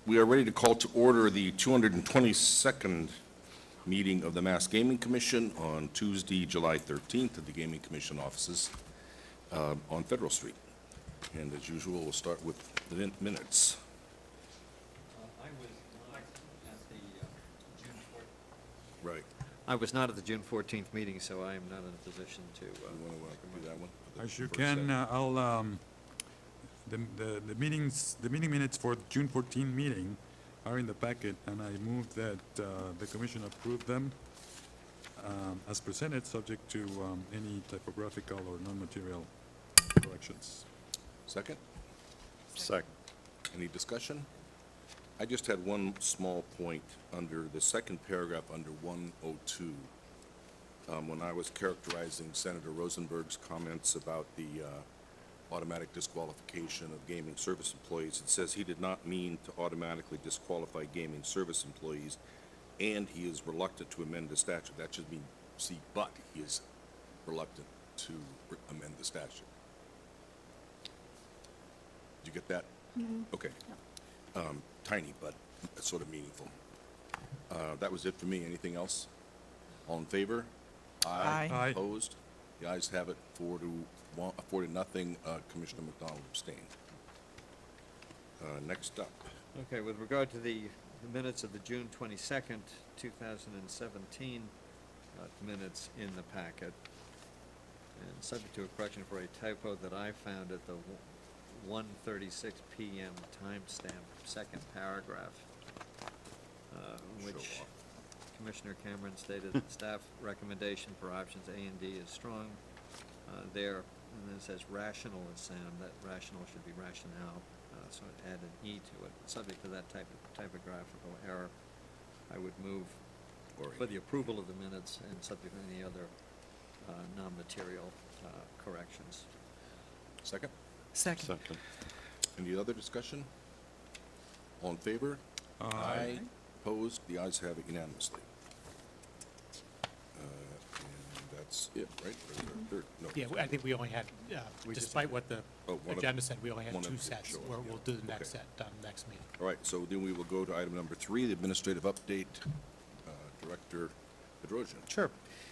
We are ready to call to order the 222nd meeting of the Mass Gaming Commission on Tuesday, July 13th at the Gaming Commission offices on Federal Street. And as usual, we'll start with the minutes. I was not at the June 14th. Right. I was not at the June 14th meeting, so I am not in a position to. You want to do that one? As you can, I'll, the meeting minutes for the June 14 meeting are in the packet, and I move that the commission approve them as presented, subject to any typographical or non-material corrections. Second? Second. Any discussion? I just had one small point under the second paragraph under 102. When I was characterizing Senator Rosenberg's comments about the automatic disqualification of gaming service employees, it says he did not mean to automatically disqualify gaming service employees, and he is reluctant to amend the statute. That should mean C, but he is reluctant to amend the statute. Did you get that? Mm-hmm. Okay. Tiny, but sort of meaningful. That was it for me. Anything else? All in favor? Aye. Aye. Opposed? The ayes have it, 4 to nothing. Commissioner McDonald abstained. Next up. Okay, with regard to the minutes of the June 22nd, 2017 minutes in the packet, and subject to a correction for a typo that I found at the 1:36 p.m. timestamp, second paragraph, which Commissioner Cameron stated that staff recommendation for options A and D is strong there, and then it says rational is sound. That rational should be rationale, so it added E to it. Subject to that type of typographical error, I would move for the approval of the minutes and subject to any other non-material corrections. Second? Second. Any other discussion? All in favor? Aye. Opposed? The ayes have it unanimously. And that's it, right? Or is there a third? No. Yeah, I think we only had, despite what the one agenda said, we only had one of two them sets. showed, We'll yeah. do the next Okay. set, next meeting. All right, so then we will go to item number 3, the administrative update. Director Bedrosian. Sure.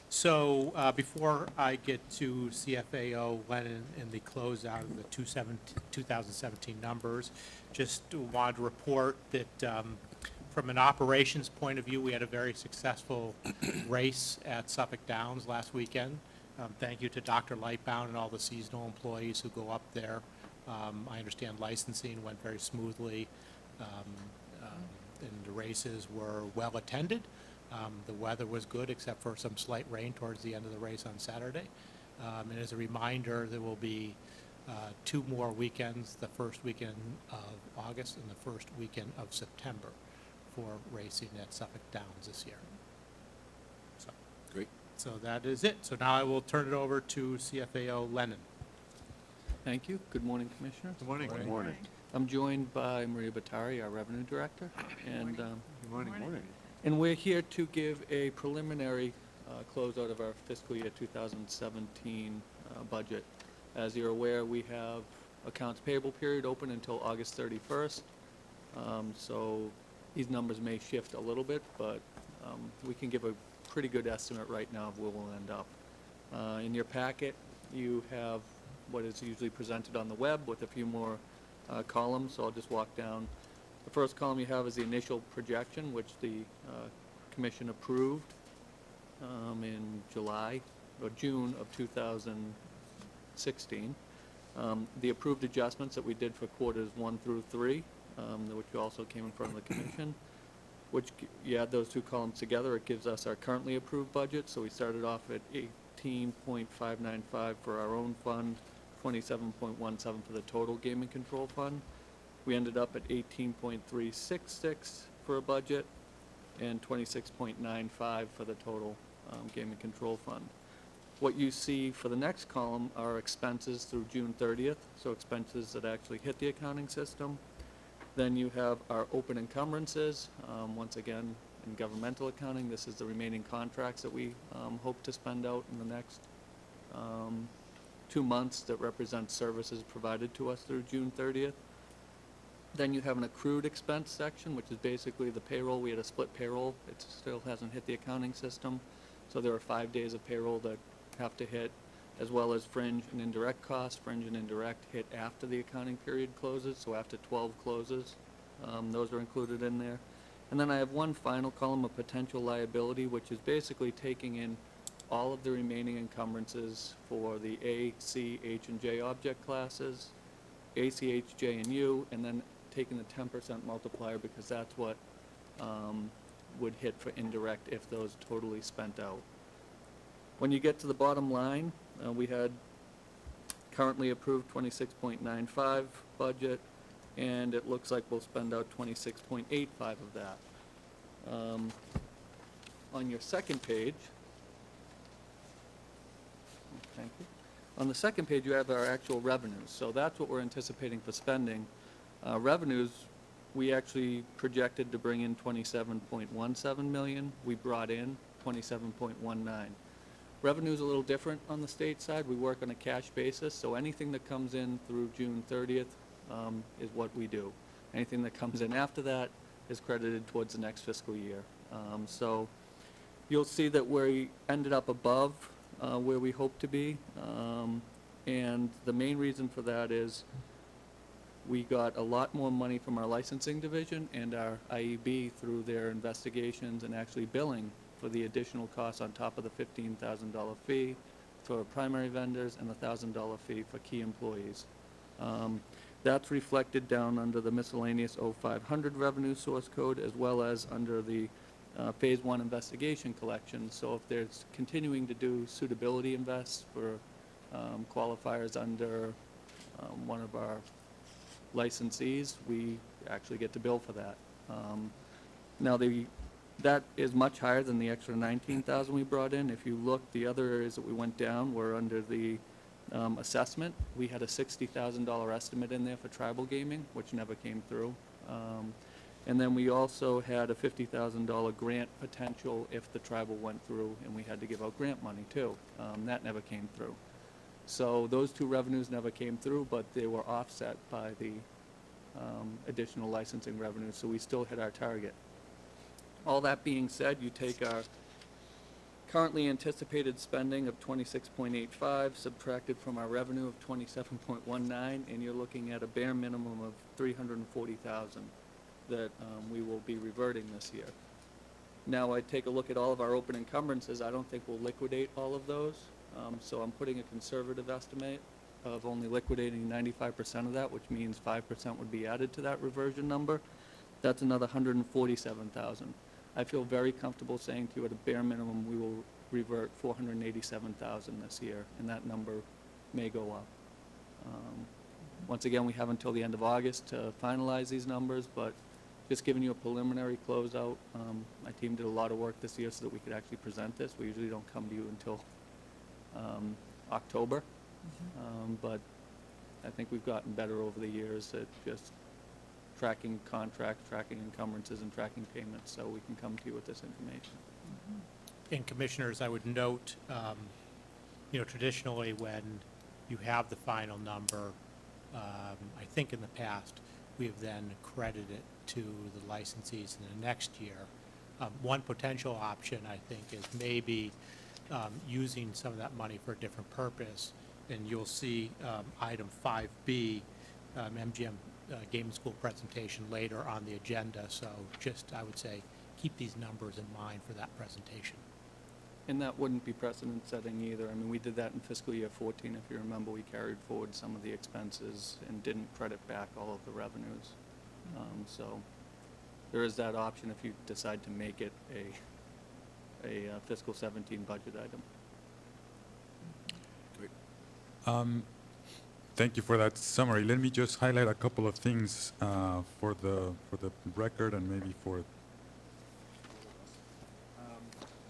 So before I get to CFAO Lennon and the closeout of the 2017 numbers, just wanted to report that from an operations point of view, we had a very successful race at Suffolk Downs last weekend. Thank you to Dr. Lightbound and all the seasonal employees who go up there. I understand licensing went very smoothly, and the races were well attended. The weather was good, except for some slight rain towards the end of the race on Saturday. And as a reminder, there will be 2 more weekends, the first weekend of August and the first weekend of September for racing at Suffolk Downs this year. Great. So that is it. So now I will turn it over to CFAO Lennon. Thank you. Good morning, Commissioners. Good morning. Good morning. I'm joined by Maria Batari, our Revenue Director. And, Good morning. Morning. and we're here to give a preliminary closeout of our fiscal year 2017 budget. As you're aware, we have accounts payable period open until August 31st. So these numbers may shift a little bit, but we can give a pretty good estimate right now of where we'll end up. In your packet, you have what is usually presented on the web with a few more columns, so I'll just walk down. The first column you have is the initial projection, which the Commission approved in July or June of 2016. The approved adjustments that we did for quarters 1 through 3, which also came in front of the Commission, which you add those 2 columns together, it gives us our currently approved budget. So we started off at 18.595 for our own fund, 27.17 for the total gaming control fund. We ended up at 18.366 for a budget and 26.95 for the total gaming control fund. What you see for the next column are expenses through June 30th, so expenses that actually hit the accounting system. Then you have our open encumbrances. Once again, in governmental accounting, this is the remaining contracts that we hope to spend out in the next 2 months that represent services provided to us through June 30th. Then you have an accrued expense section, which is basically the payroll. We had a split payroll. It still hasn't hit the accounting system. So there are 5 days of payroll that have to hit, as well as fringe and indirect costs. Fringe and indirect hit after the accounting period closes, so after 12 closes. Those are included in there. And then I have one final column of potential liability, which is basically taking in all of the remaining encumbrances for the A, C, H, and J object classes, A, C, H, J, and U, and then taking the 10% multiplier because that's what would hit for indirect if those totally spent out. When you get to the bottom line, we had currently approved 26.95 budget, and it looks like we'll spend out 26.85 of that. On your second page, thank you. On the second page, you have our actual revenues. So that's what we're anticipating for spending. Revenues, we actually projected to bring in 27.17 million. We brought in 27.19. Revenue's a little different on the state side. We work on a cash basis, so anything that comes in through June 30th is what we do. Anything that comes in after that is credited towards the next fiscal year. So you'll see that we ended up above where we hope to be. And the main reason for that is we got a lot more money from our licensing division and our IEB through their investigations and actually billing for the additional costs on top of the $15,000 fee for primary vendors and the $1,000 fee for key employees. That's reflected down under the miscellaneous 0500 revenue source code as well as under the Phase 1 investigation collection. So if there's continuing to do suitability invests for qualifiers under one of our licensees, we actually get to bill for that. Now that is much higher than the extra 19,000 we brought in. If you look, the other areas that we went down were under the assessment. We had a $60,000 estimate in there for tribal gaming, which never came through. And then we also had a $50,000 grant potential if the tribal went through, and we had to give out grant money too. That never came through. So those two revenues never came through, but they were offset by the additional licensing revenues, so we still hit our target. All that being said, you take our currently anticipated spending of 26.85 subtracted from our revenue of 27.19, and you're looking at a bare minimum of 340,000 that we will be reverting this year. Now, I take a look at all of our open encumbrances. I don't think we'll liquidate all of those, so I'm putting a conservative estimate of only liquidating 95% of that, which means 5% would be added to that reversion number. That's another 147,000. I feel very comfortable saying to you at a bare minimum we will revert 487,000 this year, and that number may go up. Once again, we have until the end of August to finalize these numbers, but just giving you a preliminary closeout. My team did a lot of work this year so that we could actually present this. We usually don't come to you until October, but I think we've gotten better over the years at just tracking contracts, tracking encumbrances, and tracking payments, so we can come to you with this information. And Commissioners, I would note, traditionally when you have the final number, I think in the past, we have then credited it to the licensees in the next year. One potential option, I think, is maybe using some of that money for a different purpose, and you'll see item 5B, MGM Gaming School presentation later on the agenda, so just, I would say, keep these numbers in mind for that presentation. And that wouldn't be precedent setting either. I mean, we did that in fiscal year 14. If you remember, we carried forward some of the expenses and didn't credit back all of the revenues. So there is that option if you decide to make it a fiscal 17 budget item. Great. Thank you for that summary. Let me just highlight a couple of things for the record and maybe for.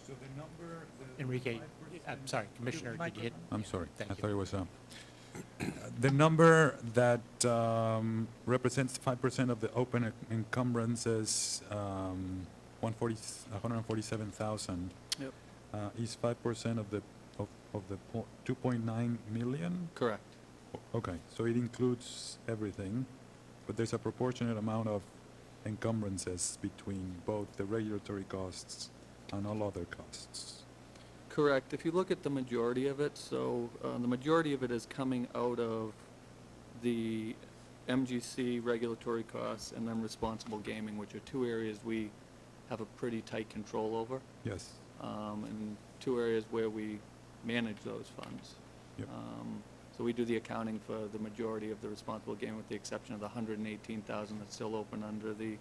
So the number. Enrique, I'm sorry, Commissioner, did you hit? I'm sorry. Thank I you. thought it was the number that represents 5% of the open encumbrances, 147,000. Yep. Is 5% of the 2.9 million? Correct. Okay, so it includes everything. but there's a proportionate amount of encumbrances between both the regulatory costs and all other costs. Correct. If you look at the majority of it, so the majority of it is coming out of the MGC regulatory costs and then responsible gaming, which are two areas we have a pretty tight control over, Yes. and two areas where we manage those funds. Yep. So we do the accounting for the majority of the responsible gaming, with the exception of the 118,000 that's still open under the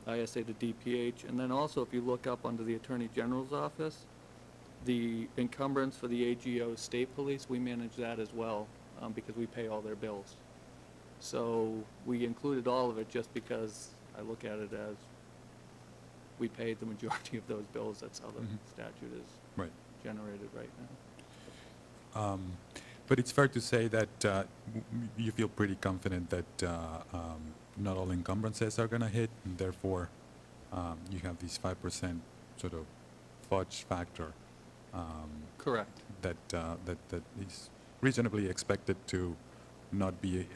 ISA to DPH. And then also, if you look up under the Attorney General's office, the encumbrance for the AGO State Police, we manage that as well, because we pay all their bills. So we included all of it just because I look at it as we paid the majority of those bills. That's how the Mhm. statute is Right. generated right now. But it's fair to say that you feel pretty confident that not all encumbrances are going to hit, and therefore you have this 5% sort of fudge factor Correct. that is reasonably expected to not be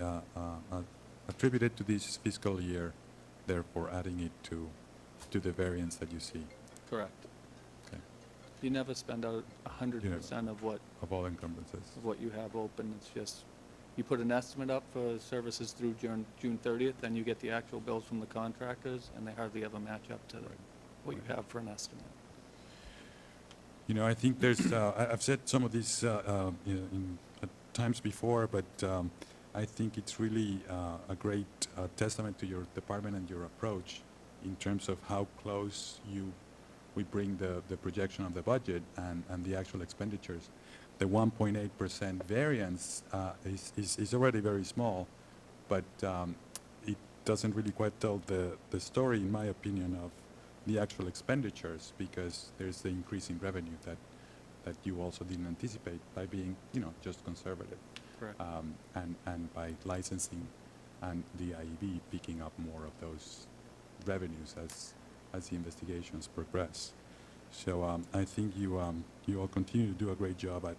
attributed to this fiscal year, therefore adding it to the variance that you see. Correct. Okay. You never spend out 100% of what Of all encumbrances. you have open. It's just, you put an estimate up for services through June 30th, then you get the actual bills from the contractors, and they hardly ever match up to what you have for an estimate. You know, I think there's, I've said some of these at times before, but I think it's really a great testament to your department and your approach in terms of how close we bring the projection of the budget and the actual expenditures. The 1.8% variance is already very small, but it doesn't really quite tell the story, in my opinion, of the actual expenditures, because there's the increase in revenue that you also didn't anticipate by being, just conservative. Correct. And by licensing and the IEB picking up more of those revenues as the investigations progress. So I think you all continue to do a great job at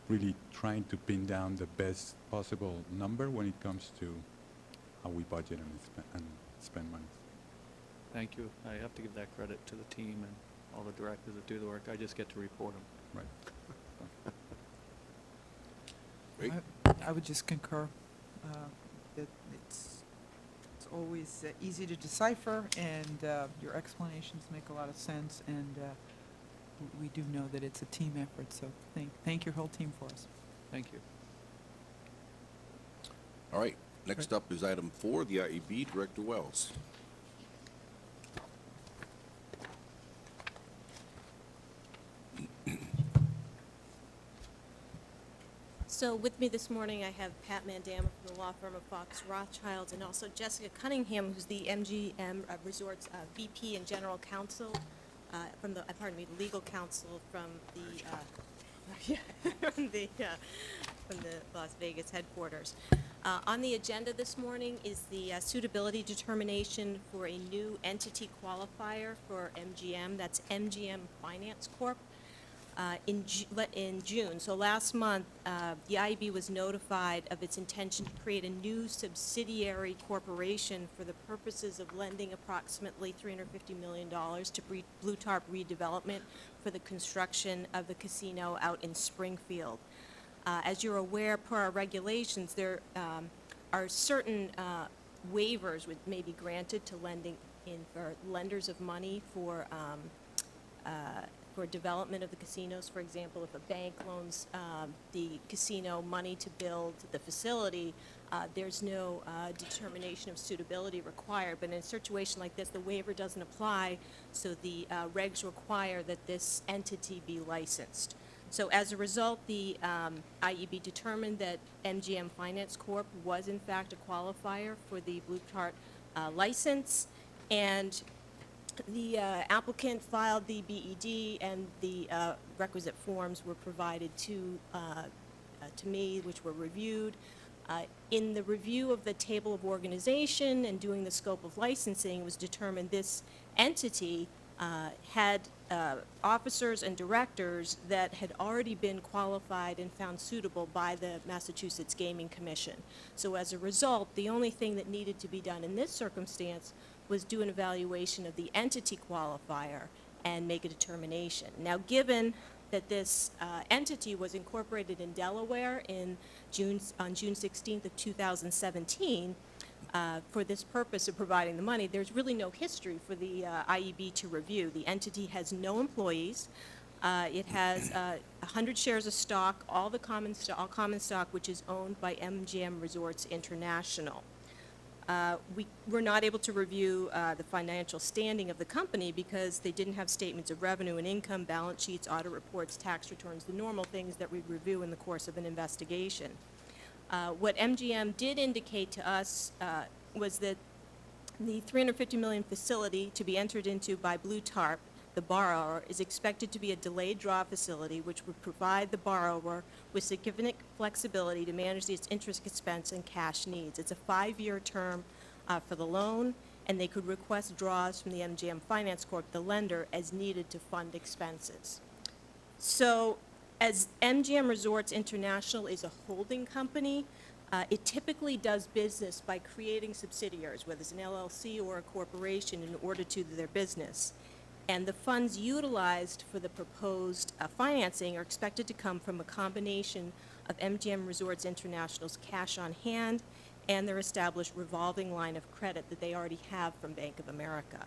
really trying to pin down the best possible number when it comes to how we budget and spend money. Thank you. I have to give that credit to the team and all the directors that do the work. I just get to report them. Right. Great. I would just concur that it's always easy to decipher, and your explanations make a lot of sense, and we do know that it's a team effort, so thank your whole team for us. Thank you. All right, next up is item 4, the IEB, Director Wells. So with me this morning, I have Pat Mandama from the law firm of Fox Rothschild, and also Jessica Cunningham, who's the MGM Resorts VP and General Counsel from the, legal counsel from the, from the Las Vegas headquarters. On the agenda this morning is the suitability determination for a new entity qualifier for MGM. That's MGM Finance Corp. In June. So last month, the IEB was notified of its intention to create a new subsidiary corporation for the purposes of lending approximately $350 million to Blue Tarp redevelopment for the construction of the casino out in Springfield. As you're aware, per our regulations, there are certain waivers which may be granted to for lenders of money for development of the casinos. For example, if a bank loans the casino money to build the facility, there's no determination of suitability required. But in a situation like this, the waiver doesn't apply, so the regs require that this entity be licensed. So as a result, the IEB determined that MGM Finance Corp. was in fact a qualifier for the Blue Tarp license, and the applicant filed the BED, and the requisite forms were provided to me, which were reviewed. In the review of the table of organization and doing the scope of licensing, it was determined this entity had officers and directors that had already been qualified and found suitable by the Massachusetts Gaming Commission. So as a result, the only thing that needed to be done in this circumstance was do an evaluation of the entity qualifier and make a determination. Now, given that this entity was incorporated in Delaware on June 16th of 2017, for this purpose of providing the money, there's really no history for the IEB to review. The entity has no employees. It has 100 shares of stock, all common stock, which is owned by MGM Resorts International. We were not able to review the financial standing of the company because they didn't have statements of revenue and income, balance sheets, audit reports, tax returns, the normal things that we review in the course of an investigation. What MGM did indicate to us was that the $350 million facility to be entered into by Blue Tarp, the borrower, is expected to be a delayed draw facility which would provide the borrower with significant flexibility to manage its interest expense and cash needs. It's a 5-year term for the loan, and they could request draws from the MGM Finance Corp, the lender, as needed to fund expenses. So, as MGM Resorts International is a holding company, it typically does business by creating subsidiaries, whether it's an LLC or a corporation, in order to do their business. And the funds utilized for the proposed financing are expected to come from a combination of MGM Resorts International's cash on hand and their established revolving line of credit that they already have from Bank of America.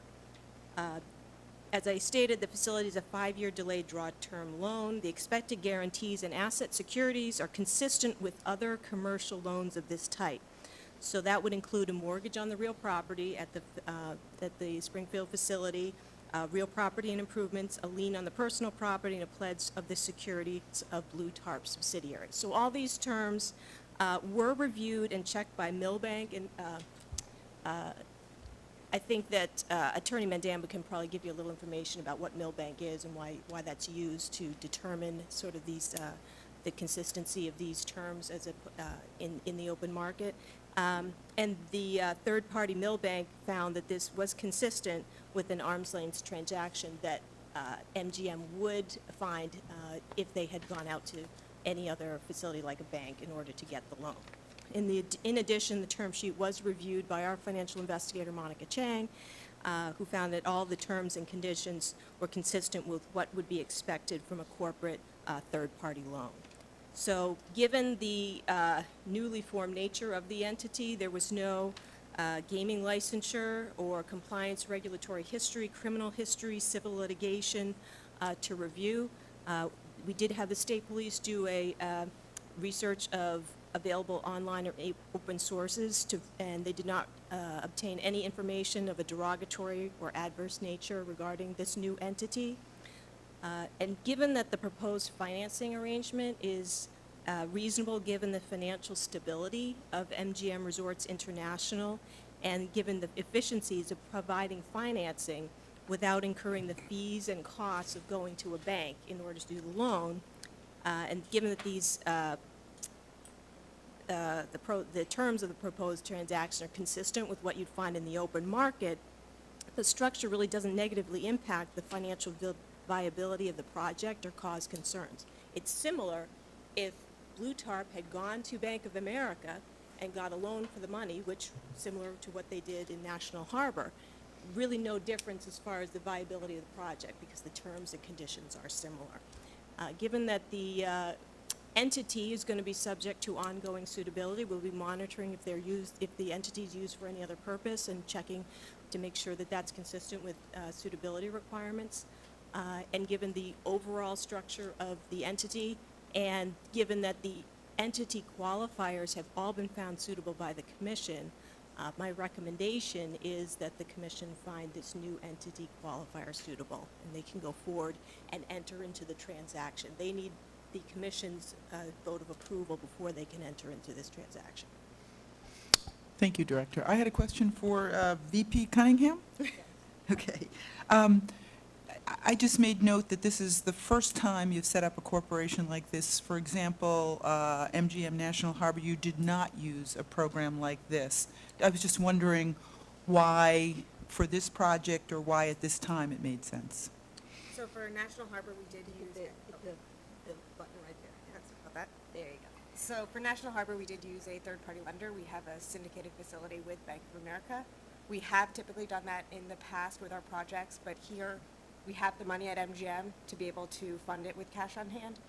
As I stated, the facility is a 5-year delayed draw term loan. The expected guarantees and asset securities are consistent with other commercial loans of this type. So that would include a mortgage on the real property at the Springfield facility, real property and improvements, a lien on the personal property, and a pledge of the securities of Blue Tarp subsidiaries. So all these terms were reviewed and checked by Milbank, and I think that Attorney Mandamba can probably give you a little information about what Milbank is and why that's used to determine sort of these the consistency of these terms as in the open market. And the third-party Milbank found that this was consistent with an arm's length transaction that MGM would find if they had gone out to any other facility like a bank in order to get the loan. In addition, the term sheet was reviewed by our financial investigator, Monica Chang, who found that all the terms and conditions were consistent with what would be expected from a corporate third-party loan. So given the newly formed nature of the entity, there was no gaming licensure or compliance regulatory history, criminal history, civil litigation to review. We did have the state police do a research of available online or open sources, and they did not obtain any information of a derogatory or adverse nature regarding this new entity. And given that the proposed financing arrangement is reasonable given the financial stability of MGM Resorts International and given the efficiencies of providing financing without incurring the fees and costs of going to a bank in order to do the loan, and given that these the terms of the proposed transaction are consistent with what you'd find in the open market, the structure really doesn't negatively impact the financial viability of the project or cause concerns. It's similar if Blue Tarp had gone to Bank of America and got a loan for the money, which similar to what they did in National Harbor. Really no difference as far as the viability of the project because the terms and conditions are similar. Given that the entity is going to be subject to ongoing suitability, we'll be monitoring if the entity is used for any other purpose and checking to make sure that that's consistent with suitability requirements. And given the overall structure of the entity, and given that the entity qualifiers have all been found suitable by the commission, my recommendation is that the commission find this new entity qualifier suitable, and they can go forward and enter into the transaction. They need the commission's vote of approval before they can enter into this transaction. Thank you, Director. I had a question for VP Cunningham. Okay. I just made note that this is the first time you've set up a corporation like this. For example, MGM National Harbor, you did not use a program like this. I was just wondering why, for this project or why at this time it made sense? So for National Harbor, we did use the button right there. That's about that. There you go. So for National Harbor, we did use a third-party lender. We have a syndicated facility with Bank of America. We have typically done that in the past with our projects, but here we have the money at MGM to be able to fund it with cash on hand.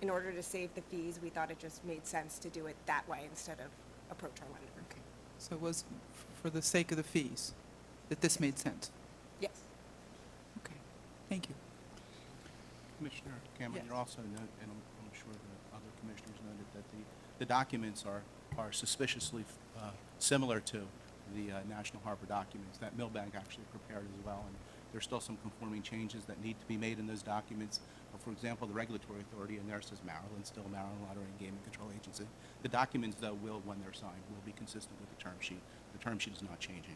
In order to save the fees, we thought it just made sense to do it that way instead of approach our lender. So it was for the sake of the fees that this made sense? Yes. Okay, thank you. Commissioner Cameron, Yes. you're also note, and I'm sure the other commissioners noted that the documents are suspiciously similar to the National Harbor documents that Millbank actually prepared as well. And there's still some conforming changes that need to be made in those documents. For example, the regulatory authority in there says Maryland, still Maryland Lottery and Gaming Control Agency. The documents, though, will, when they're signed, will be consistent with the term sheet. The term sheet is not changing.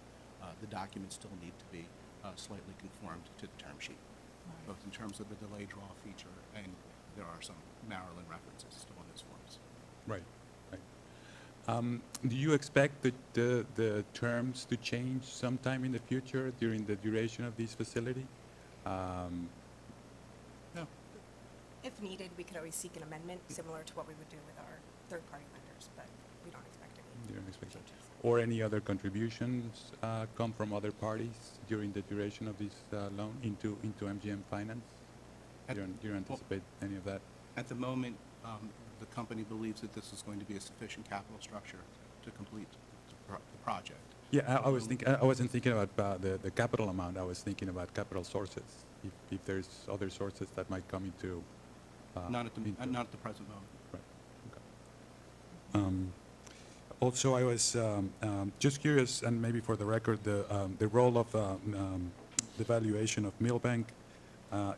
The documents still need to be slightly conformed to the term sheet, both in terms of the delay draw feature, and there are some Maryland references still in those forms. Right, right. Do you expect the terms to change sometime in the future during the duration of this facility? No. If needed, we could always seek an amendment, similar to what we would do with our third-party lenders, but we don't expect any. You don't expect that? Or any other contributions come from other parties during the duration of this loan into MGM Finance? At- You don't anticipate any of that? At the moment, the company believes that this is going to be a sufficient capital structure to complete the project. Yeah, I wasn't thinking about the capital amount. I was thinking about capital sources. If there's other sources that might come into. Not at the present moment. Right. Okay. Also, I was just curious, and maybe for the record, the role of the valuation of Millbank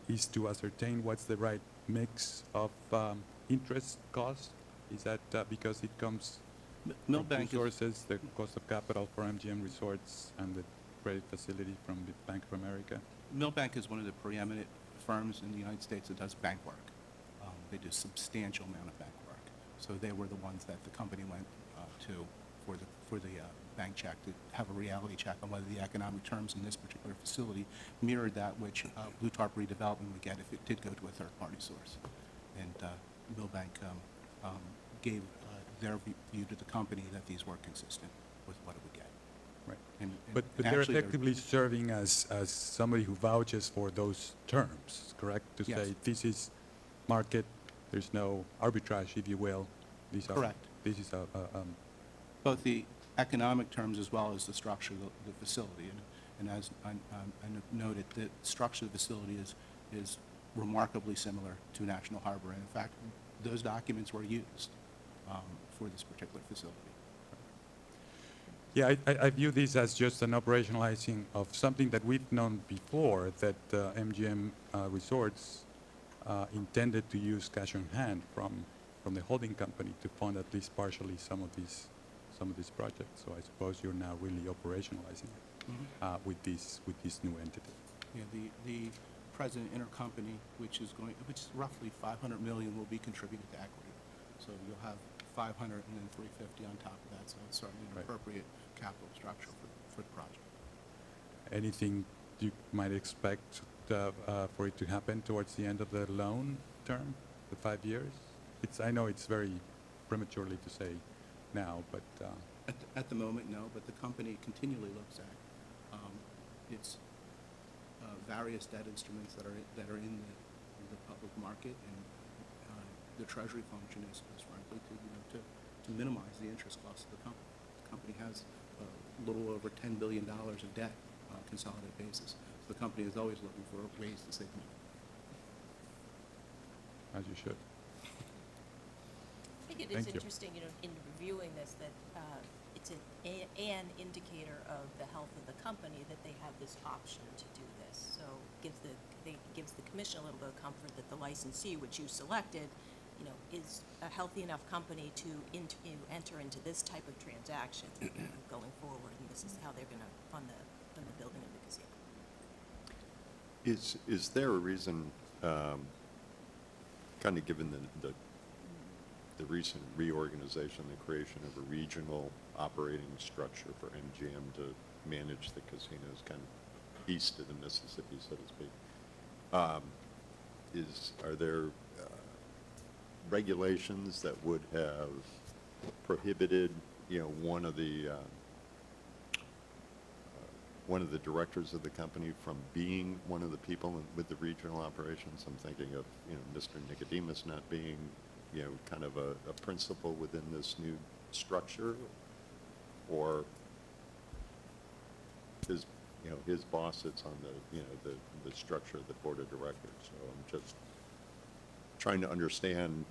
is to ascertain what's the right mix of interest cost. Is that because it comes from Millbank two is, sources, the cost of capital for MGM Resorts and the credit facility from the Bank of America? Millbank is one of the preeminent firms in the United States that does bank work. They do substantial amount of bank work. So they were the ones that the company went to for the bank check, to have a reality check on whether the economic terms in this particular facility mirrored that which Blue Tarp redevelopment would get if it did go to a third-party source. And Millbank gave their view to the company that these were consistent with what it would get. Right. And But they're actually, effectively serving as somebody who vouches for those terms, correct? To Yes. say, this is market, there's no arbitrage, if you will. These are. Correct. This is both the economic terms as well as the structure of the facility. And as I noted, the structure of the facility is remarkably similar to National Harbor. And in fact, those documents were used for this particular facility. Yeah, I view this as just an operationalizing of something that we've known before, that MGM Resorts intended to use cash on hand from the holding company to fund at least partially some of these projects. So I suppose you're now really operationalizing it with this new entity. Yeah, the present intercompany, which is roughly $500 million, will be contributed to equity. So you'll have 500 and then 350 on top of that. So it's certainly an Right. appropriate capital structure for the project. Anything you might expect for it to happen towards the end of the loan term, the 5 years? I know it's very prematurely to say now, but At the moment, no, but the company continually looks at its various debt instruments that are in the public market, and the treasury function is frankly to minimize the interest costs of the company. The company has a little over $10 billion of debt on a consolidated basis. So the company is always looking for ways to save money. as you should. I think it is Thank you. interesting, in reviewing this, that it's an indicator of the health of the company that they have this option to do this. So gives the commission a little bit of comfort that the licensee, which you selected, is a healthy enough company to enter into this type of transaction going forward, and this is how they're going to fund the building of the casino. Is there a reason, kind of given the recent reorganization, the creation of a regional operating structure for MGM to manage the casinos kind of east of the Mississippi, so to speak. Are there regulations that would have prohibited, one of the directors of the company from being one of the people with the regional operations? I'm thinking of, Mr. Nicodemus not being, kind of a principal within this new structure, or his boss sits on the structure of the board of directors. So I'm just trying to understand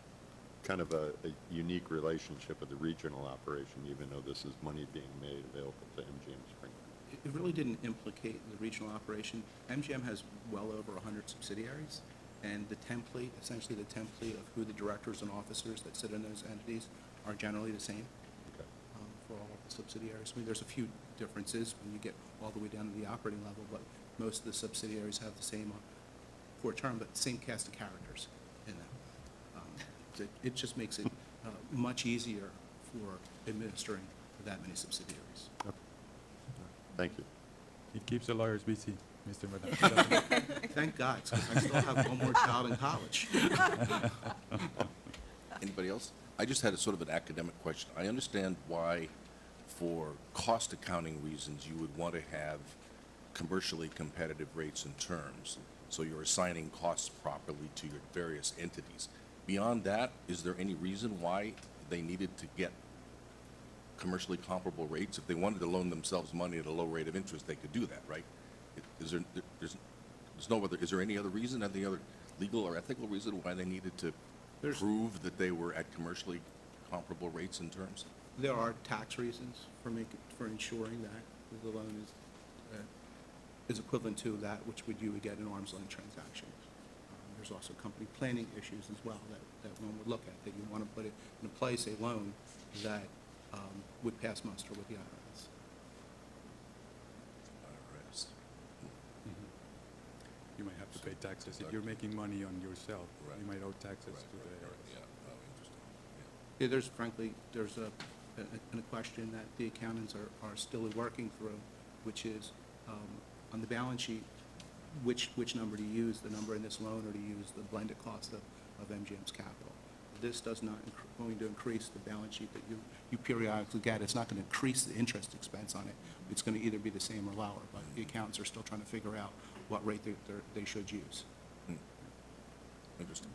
kind of a unique relationship of the regional operation, even though this is money being made available to MGM Springfield. It really didn't implicate the regional operation. MGM has well over 100 subsidiaries, and the template, essentially the template of who the directors and officers that sit in those entities are generally the same Okay. for all of the subsidiaries. I mean, there's a few differences when you get all the way down to the operating level, but most of the subsidiaries have the same, poor term, but the same cast of characters in them. It just makes it much easier for administering that many subsidiaries. Okay. Thank you. It keeps the lawyers busy, Mr. Madam. Thank God, because I still have one more child in college. Anybody else? I just had a sort of an academic question. I understand why, for cost accounting reasons, you would want to have commercially competitive rates and terms, so you're assigning costs properly to your various entities. Beyond that, is there any reason why they needed to get commercially comparable rates? If they wanted to loan themselves money at a low rate of interest, they could do that, right? Is there any other reason, any other legal or ethical reason why they needed to There's- prove that they were at commercially comparable rates and terms? There are tax reasons for ensuring that the loan is equivalent to that which you would get in arm's length transactions. There's also company planning issues as well that one would look at, that you want to put it in place, a loan that would pass muster with the IRS. IRS. You might have to pay taxes. If you're making money on yourself, Right. you might owe taxes Right, to the right, IRS. right, yeah, oh, interesting, Yeah, there's a question that the accountants are still working through, which is on the balance sheet, which number to use, the number in this loan, or to use the blended cost of MGM's capital. This does not going to increase the balance sheet that you periodically get. It's not going to increase the interest expense on it. It's going to either be the same or lower, but the accountants are still trying to figure out what rate they should use. yeah. Interesting.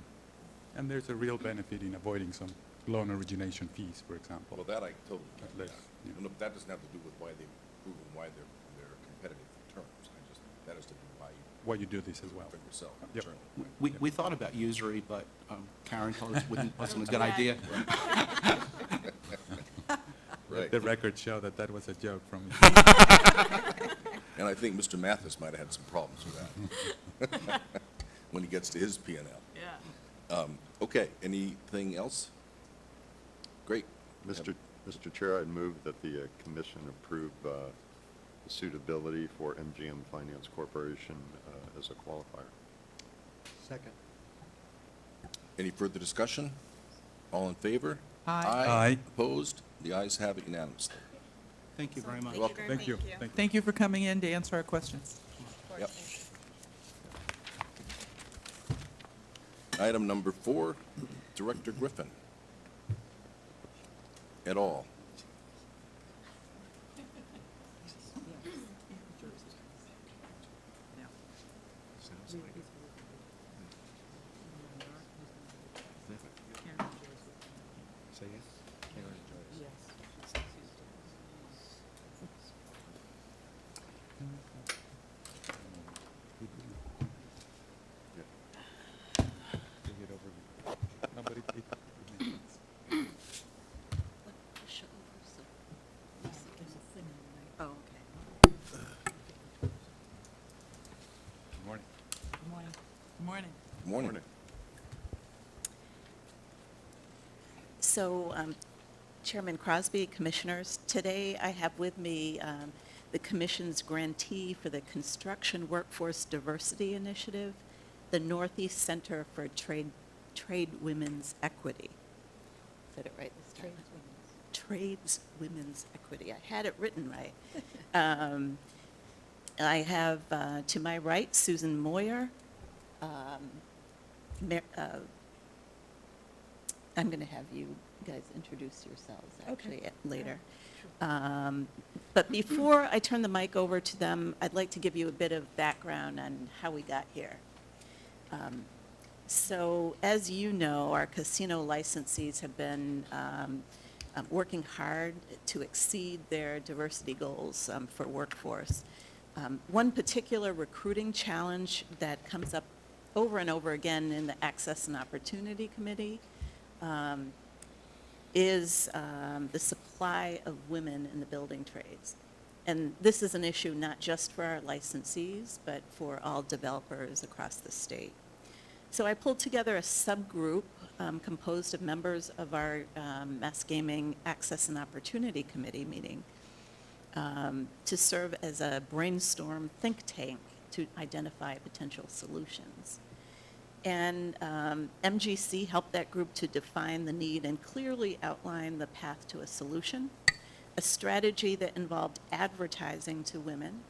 And there's a real benefit in avoiding some loan origination fees, for example. Well, that I totally get. Less, Yeah. yeah. No, that doesn't have to do with why they've proven why they're competitive terms. That has to do with why you Why you do this as well. for yourself Yep. internally. We thought about usury, but Karen told us it wasn't a good idea. Right. The records show that was a joke from And I think Mr. Mathis might have had some problems with that when he gets to his P and L. Yeah. Okay, anything else? Great. Mr. Chair, I'd move that the commission approve the suitability for MGM Finance Corporation as a qualifier. Second. Any further discussion? All in favor? Aye. Aye. Opposed? The ayes have it unanimously. Thank you very much. You're welcome. Thank you. Thank you for coming in to answer our questions. Yep. Item number 4, Director Griffin. Et al. Say yes? Karen and Joyce. Bring it over. No, but Oh, okay. Good morning. Good morning. Good morning. Good morning. So, Chairman Crosby, Commissioners, today I have with me the Commission's grantee for the Construction Workforce Diversity Initiative, the Northeast Center for Trade Women's Equity. Is that it right this time? Trades Women's Equity. I had it written right. I have to my right Susan Moyer. I'm going to have you guys introduce yourselves actually later. But before I turn the mic over to them, I'd like to give you a bit of background on how we got here. So as you know, our casino licensees have been working hard to exceed their diversity goals for workforce. One particular recruiting challenge that comes up over and over again in the Access and Opportunity Committee is the supply of women in the building trades. And this is an issue not just for our licensees, but for all developers across the state. So I pulled together a subgroup composed of members of our Mass Gaming Access and Opportunity Committee meeting to serve as a brainstorm think tank to identify potential solutions. And MGC helped that group to define the need and clearly outline the path to a solution, a strategy that involved advertising to women,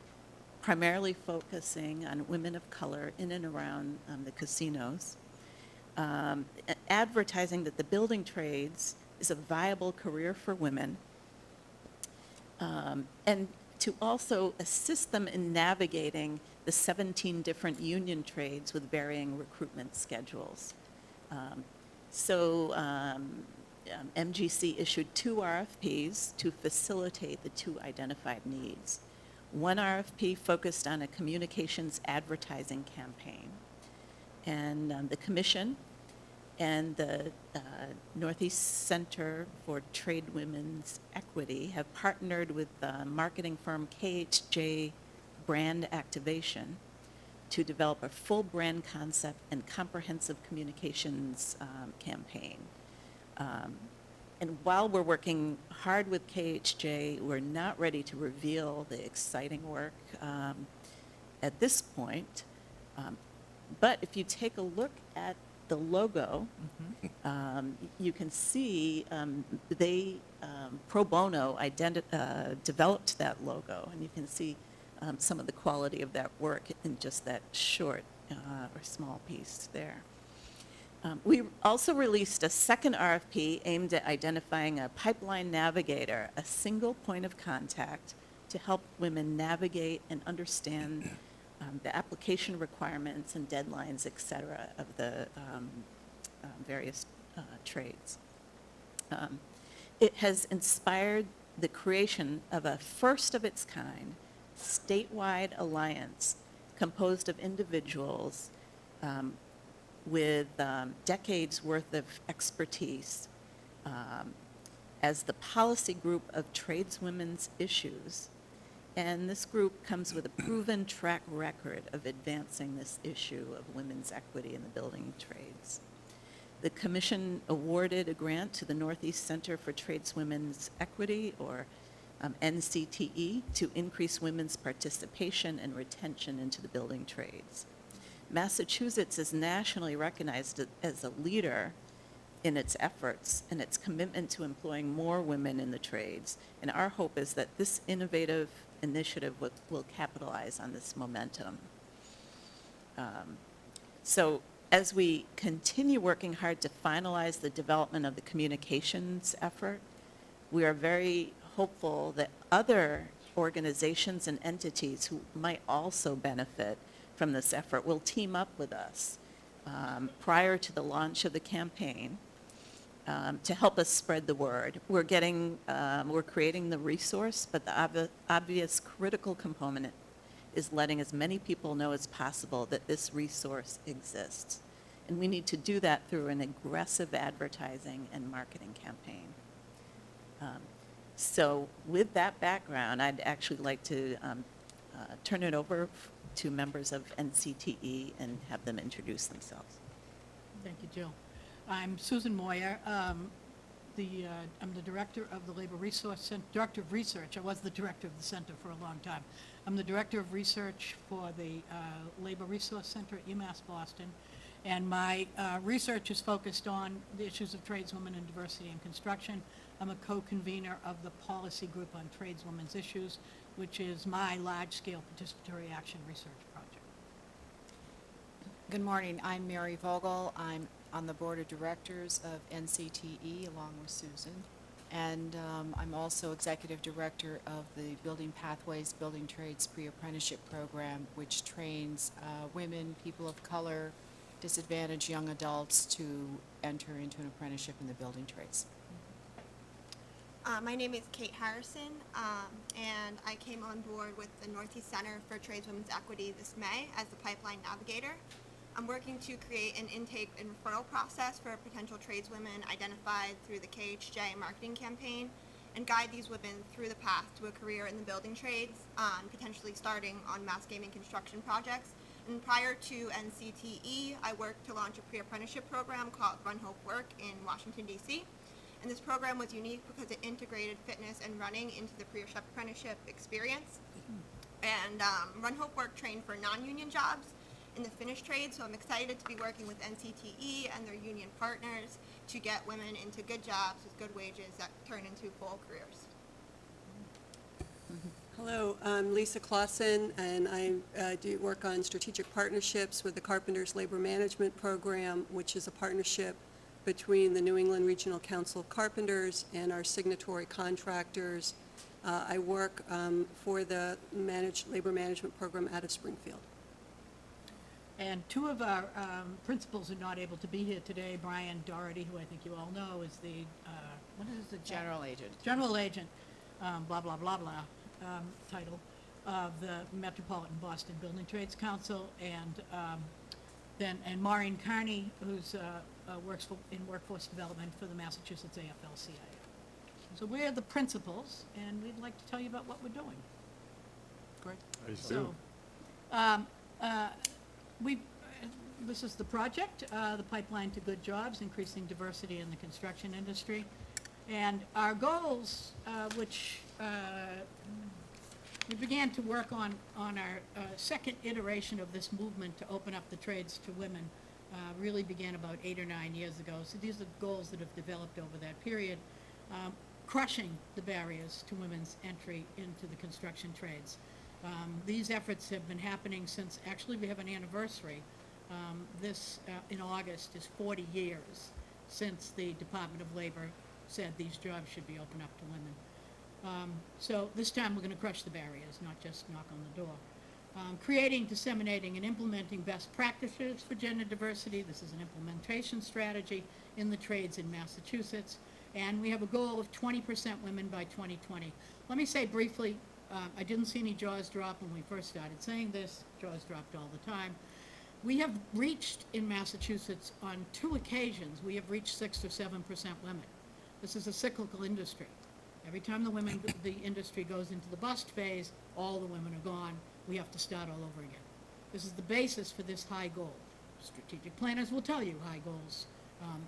primarily focusing on women of color in and around the casinos, advertising that the building trades is a viable career for women, and to also assist them in navigating the 17 different union trades with varying recruitment schedules. MGC issued 2 RFPs to facilitate the 2 identified needs. One RFP focused on a communications advertising campaign, and the Commission and the Northeast Center for Trade Women's Equity have partnered with the marketing firm KHJ Brand Activation to develop a full brand concept and comprehensive communications campaign. And while we're working hard with KHJ, we're not ready to reveal the exciting work at this point. But if you take a look at the logo, you can see they pro bono developed that logo, and you can see some of the quality of that work in just that short or small piece there. We also released a second RFP aimed at identifying a pipeline navigator, a single point of contact to help women navigate and understand the application requirements and deadlines, et cetera, of the various trades. It has inspired the creation of a first of its kind statewide alliance composed of individuals with decades worth of expertise as the policy group of tradeswomen's issues. And this group comes with a proven track record of advancing this issue of women's equity in the building trades. The Commission awarded a grant to the Northeast Center for Tradeswomen's Equity, or NCTE, to increase women's participation and retention into the building trades. Massachusetts is nationally recognized as a leader in its efforts and its commitment to employing more women in the trades. And our hope is that this innovative initiative will capitalize on this momentum. So as we continue working hard to finalize the development of the communications effort, we are very hopeful that other organizations and entities who might also benefit from this effort will team up with us prior to the launch of the campaign to help us spread the word. We're creating the resource, but the obvious critical component is letting as many people know as possible that this resource exists. And we need to do that through an aggressive advertising and marketing campaign. So with that background, I'd actually like to turn it over to members of NCTE and have them introduce themselves. Thank you, Jill. I'm Susan Moyer. I'm the director of the Labor Resource Center, director of research. I was the director of the center for a long time. I'm the director of research for the Labor Resource Center at Umass Boston, and my research is focused on the issues of tradeswomen and diversity in construction. I'm a co-convener of the Policy Group on Tradeswomen's Issues, which is my large-scale participatory action research project. Good morning. I'm Mary Vogel. I'm on the Board of Directors of NCTE along with Susan. And I'm also Executive Director of the Building Pathways, Building Trades Pre-Apprenticeship Program, which trains women, people of color, disadvantaged young adults to enter into an apprenticeship in the building trades. My name is Kate Harrison, and I came on board with the Northeast Center for Tradeswomen's Equity this May as the Pipeline Navigator. I'm working to create an intake and referral process for potential tradeswomen identified through the KHJ marketing campaign and guide these women through the path to a career in the building trades, potentially starting on mass gaming construction projects. And prior to NCTE, I worked to launch a pre-apprenticeship program called Run Hope Work in Washington, D.C. And this program was unique because it integrated fitness and running into the pre-apprenticeship experience. And Run Hope Work trained for non-union jobs in the finished trades, so I'm excited to be working with NCTE and their union partners to get women into good jobs with good wages that turn into full careers. Hello, I'm Lisa Clausen, and I do work on strategic partnerships with the Carpenters Labor Management Program, which is a partnership between the New England Regional Council of Carpenters and our signatory contractors. I work for the labor management program out of Springfield. And two of our principals are not able to be here today. Brian Doherty, who I think you all know, is the, what is the? General agent. General agent, blah, blah, blah, blah, title of the Metropolitan Boston Building Trades Council, and Maureen Carney, who's works in workforce development for the Massachusetts AFL-CIO. So we're the principals, and we'd like to tell you about what we're doing. Great. So, this is the project, the Pipeline to Good Jobs, Increasing Diversity in the Construction Industry. And our goals, which we began to work on our second iteration of this movement to open up the trades to women, really began about 8 or 9 years ago. So these are goals that have developed over that period, crushing the barriers to women's entry into the construction trades. These efforts have been happening since, actually we have an anniversary. This, in August, is 40 years since the Department of Labor said these jobs should be opened up to women. So this time we're going to crush the barriers, not just knock on the door. Creating, disseminating, and implementing best practices for gender diversity. This is an implementation strategy in the trades in Massachusetts. And we have a goal of 20% women by 2020. Let me say briefly, I didn't see any jaws drop when we first started saying this. Jaws dropped all the time. We have reached in Massachusetts on 2 occasions, we have reached 6 or 7% women. This is a cyclical industry. Every time the industry goes into the bust phase, all the women are gone. We have to start all over again. This is the basis for this high goal. Strategic planners will tell you high goals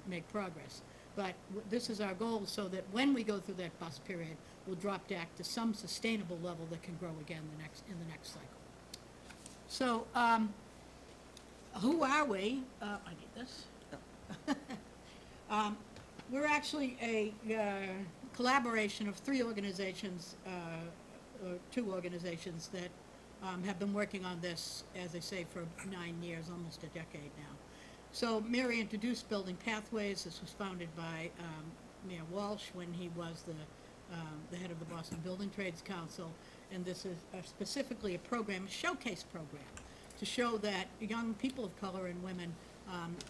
make progress. But this is our goal so that when we go through that bust period, we'll drop back to some sustainable level that can grow again in the next cycle. So, who are we? I need this. We're actually a collaboration of 3 organizations, or 2 organizations that have been working on this, as I say, for 9 years, almost a decade now. So Mary introduced Building Pathways. This was founded by Mayor Walsh when he was the head of the Boston Building Trades Council, and this is specifically a program, a showcase program, to show that young people of color and women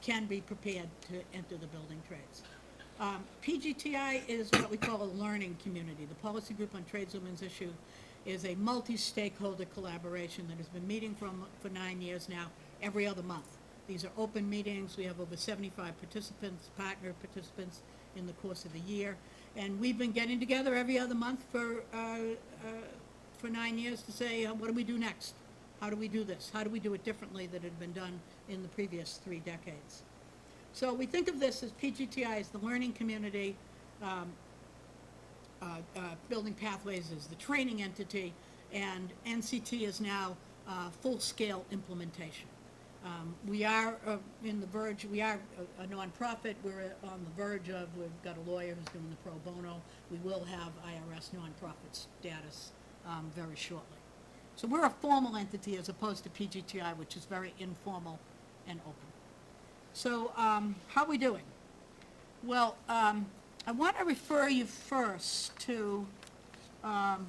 can be prepared to enter the building trades. PGTI is what we call a learning community. The Policy Group on Tradeswomen's Issue is a multi-stakeholder collaboration that has been meeting for 9 years now, every other month. These are open meetings. We have over 75 participants, partner participants in the course of the year. And we've been getting together every other month for 9 years to say, what do we do next? How do we do this? How do we do it differently than had been done in the previous 3 decades? So we think of this as PGTI as the learning community, Building Pathways is the training entity, and NCT is now full-scale implementation. We are in the verge, we are a nonprofit, we're on the verge of, we've got a lawyer who's doing the pro bono. We will have IRS nonprofit status very shortly. So we're a formal entity as opposed to PGTI, which is very informal and open. So how are we doing? Well, I want to refer you first to a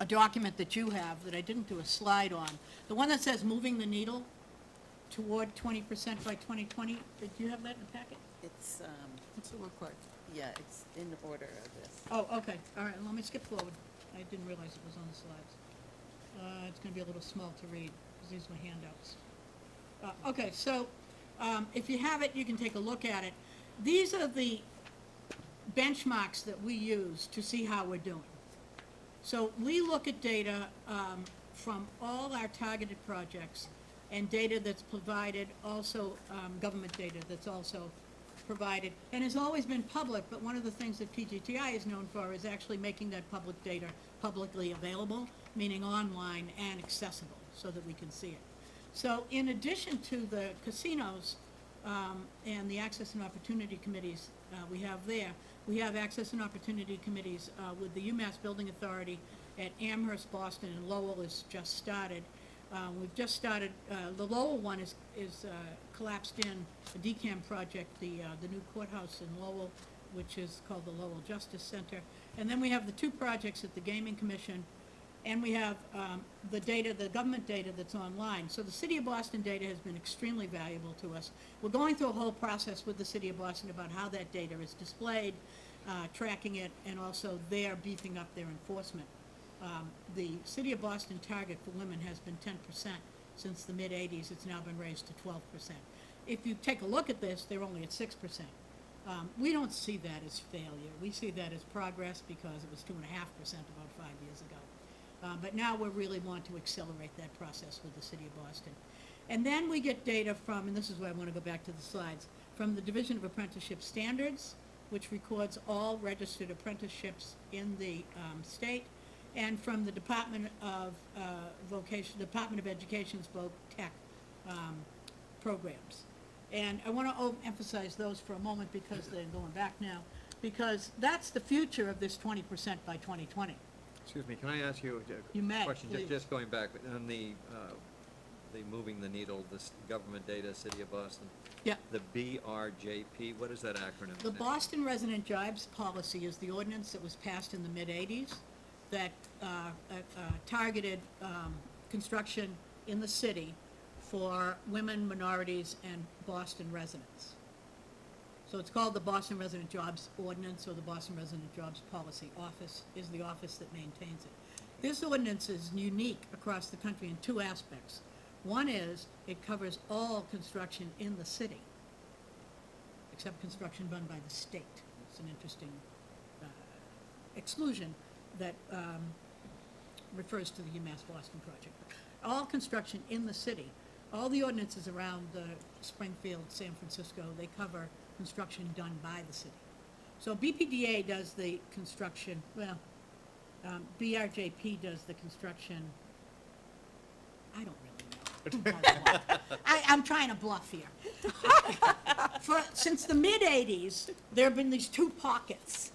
document that you have that I didn't do a slide on. The one that says moving the needle toward 20% by 2020. Did you have that in the packet? It's, What's it look like? yeah, it's in order of this. Oh, okay, all right, let me skip forward. I didn't realize it was on the slides. It's gonna be a little small to read, because these are my handouts. Okay, so, if you have it, you can take a look at it. These are the benchmarks that we use to see how we're doing. So we look at data from all our targeted projects and data that's provided, also government data that's also provided, and has always been public, but one of the things that PGTI is known for is actually making that public data publicly available, meaning online and accessible, so that we can see it. So in addition to the casinos and the Access and Opportunity Committees we have there, we have Access and Opportunity Committees with the Umass Building Authority at Amherst, Boston, and Lowell is just started. We've just started, the Lowell one is collapsed in a DCAM project, the new courthouse in Lowell, which is called the Lowell Justice Center. And then we have the two projects at the Gaming Commission, and we have the data, the government data that's online. So the City of Boston data has been extremely valuable to us. We're going through a whole process with the City of Boston about how that data is displayed, tracking it, and also they're beefing up their enforcement. The City of Boston target for women has been 10%. Since the mid-'80s, it's now been raised to 12%. If you take a look at this, they're only at 6%. We don't see that as failure. We see that as progress because it was 2.5% about 5 years ago. But now we really want to accelerate that process with the City of Boston. And then we get data from, and this is where I want to go back to the slides, from the Division of Apprenticeship Standards, which records all registered apprenticeships in the state, and from the Department of Department of Education's Voc Tech programs. And I want to emphasize those for a moment because they're going back now, because that's the future of this 20% by 2020. Excuse me, can I ask you You a may, question? please. Just going back, on the moving the needle, this government data, City of Boston. Yeah. The BRJP, what is that acronym? The Boston Resident Jobs Policy is the ordinance that was passed in the mid-'80s that targeted construction in the city for women, minorities, and Boston residents. So it's called the Boston Resident Jobs Ordinance, or the Boston Resident Jobs Policy Office is the office that maintains it. This ordinance is unique across the country in two aspects. One is it covers all construction in the city, except construction done by the state. It's an interesting exclusion that refers to the Umass Boston project. All construction in the city, all the ordinances around Springfield, San Francisco, they cover construction done by the city. So BPDA does the construction, well, BRJP does the construction, I don't really know. Who does what? I'm trying to bluff here. Since the mid-'80s, there have been these two pockets.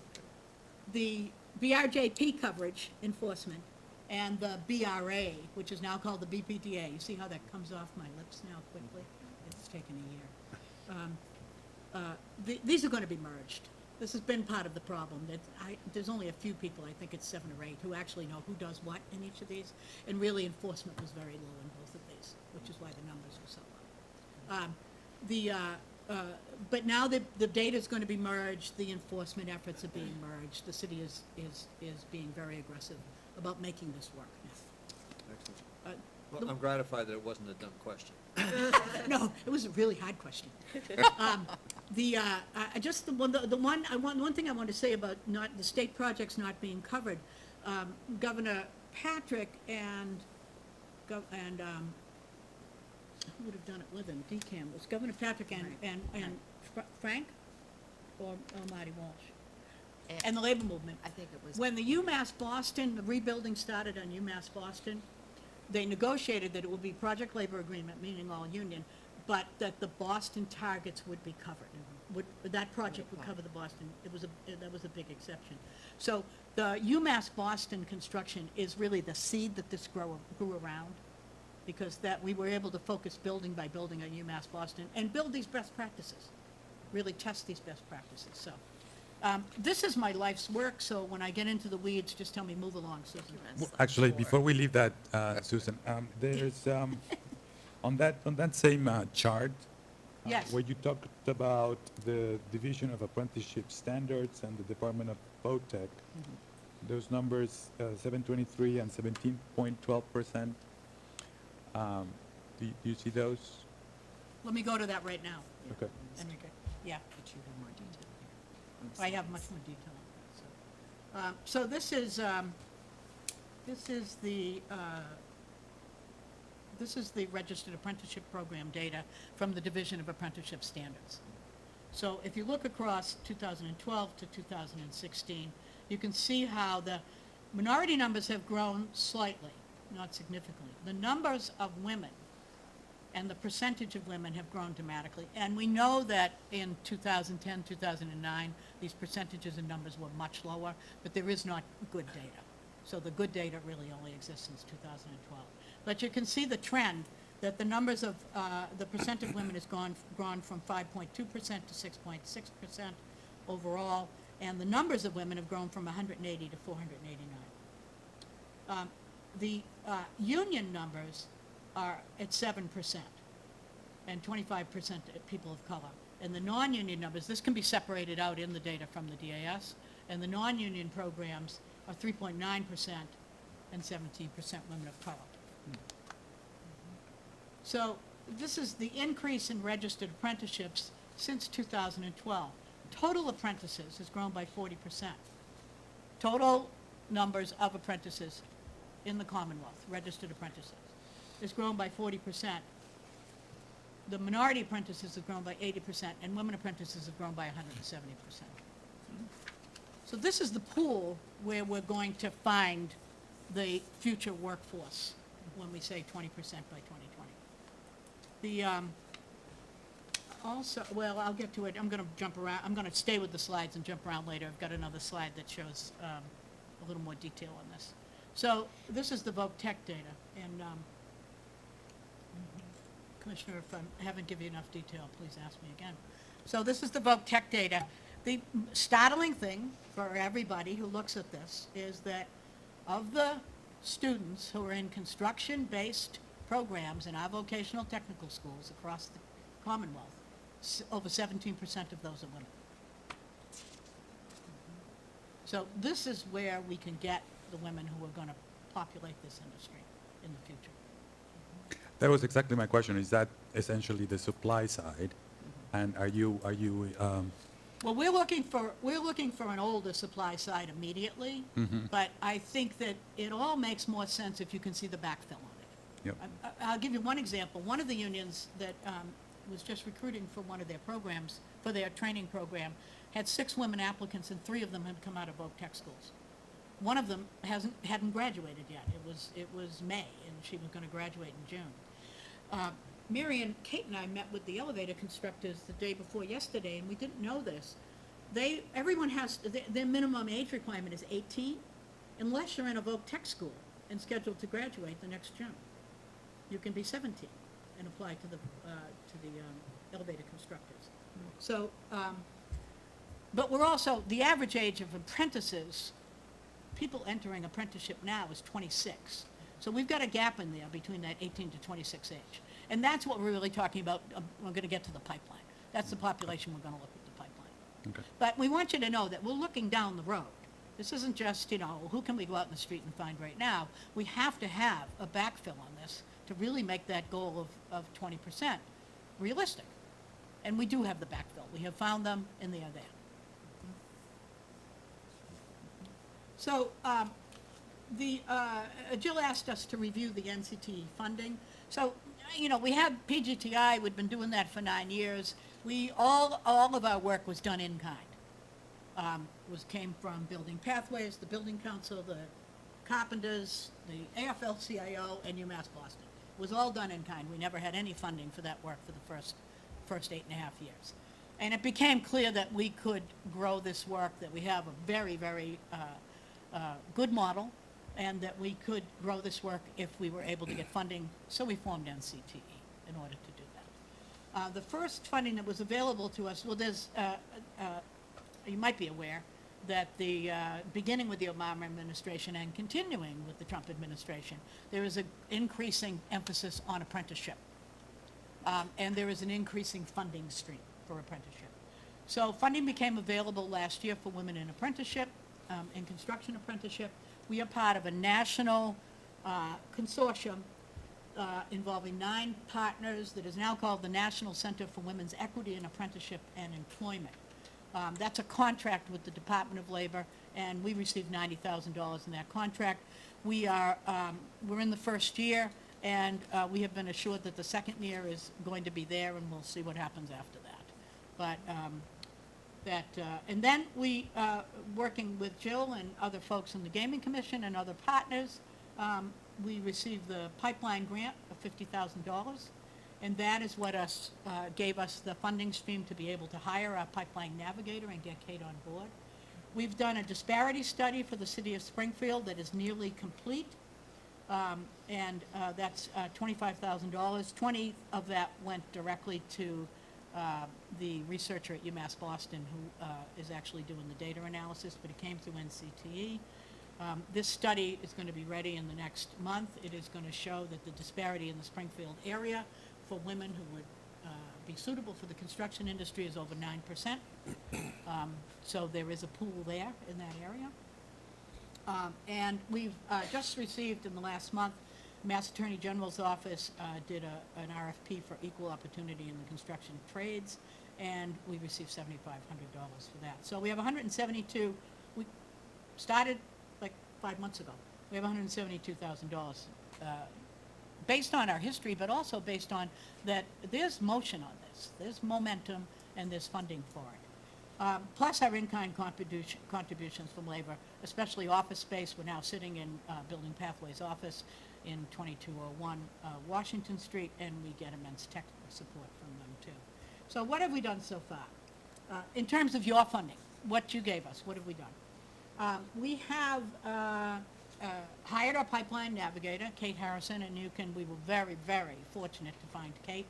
The BRJP coverage enforcement and the BRA, which is now called the BPDA. You see how that comes off my lips now quickly? It's taken a year. These are going to be merged. This has been part of the problem. There's only a few people, I think it's 7 or 8, who actually know who does what in each of these, and really enforcement was very low in both of these, which is why the numbers are so low. But now the data is going to be merged, the enforcement efforts are being merged. The city is being very aggressive about making this work. Excellent. Well, I'm gratified that it wasn't a dumb question. No, it was a really hard question. One thing I want to say about the state projects not being covered, Governor Patrick and who would have done it with him? DCAM. It was Governor Patrick and Frank or Marty Walsh. And the labor movement. I think it was. When the UMass Boston, the rebuilding started on UMass Boston, they negotiated that it would be project labor agreement, meaning all union, but that the Boston targets would be covered. That project would cover the Boston, that was a big exception. So the UMass Boston construction is really the seed that this grew around, because that we were able to focus building by building on UMass Boston and build these best practices, really test these best practices. So this is my life's work, so when I get into the weeds, just tell me, move along, Susan. Actually, before we leave that, Susan, there's, on that same chart, Yes. where you talked about the Division of Apprenticeship Standards and the Department of VOTEC, those numbers, 7.23 and 17.12%, do you see those? Let me go to that right now, Okay. Enrique. Yeah. But you have more detail here. on the I have slides. much more detail on that, so. So this is the Registered Apprenticeship Program data from the Division of Apprenticeship Standards. So if you look across 2012 to 2016, you can see how the minority numbers have grown slightly, not significantly. The numbers of women and the percentage of women have grown dramatically. And we know that in 2010, 2009, these percentages and numbers were much lower, but there is not good data. So the good data really only exists since 2012. But you can see the trend that the numbers of, the percent of women has grown from 5.2% to 6.6% overall, and the numbers of women have grown from 180 to 489. The union numbers are at 7% and 25% people of color. And the non-union numbers, this can be separated out in the data from the DAS, and the non-union programs are 3.9% and 17% women of color. So this is the increase in registered apprenticeships since 2012. Total apprentices has grown by 40%. Total numbers of apprentices in the Commonwealth, registered apprentices, has grown by 40%. The minority apprentices have grown by 80%, and women apprentices have grown by 170%. So this is the pool where we're going to find the future workforce when we say 20% by 2020. The, also, well, I'll get to it. I'm going to jump around. I'm going to stay with the slides and jump around later. I've got another slide that shows a little more detail on this. So this is the Voc Tech data, and Commissioner, if I haven't given you enough detail, please ask me again. So this is the Voc Tech data. The startling thing for everybody who looks at this is that of the students who are in construction-based programs in our vocational technical schools across the Commonwealth, over 17% of those are women. So this is where we can get the women who are going to populate this industry in the future. That was exactly my question. Is that essentially the supply side? And are you Well, we're looking for an older supply side immediately, but I think that it all makes more sense if you can see the backfill on it. Yep. I'll give you one example. One of the unions that was just recruiting for one of their programs, for their training program, had 6 women applicants, and 3 of them had come out of Voc Tech schools. One of them hadn't graduated yet. It was May, and she was going to graduate in June. Mary and Kate and I met with the elevator constructors the day before yesterday, and we didn't know this. Everyone has, their minimum age requirement is 18, unless you're in a Voc Tech school and scheduled to graduate the next June. You can be 17 and apply to the elevator constructors. So, but we're also, the average age of apprentices, people entering apprenticeship now is 26. So we've got a gap in there between that 18 to 26 age. And that's what we're really talking about. We're going to get to the pipeline. That's the population we're going to look at the pipeline. Okay. But we want you to know that we're looking down the road. This isn't just, who can we go out in the street and find right now? We have to have a backfill on this to really make that goal of 20% realistic. And we do have the backfill. We have found them, and they are there. So Jill asked us to review the NCT funding. So, we had PGTI, we'd been doing that for 9 years. All of our work was done in kind. Came from building pathways, the building council, the carpenters, the AFL-CIO, and UMass Boston. It was all done in kind. We never had any funding for that work for the first 8.5 years. And it became clear that we could grow this work, that we have a very, very good model, and that we could grow this work if we were able to get funding, so we formed NCTE in order to do that. The first funding that was available to us, well, there's, you might be aware that the, beginning with the Obama administration and continuing with the Trump administration, there is an increasing emphasis on apprenticeship. And there is an increasing funding stream for apprenticeship. So funding became available last year for women in apprenticeship, in construction apprenticeship. We are part of a national consortium involving 9 partners that is now called the National Center for Women's Equity in Apprenticeship and Employment. That's a contract with the Department of Labor, and we received $90,000 in that contract. We are, we're in the first year, and we have been assured that the second year is going to be there, and we'll see what happens after that. But and then we, working with Jill and other folks in the Gaming Commission and other partners, we received the pipeline grant of $50,000, and that is what gave us the funding stream to be able to hire our pipeline navigator and get Kate on board. We've done a disparity study for the city of Springfield that is nearly complete, and that's $25,000. 20 of that went directly to the researcher at UMass Boston who is actually doing the data analysis, but it came through NCTE. This study is going to be ready in the next month. It is going to show that the disparity in the Springfield area for women who would be suitable for the construction industry is over 9%. So there is a pool there in that area. And we've just received in the last month, Mass Attorney General's office did an RFP for equal opportunity in the construction trades, and we received $7,500 for that. So we have 172, we started like 5 months ago. We have $172,000 based on our history, but also based on that there's motion on this. There's momentum and there's funding for it. Plus our in-kind contributions from labor, especially office space. We're now sitting in Building Pathways office in 2201 Washington Street, and we get immense technical support from them too. So what have we done so far? In terms of your funding, what you gave us, what have we done? We have hired our pipeline navigator, Kate Harrison, and we were very, very fortunate to find Kate.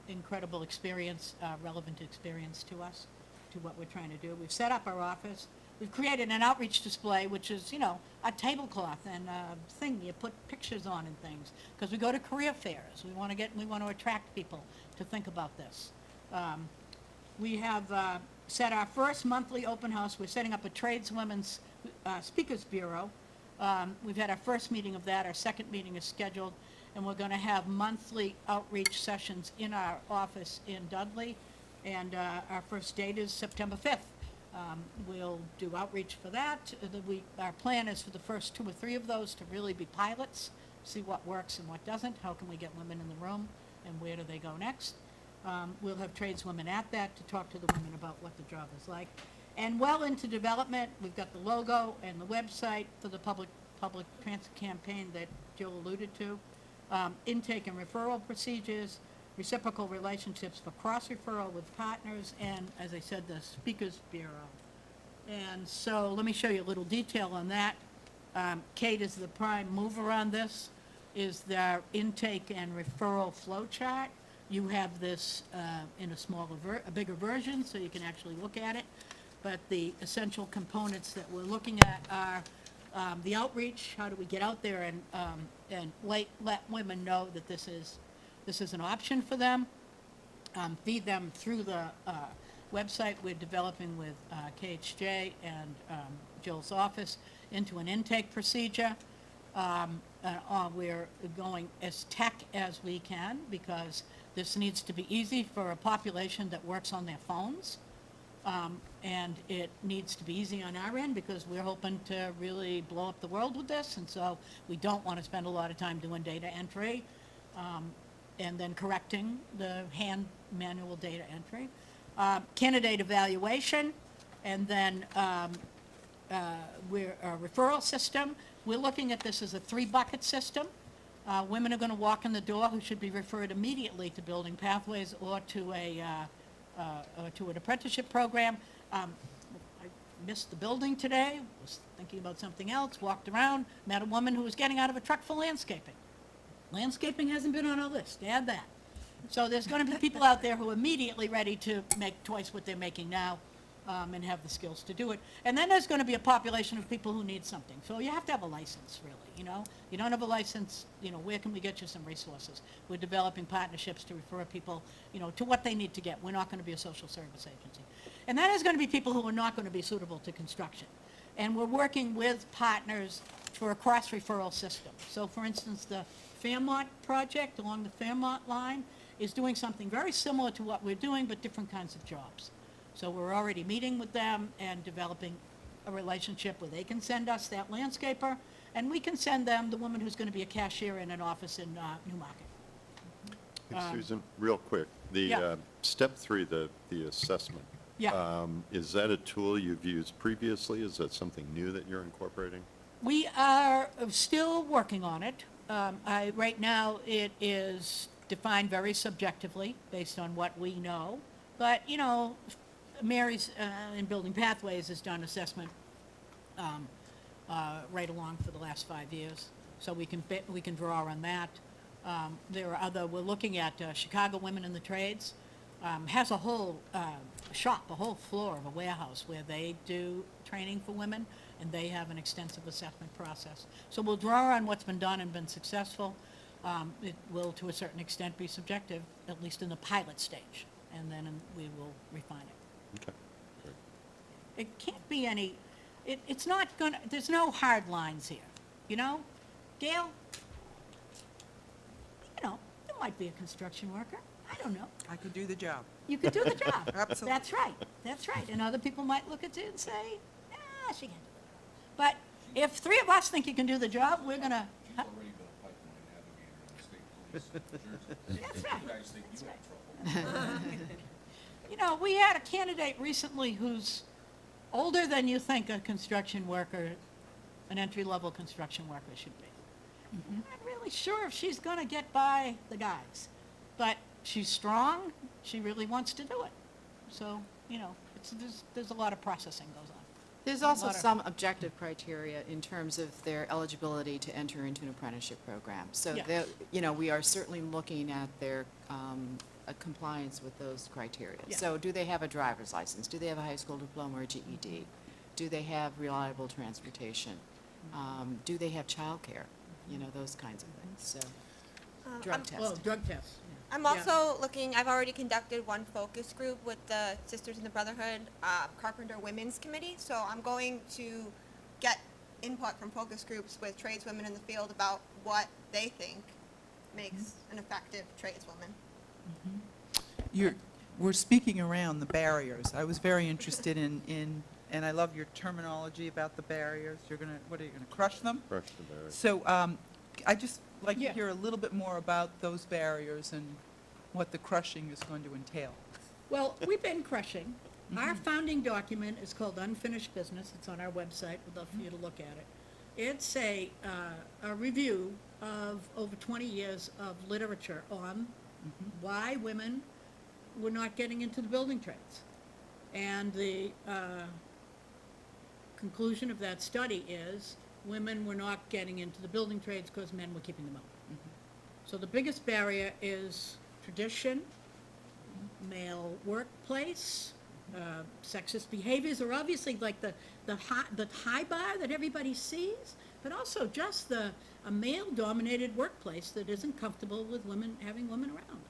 Incredible experience, relevant experience to us, to what we're trying to do. We've set up our office. We've created an outreach display, which is, you know, a tablecloth and a thing you put pictures on and things, because we go to career fairs. We want to attract people to think about this. We have set our first monthly open house. We're setting up a tradeswomen's speakers bureau. We've had our first meeting of that. Our second meeting is scheduled, and we're going to have monthly outreach sessions in our office in Dudley, and our first date is September 5th. We'll do outreach for that. Our plan is for the first 2 or 3 of those to really be pilots, see what works and what doesn't, how can we get women in the room, and where do they go next. We'll have tradeswomen at that to talk to the women about what the job is like. And well into development, we've got the logo and the website for the public transit campaign that Jill alluded to, intake and referral procedures, reciprocal relationships for cross-referral with partners, and, as I said, the Speakers Bureau. And so let me show you a little detail on that. Kate is the prime mover on this, is their intake and referral flow chart. You have this in a bigger version, so you can actually look at it. But the essential components that we're looking at are the outreach. How do we get out there and let women know that this is an option for them, feed them through the website we're developing with KHJ and Jill's office into an intake procedure. We're going as tech as we can, because this needs to be easy for a population that works on their phones. And it needs to be easy on our end, because we're hoping to really blow up the world with this, and so we don't want to spend a lot of time doing data entry and then correcting the manual data entry. Candidate evaluation, and then we're a referral system we're looking at this as a three-bucket system. Women are gonna walk in the door who should be referred immediately to Building Pathways or to to an apprenticeship program. I missed the building today, was thinking about something else, walked around, met a woman who was getting out of a truck for landscaping. Landscaping hasn't been on our list, add that. So there's gonna be people out there who are immediately ready to make twice what they're making now, and have the skills to do it. And then there's gonna be a population of people who need something. So you have to have a license, really, you know? You don't have a license, you know, where can we get you some resources? We're developing partnerships to refer people, you know, to what they need to get. We're not gonna be a social service agency. And then there's gonna be people who are not gonna be suitable to construction. And we're working with partners for a cross-referral system. So for instance, the Fairmont project along the Fairmont line is doing something very similar to what we're doing, but different kinds of jobs. So we're already meeting with them and developing a relationship where they can send us that landscaper, and we can send them the woman who's gonna be a cashier in an office in Newmarket. Hey, Susan, real quick, yeah. the step 3, the assessment. Yeah. Is that a tool you've used previously? Is that something new that you're incorporating? We are still working on it. Right now, it is defined very subjectively, based on what we know. But, you know, Mary's, in Building Pathways, has done assessment right along for the last 5 years. So we can draw on that. There are other, we're looking at Chicago Women in the Trades, has a whole shop, a whole floor of a warehouse where they do training for women, and they have an extensive assessment process. So we'll draw on what's been done and been successful. It will, to a certain extent, be subjective, at least in the pilot stage, and then we will refine it. Okay, great. It can't be any, it's not gonna, there's no hard lines here, you know? Gail, you know, you might be a construction worker, I don't know. I could do the job. You could do the job. Absolutely. That's right. And other people might look at you and say, she can't do the job. But if 3 of us think you can do the job, we're gonna, She's already been a pipeline navigator in the state police in New Jersey. That's right. You guys think you have trouble. you know, we had a candidate recently who's older than you think a construction worker, an entry-level construction worker should be. I'm not really sure if she's gonna get by the guys, but she's strong, she really wants to do it. So, you know, there's a lot of processing goes on. There's also some objective criteria in terms of their eligibility to enter into an apprenticeship program. So, Yeah. you know, we are certainly looking at their compliance with those criteria. Yeah. So do they have a driver's license? Do they have a high school diploma or GED? Do they have reliable transportation? Do they have childcare? You know, those kinds of things, so. Drug I'm- Well, testing. drug tests. I'm Yeah. also looking, I've already conducted one focus group with the Sisters in the Brotherhood Carpenter Women's Committee, so I'm going to get input from focus groups with tradeswomen in the field about what they think makes an effective tradeswoman. We're speaking around the barriers. I was very interested in, and I love your terminology about the barriers. What are you gonna crush them? Crush the barrier. So, I just like to Yeah. hear a little bit more about those barriers and what the crushing is going to entail. Well, we've been crushing. Our founding document is called Unfinished Business. It's on our website. We'd love for you to look at it. It's a review of over 20 years of literature on why women were not getting into the building trades. And the conclusion of that study is women were not getting into the building trades because men were keeping them out. So the biggest barrier is tradition, male workplace, sexist behaviors are obviously like the high bar that everybody sees, but also just a male-dominated workplace that isn't comfortable with having women around.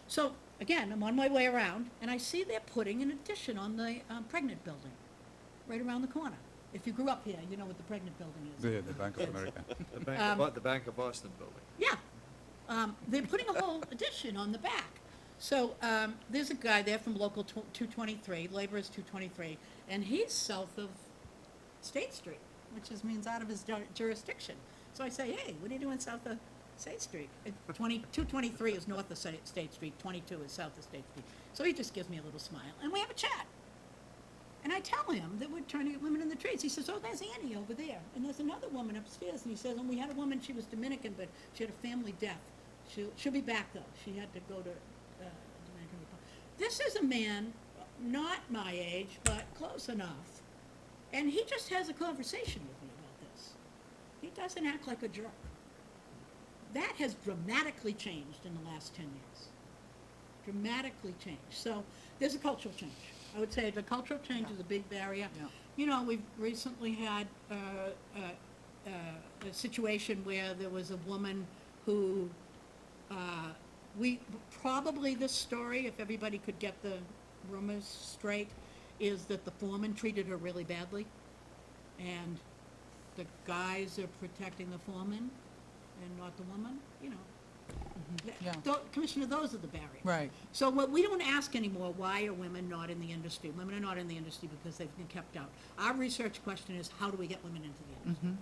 So, again, I'm on my way around, and I see they're putting an addition on the pregnant building, right around the corner. If you grew up here, you know what the pregnant building is. The Bank of America. The Bank of Boston building. Yeah. They're putting a whole addition on the back. So there's a guy there from local 223, Laborers 223, and he's south of State Street, which means out of his jurisdiction. So I say, hey, what are you doing south of State Street? 223 is north of State Street, 22 is south of State Street. So he just gives me a little smile, and we have a chat. And I tell him that we're trying to get women in the trades. He says, oh, there's Annie over there. And there's another woman upstairs. And he says, and we had a woman, she was Dominican, but she had a family death. She'll be back, though. She had to go to Dominican Republic. This is a man, not my age, but close enough. And he just has a conversation with me about this. He doesn't act like a jerk. That has dramatically changed in the last 10 years. Dramatically changed. So there's a cultural change. I would say the cultural change is a big barrier. Yeah. You know, we've recently had a situation where there was a woman who, probably this story, if everybody could get the rumors straight, is that the foreman treated her really badly. And the guys are protecting the foreman and not the woman, you know. Yeah. Commissioner, those are the barriers. Right. So what we don't ask anymore, why are women not in the industry? Women are not in the industry because they've been kept out. Our research question is, how do we get women into the industry?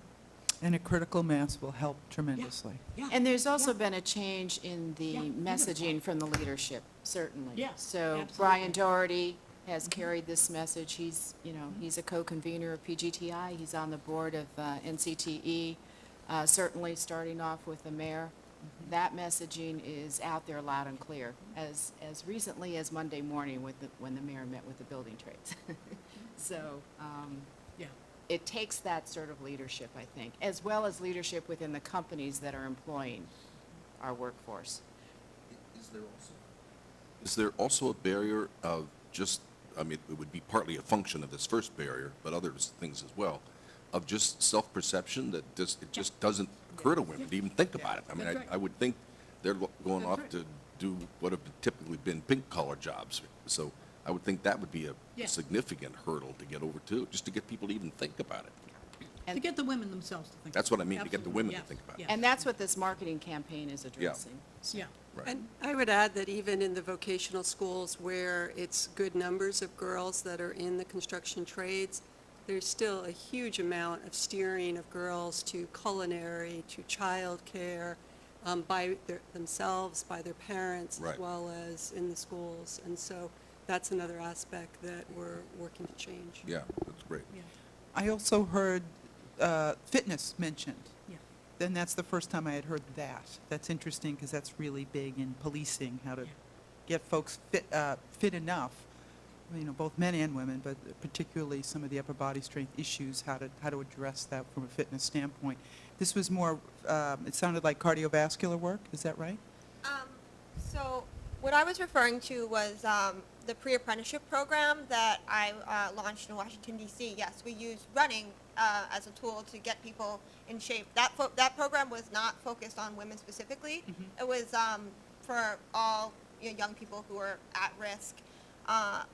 And a critical mass will help tremendously. Yeah. And there's also Yeah. been a change in the Yeah, messaging from the leadership, certainly. Yeah, So absolutely. Brian Doherty has carried this message. He's, he's a co-convener of PGTI. He's on the board of NCTE, certainly starting off with the mayor. That messaging is out there loud and clear, as recently as Monday morning when the mayor met with the building trades. So, Yeah. it takes that sort of leadership, I think, as well as leadership within the companies that are employing our workforce. Is there also a barrier of just, I mean, it would be partly a function of this first barrier, but other things as well, of just self-perception that it just doesn't occur to women to even think about it? I mean, That's right. I would think they're going That's off right. to do what have typically been pink-collar jobs. So I would think that would be a Yeah. significant hurdle to get over too, just to get people to even think about it. To get the women themselves to think. That's what I mean, to get the Absolutely. women to Yes. think about it. Yes. And that's what this marketing campaign is addressing. So- Yeah. Right. And I would add that even in the vocational schools where it's good numbers of girls that are in the construction trades, there's still a huge amount of steering of girls to culinary, to childcare, by themselves, by their parents, Right. as well as in the schools. And so that's another aspect that we're working to change. Yeah, that's great. Yeah. I also heard fitness mentioned. Yeah. Then that's the first time I had heard that. That's interesting because that's really big in policing, how to Yeah. get folks fit enough, you know, both men and women, but particularly some of the upper body strength issues, how to address that from a fitness standpoint. This was more, it sounded like cardiovascular work, is that right? So what I was referring to was the pre-apprenticeship program that I launched in Washington, D.C. Yes, we use running as a tool to get people in shape. That program was not focused on women specifically. It was for all young people who are at risk.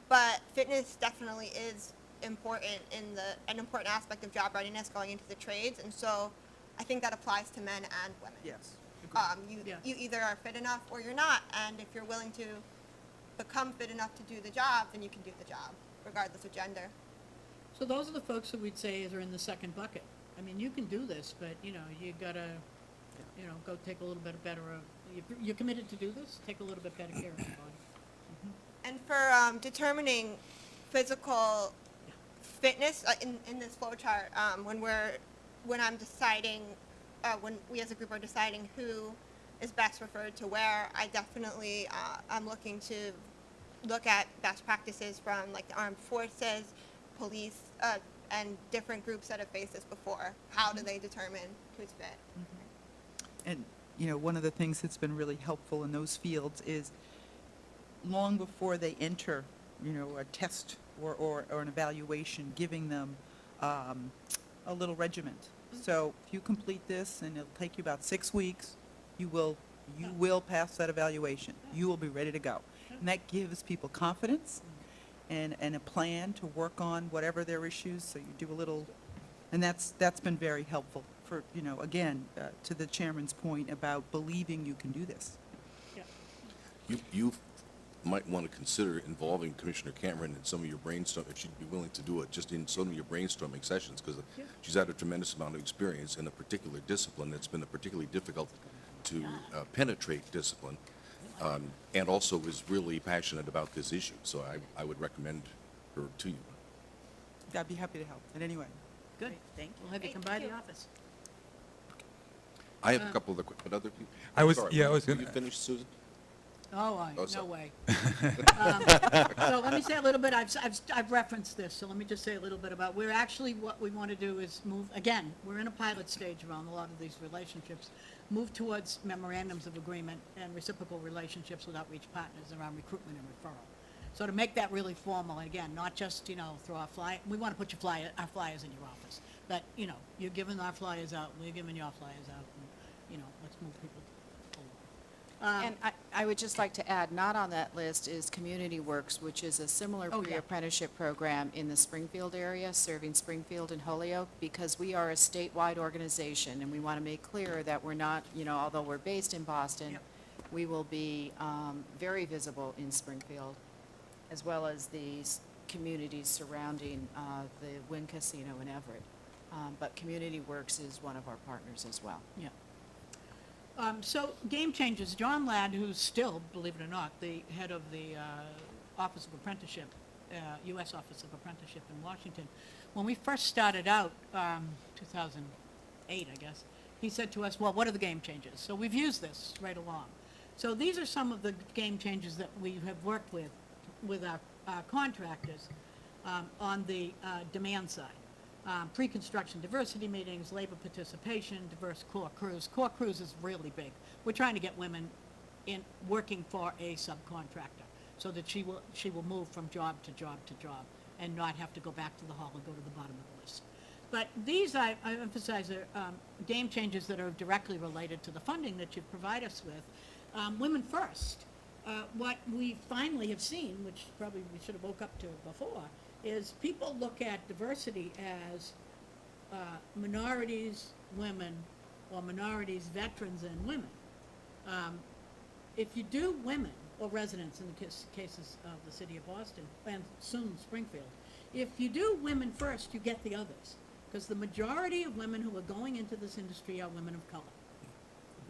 But fitness definitely is important an important aspect of job readiness going into the trades, and so I think that applies to men and women. Yes. Yeah. You either are fit enough or you're not, and if you're willing to become fit enough to do the job, then you can do the job, regardless of gender. So those are the folks who we'd say are in the second bucket. I mean, you can do this, but, you gotta, go take a little bit better of, you're committed to do this, take a little bit better care of your body. And for determining physical fitness in this flow chart, when I'm deciding, when we as a group are deciding who is best referred to where, I definitely I'm looking to look at best practices from like the armed forces, police, and different groups that have faced this before. How do they determine who's fit? And, one of the things that's been really helpful in those fields is long before they enter, a test or an evaluation, giving them a little regiment. So if you complete this, and it'll take you about 6 weeks, you will pass that evaluation. You will be ready to go. And that gives people confidence and a plan to work on whatever their issues, so you do a little, and that's been very helpful for, again, to the chairman's point about believing you can do this. You might want to consider involving Commissioner Cameron in some of your brainstorming, if she'd be willing to do it, just in some of your brainstorming sessions, because she's had a tremendous amount of experience in a particular discipline that's been a particularly difficult to penetrate discipline, and also is really passionate about this issue. So I would recommend her to you. I'd be happy to help in any way. Good. Thank you. We'll have you come by the office. I have a couple of the, but other people. I was- Sorry, yeah, I was were gonna- you finished, Susan? Oh, Oh, no sorry. way. So let me say a little bit, I've referenced this, so let me just say a little bit about, we're actually, what we want to do is move, again, we're in a pilot stage around a lot of these relationships, move towards memorandums of agreement and reciprocal relationships with outreach partners around recruitment and referral. So to make that really formal, again, not just, throw our flyer, we want to put our flyers in your office, but, you're giving our flyers out, we're giving your flyers out, and, let's move people along. And I would just like to add, not on that list is Community Works, which is a similar Oh, yeah. pre-apprenticeship program in the Springfield area, serving Springfield and Holyoke, because we are a statewide organization, and we want to make clear that we're not, although we're based in Boston, Yep. we will be very visible in Springfield, as well as the communities surrounding the Wynn Casino in Everett. But Community Works is one of our partners as well. Yeah. So, game changers, John Ladd, who's still, believe it or not, the head of the Office of Apprenticeship, U.S. Office of Apprenticeship in Washington, when we first started out, 2008, I guess, he said to us, well, what are the game changers? So we've used this right along. So these are some of the game changers that we have worked with our contractors on the demand side. Pre-construction diversity meetings, labor participation, diverse core crews. Core crews is really big. We're trying to get women in working for a subcontractor so that she will move from job to job to job and not have to go back to the hall and go to the bottom of the list. But these, I emphasize, are game changers that are directly related to the funding that you provide us with. Women first. What we finally have seen, which probably we should have woke up to before, is people look at diversity as minorities, women, or minorities, veterans, and women. If you do women, or residents in the cases of the city of Boston, and soon Springfield, if you do women first, you get the others. Because the majority of women who are going into this industry are women of color.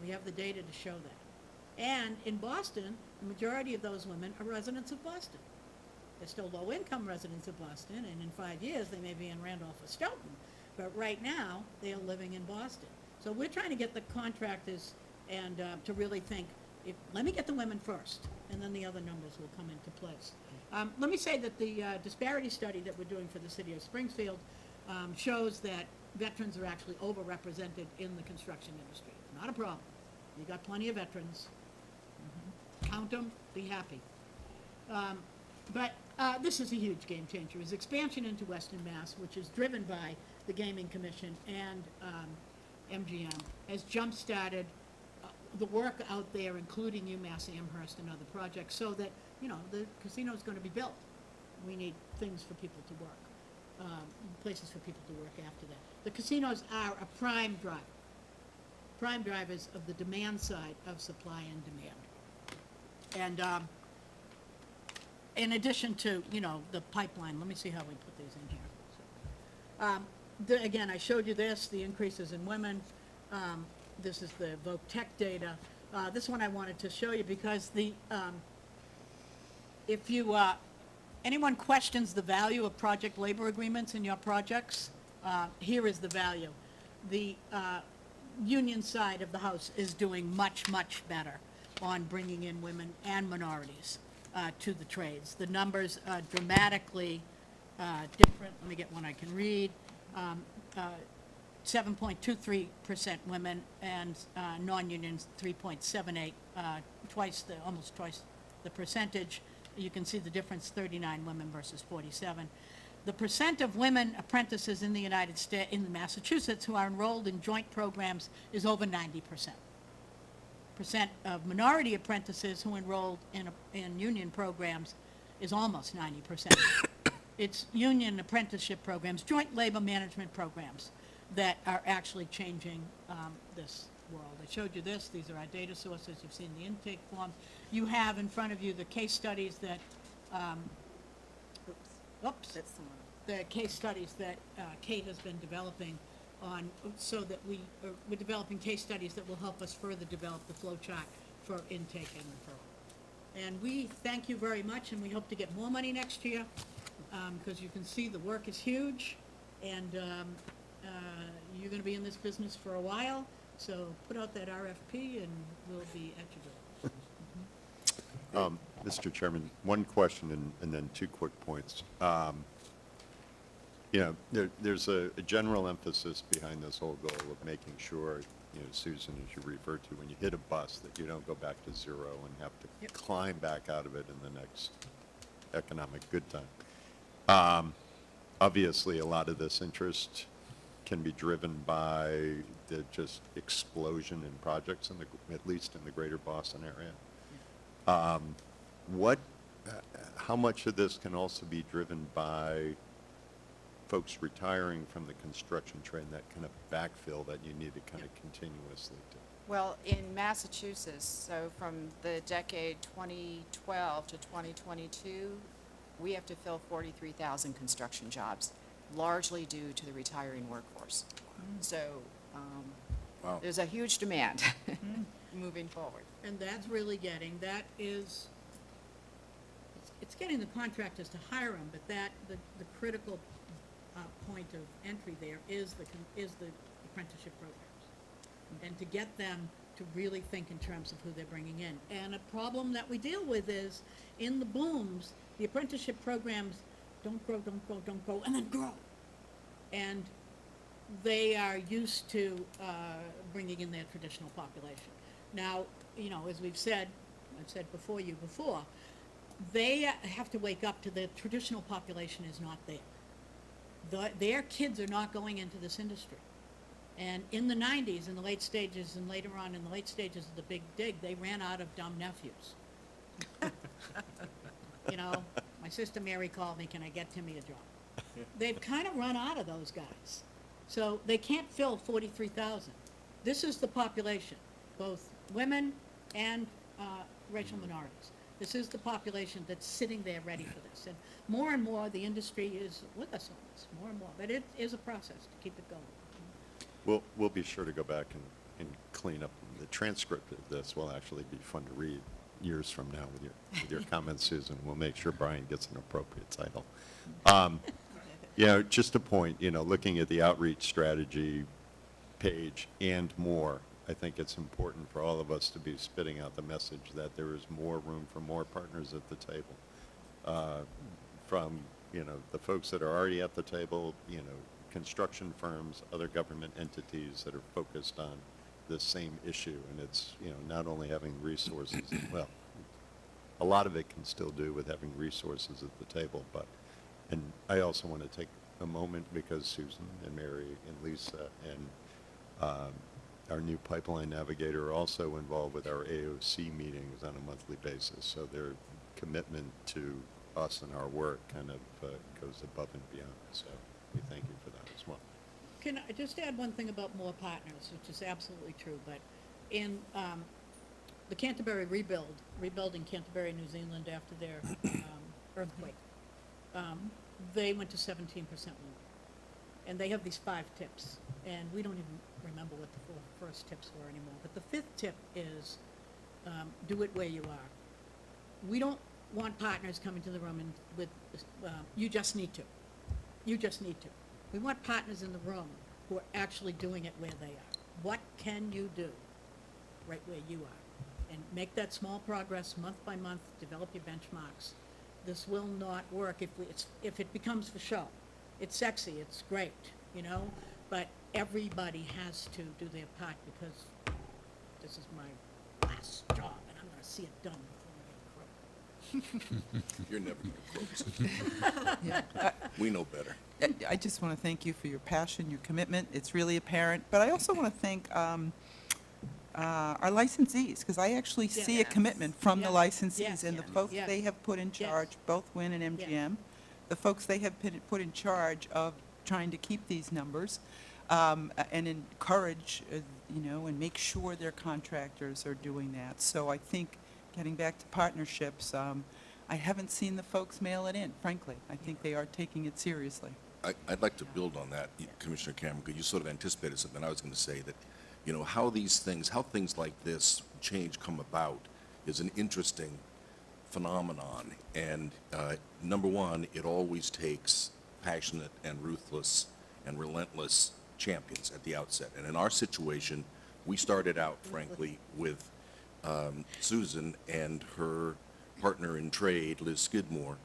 We have the data to show that. And in Boston, the majority of those women are residents of Boston. They're still low-income residents of Boston, and in 5 years, they may be in Randolph or Stoughton. But right now, they are living in Boston. So we're trying to get the contractors and to really think, let me get the women first, and then the other numbers will come into place. Let me say that the disparity study that we're doing for the city of Springfield shows that veterans are actually overrepresented in the construction industry. Not a problem. You got plenty of veterans. Count them, be happy. But this is a huge game changer, is expansion into Western Mass, which is driven by the Gaming Commission and MGM, has jump-started the work out there, including Umass, Amherst, and other projects, so that, the casino's going to be built. We need things for people to work, places for people to work after that. The casinos are a prime drivers of the demand side of supply and demand. And in addition to, the pipeline, let me see how we put these in here. Again, I showed you this, the increases in women. This is the Voc Tech data. This one I wanted to show you because if you, anyone questions the value of project labor agreements in your projects, here is the value. The union side of the house is doing much, much better on bringing in women and minorities to the trades. The numbers are dramatically different. Let me get one I can read. 7.23% women and non-unions 3.78, almost twice the percentage. You can see the difference, 39 women versus 47. The percent of women apprentices in the United States, in Massachusetts, who are enrolled in joint programs is over 90%. Percent of minority apprentices who enrolled in union programs is almost 90%. It's union apprenticeship programs, joint labor management programs that are actually changing this world. I showed you this. These are our data sources. You've seen the intake form. You have in front of you the case studies that, That's the one. the case studies that Kate has been developing on, so that we're developing case studies that will help us further develop the flow chart for intake and referral. And we thank you very much, and we hope to get more money next year. because you can see the work is huge, and you're going to be in this business for a while, so put out that RFP and we'll be at your door. Mr. Chairman, one question and then two quick points. There's a general emphasis behind this whole goal of making sure, Susan, as you referred to, when you hit a bus, that you don't go back to zero and have to climb back out of it in the next economic good time. Obviously, a lot of this interest can be driven by the just explosion in projects, at least in the greater Boston area. How much of this can also be driven by folks retiring from the construction trade, that kind of backfill that you need to kind of continuously do? Well, in Massachusetts, so from the decade 2012 to 2022, we have to fill 43,000 construction jobs, largely due to the retiring workforce. So Wow. there's a huge demand moving forward. And that's really getting, it's getting the contractors to hire them, but the critical point of entry there is the apprenticeship programs. And to get them to really think in terms of who they're bringing in. And a problem that we deal with is, in the booms, the apprenticeship programs don't grow, and then grow. And they are used to bringing in their traditional population. Now, as I've said before, they have to wake up to the traditional population is not there. Their kids are not going into this industry. And in the 90s, in the late stages, and later on in the late stages of the Big Dig, they ran out of dumb nephews. My sister Mary called me, can I get Timmy a job? They've kind of run out of those guys. So they can't fill 43,000. This is the population, both women and racial minorities. This is the population that's sitting there ready for this. And more, the industry is with us on this, more and more. But it is a process to keep it going. We'll be sure to go back and clean up. The transcript of this will actually be fun to read years from now with your comments, Susan. We'll make sure Brian gets an appropriate title. Just a point, looking at the outreach strategy page and more, I think it's important for all of us to be spitting out the message that there is more room for more partners at the table. From, the folks that are already at the table, construction firms, other government entities that are focused on the same issue. And it's, not only having resources, well, a lot of it can still do with having resources at the table, and I also want to take a moment because Susan and Mary and Lisa and our new pipeline navigator are also involved with our AOC meetings on a monthly basis. So their commitment to us and our work kind of goes above and beyond. So we thank you for that as well. Can I just add one thing about more partners, which is absolutely true, but in the Canterbury rebuilding Canterbury, New Zealand after their earthquake, they went to 17% loan. And they have these 5 tips, and we don't even remember what the 4 first tips were anymore. But the 5th tip is do it where you are. We don't want partners coming to the room and with, you just need to. You just need to. We want partners in the room who are actually doing it where they are. What can you do right where you are? And make that small progress month by month, develop your benchmarks. This will not work if it becomes for show. It's sexy, it's great, but everybody has to do their part because this is my last job and I'm gonna see it done before I get croaked. You're never going to Yeah. We know better. I just want to thank you for your passion, your commitment. It's really apparent. But I also want to thank our licensees, because I actually see a commitment from the licensees and the folks they have put in charge, both WIN and MGM, the folks they have put in charge of trying to keep these numbers and encourage, and make sure their contractors are doing that. So I think, getting back to partnerships, I haven't seen the folks mail it in, frankly. I think they are taking it seriously. I'd like to build on that, Commissioner Cameron, because you sort of anticipated something I was going to say, that, how things like this change come about is an interesting phenomenon. And number one, it always takes passionate and ruthless and relentless champions at the outset. And in our situation, we started out, frankly, with Susan and her partner in trade, Liz Skidmore,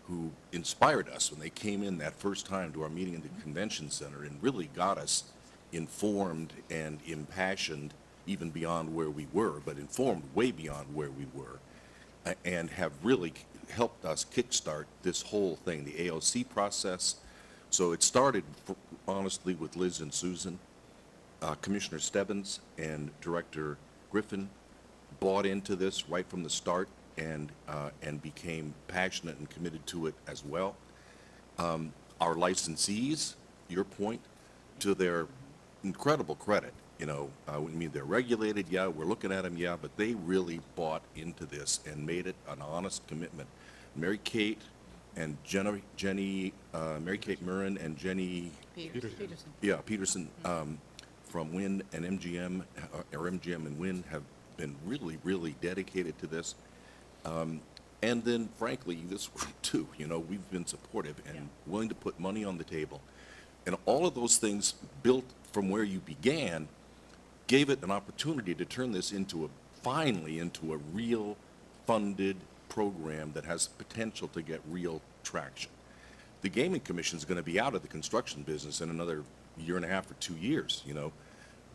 who inspired us when they came in that first time to our meeting in the convention center and really got us informed and impassioned even beyond where we were, but informed way beyond where we were, and have really helped us kickstart this whole thing, the AOC process. So it started, honestly, with Liz and Susan. Commissioner Stebbins and Director Griffin bought into this right from the start and became passionate and committed to it as well. Our licensees, your point, to their incredible credit, you know, I mean, they're regulated, yeah, we're looking at them, yeah, but they really bought into this and made it an honest commitment. Mary Kate and Mary Kate Murrin and Jenny Peterson from Wynn and MGM, or MGM and Wynn, have been really, really dedicated to this. And then, frankly, this group too, you know, we've been supportive and willing to put money on the table. And all of those things built from where you began gave it an opportunity to turn this finally into a real funded program that has potential to get real traction. The Gaming Commission is going to be out of the construction business in another year and a half or 2 years, you know.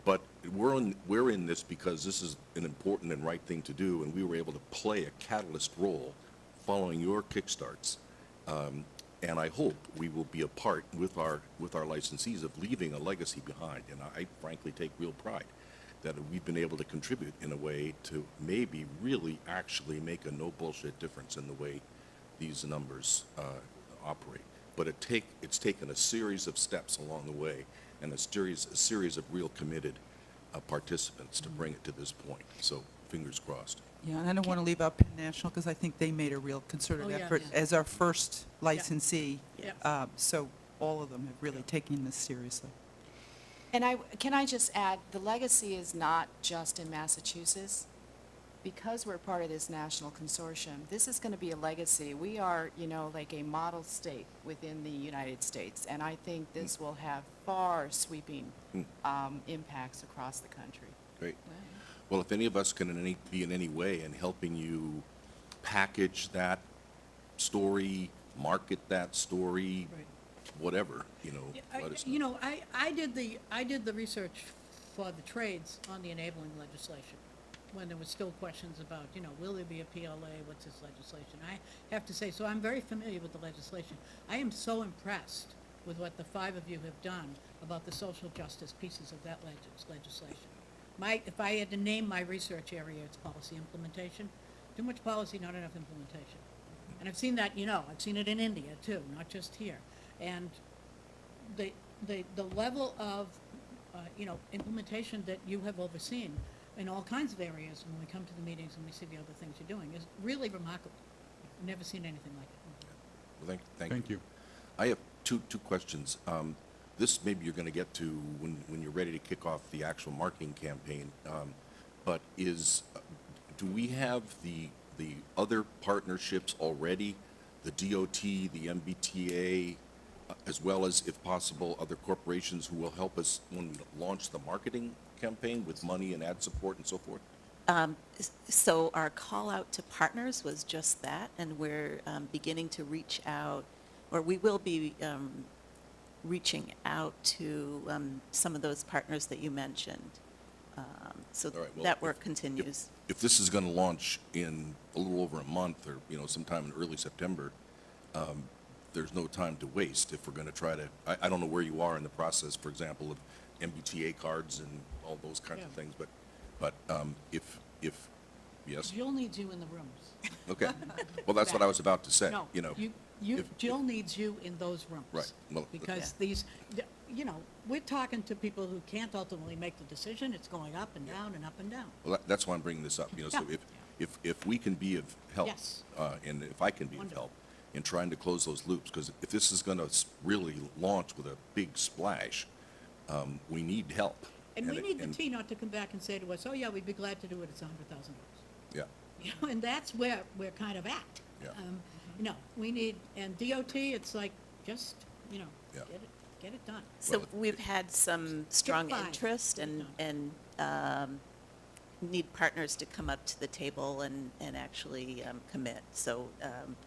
But we're in this because this is an important and right thing to do, and we were able to play a catalyst role following your kickstarts. And I hope we will be a part with our licensees of leaving a legacy behind. And I frankly take real pride that we've been able to contribute in a way to maybe really actually make a no bullshit difference in the way these numbers operate. But it's taken a series of steps along the way and a series of real committed participants to bring it to this point. So fingers crossed. Yeah, and I don't want to leave out Penn National because I think they made a real concerted effort as our first licensee. So all of them have really taken this seriously. And can I just add, the legacy is not just in Massachusetts. Because we're part of this national consortium, this is going to be a legacy. We are, you know, like a model state within the United States, and I think this will have far sweeping impacts across the country. Great. Well, if any of us can be in any way in helping you package that story, market that story, whatever, you know, let us know. You know, I did the research for the trades on the enabling legislation when there was still questions about, you know, will there be a PLA, what's this legislation? I have to say, so I'm very familiar with the legislation. I am so impressed with what the five of you have done about the social justice pieces of that legislation. If I had to name my research area, it's policy implementation. Too much policy, not enough implementation. And I've seen that, you know, I've seen it in India too, not just here. And the level of, you know, implementation that you have overseen in all kinds of areas when we come to the meetings and we see the other things you're doing is really remarkable. I've never seen anything like it. Well, Thank you. I have two questions. This maybe you're going to get to when you're ready to kick off the actual marketing campaign. But do we have the other partnerships already, the DOT, the MBTA, as well as, if possible, other corporations who will help us when we launch the marketing campaign with money and ad support and so forth? So our call out to partners was just that, and we're beginning to reach out, or we will be reaching out to some of those partners that you mentioned. So All right, well, that work continues. If this is going to launch in a little over a month or, you know, sometime in early September, there's no time to waste if we're going to try to, I don't know where you are in the process, for example, of MBTA cards and all those kinds of things, but if yes? Jill needs you in the rooms. Okay. Well, that's what I was about to say, No, you know. Jill needs you in those rooms. Right. Well, Because these, you know, we're talking to people who can't ultimately make the decision. It's going up and down and up and down. Well, that's why I'm bringing this up, you know, so if we can be of help, Yes. And if I can be of help in trying to close those loops, because if this is going to really launch with a big splash, we need help. And we need the T not to come back and say to us, oh, yeah, we'd be glad to do it, it's $100,000. Yeah. you know, and that's where we're kind of at. Yeah. You know, we need, and DOT, it's like, just, you know, Yeah. get it done. So Well, we've had some strong five. interest and need partners to come up to the table and actually commit. So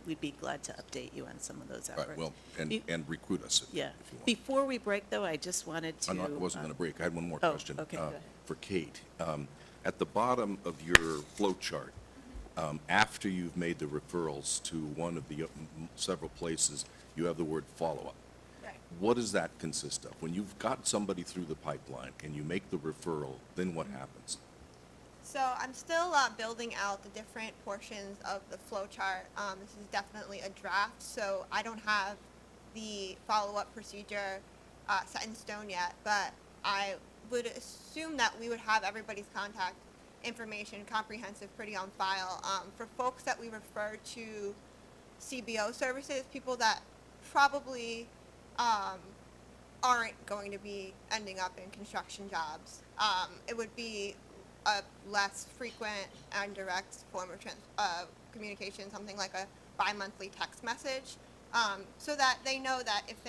we'd be glad to update you on some of those All efforts. right, well, Be- and recruit us if you Yeah. want. Before we break, though, I just wanted to. I wasn't going to break. I had one more Oh, question. okay, go ahead. For Kate. At the bottom of your flow chart, after you've made the referrals to one of the several places, you have the word follow-up. Right. What does that consist of? When you've got somebody through the pipeline and you make the referral, then what happens? So I'm still building out the different portions of the flow chart. This is definitely a draft, so I don't have the follow-up procedure set in stone yet, but I would assume that we would have everybody's contact information comprehensive pretty on file. For folks that we refer to CBO services, people that probably aren't going to be ending up in construction jobs, it would be a less frequent and direct form of communication, something like a bi-monthly text message, so that they know that if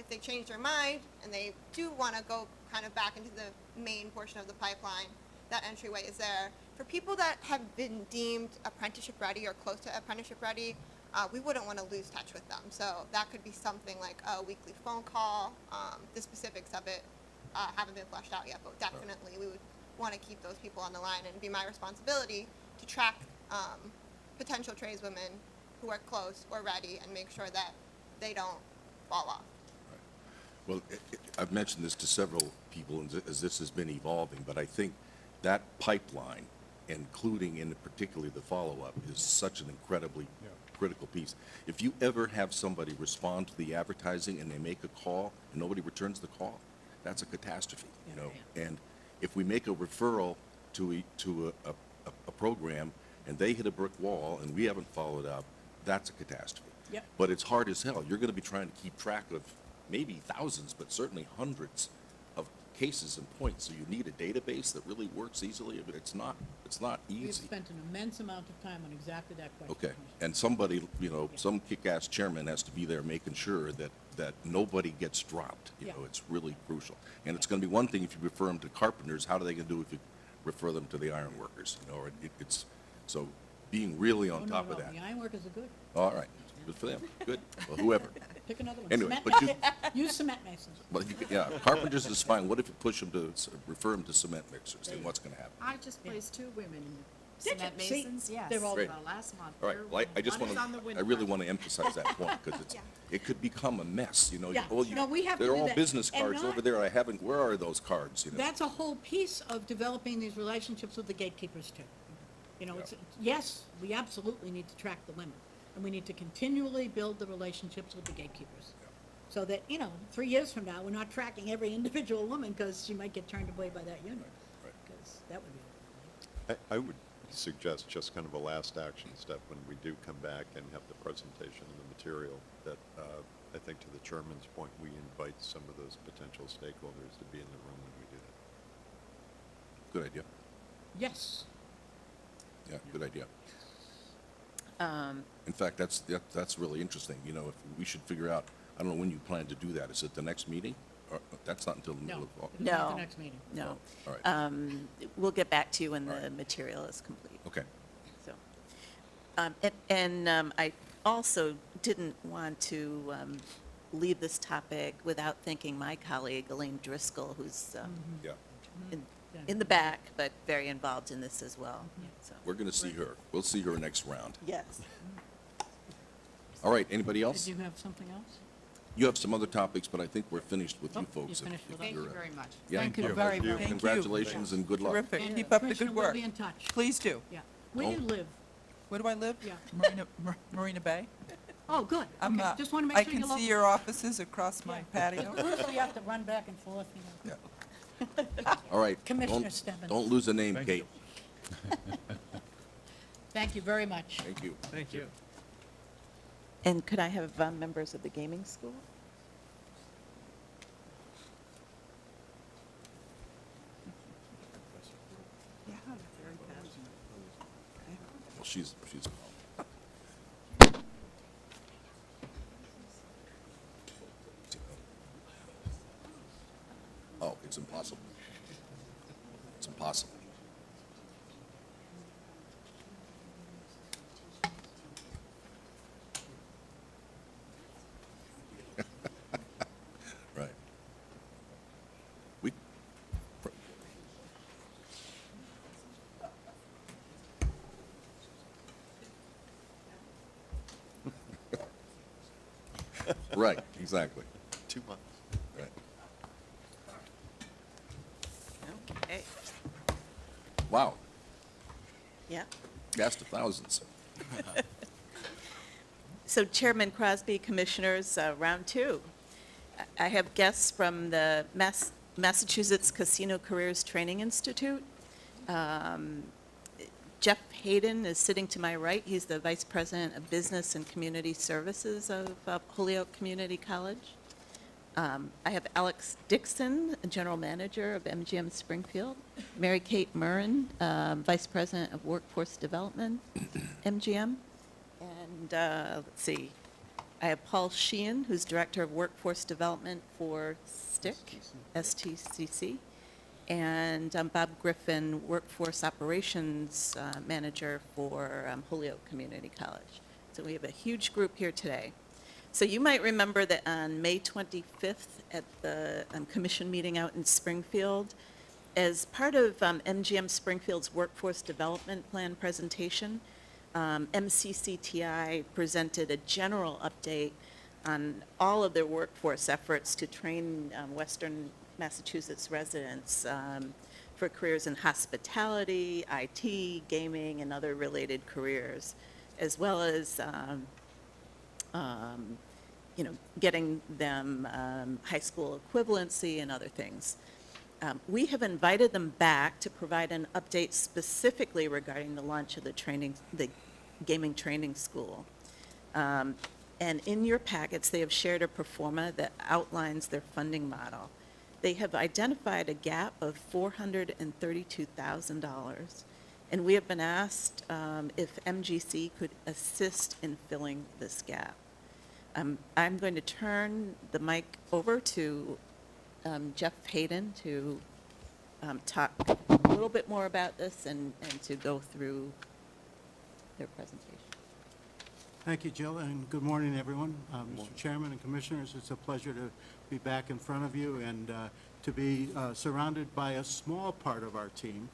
they change their mind and they do want to go kind of back into the main portion of the pipeline, that Entryway is there. For people that have been deemed apprenticeship ready or close to apprenticeship ready, we wouldn't want to lose touch with them. So that could be something like a weekly phone call. The specifics of it haven't been fleshed out yet, but definitely we would want to keep those people on the line, and it'd be my responsibility to track potential tradeswomen who are close or ready and make sure that they don't fall off. Well, I've mentioned this to several people as this has been evolving, but I think that pipeline, including in particularly the follow-up, is such an incredibly critical piece. If you ever have somebody respond to the advertising and they make a call and nobody returns the call, that's a catastrophe, you know? And if we make a referral to a program and they hit a brick wall and we haven't followed up, that's a catastrophe. Yep. But it's hard as hell. You're going to be trying to keep track of maybe thousands, but certainly hundreds of cases and points. So you need a database that really works easily, but it's not We've easy. spent an immense amount of time on exactly that question. Okay, and somebody, you know, some kick-ass chairman has to be there making sure that nobody gets dropped. You Yeah. know, it's really crucial. And it's going to be one thing if you refer them to carpenters, how are they going to do if you refer them to the iron workers? You know, or it's, so being really on top of that. The ironworkers are good. All right, good for them, good, well, whoever. Pick another one. Anyway, Cement but you- masons. Use cement masons. Well, you could, yeah, carpenters is fine. What if you push them to, refer them to cement mixers? Then what's going to happen? I just placed 2 women in Did cement you? See, masons, yes. they're all Great. Last month. All right, well, I just One want is on the to, wind I really farm. want to emphasize that point, because it could become a mess, you know? Yeah. Well, No, we have to they're do all that. business And cards not- over there. I haven't, where are those cards, you know? That's a whole piece of developing these relationships with the gatekeepers too. You know, Yeah. yes, we absolutely need to track the limit, and we need to continually build the relationships with the gatekeepers. So that, you know, 3 years from now, we're not tracking every individual woman because she might get turned away by that unit. Right. Because that would be. I would suggest just kind of a last action step when we do come back and have the presentation of the material, that I think to the chairman's point, we invite some of those potential stakeholders to be in the room when we do that. Good idea. Yes. Yeah, good idea. In fact, that's really interesting. You know, if we should figure out, I don't know when you plan to do that. Is it the next meeting? Or that's not until the middle No. of August? It's not No. the next meeting. No. All right, We'll get back to you when All the right. material is complete. okay. So, I also didn't want to leave this topic without thanking my colleague Elaine Driscoll, who's Yeah, in the back, but very involved in this as well. So, we're going to see her. We'll see her next round. yes. All right, anybody else? Did you have something else? You have some other topics, but I think we're finished with Oh, you you're folks. finished with us. Thank you you're, very much. yeah, Thank you okay. very much. Thank you. Congratulations and good luck. Terrific. And Keep up the Commissioner, good we'll work. be in touch. Please do. Yeah. Where do you live? Where do I live? Yeah. Marina Bay. Oh, good. I'm, Okay. Just want to make I sure can you're local. see your offices across my patio. Usually you have to run back and forth, you know. Yeah. All right. Commissioner don't- Stebbins. Don't lose a name, Kate. Thank you very much. Thank you. Thank you. And could I have members of the gaming school? Yeah, very fast. Well, she's oh, it's impossible. It's impossible. Right. We, right, exactly, 2 months. right. Okay, Wow, yeah. gas to thousands. So Chairman Crosby, Commissioners, round two. I have guests from the Massachusetts Casino Careers Training Institute. Jeff Hayden is sitting to my right. He's the Vice President of Business and Community Services of Holyoke Community College. I have Alex Dixon, General Manager of MGM Springfield. Mary Kate Murrin, Vice President of Workforce Development, MGM. And let's see, I have Paul Sheehan, who's Director of Workforce Development for STCC. And Bob Griffin, Workforce Operations Manager for Holyoke Community College. So we have a huge group here today. So you might remember that on May 25th at the commission meeting out in Springfield, as part of MGM Springfield's Workforce Development Plan presentation, MCCTI presented a general update on all of their workforce efforts to train Western Massachusetts residents for careers in hospitality, IT, gaming, and other related careers, as well as getting them high school equivalency and other things. We have invited them back to provide an update specifically regarding the launch of the gaming training school. And in your packets, they have shared a pro forma that outlines their funding model. They have identified a gap of $432,000, and we have been asked if MGC could assist in filling this gap. I'm going to turn the mic over to Jeff Hayden to talk a little bit more about this and to go through their presentation. Thank you, Jill, and good morning, everyone. Mr. Chairman and Commissioners, it's a pleasure to be back in front of you and to be surrounded by a small part of our team.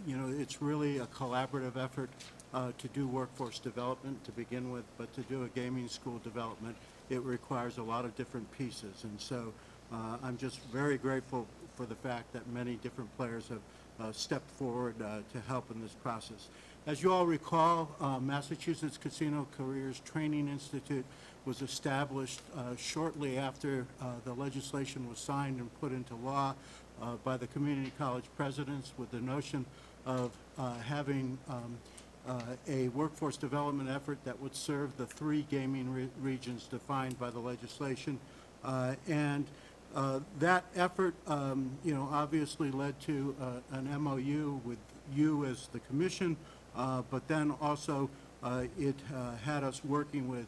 It's really a collaborative effort to do workforce development to begin with, but to do a gaming school development, it requires a lot of different pieces. And so I'm just very grateful for the fact that many different players have stepped forward to help in this process. As you all recall, Massachusetts Casino Careers Training Institute was established shortly after the legislation was signed and put into law by the community college presidents with the notion of having a workforce development effort that would serve the three gaming regions defined by the legislation. That effort, obviously led to an MOU with you as the commission, but then also it had us working with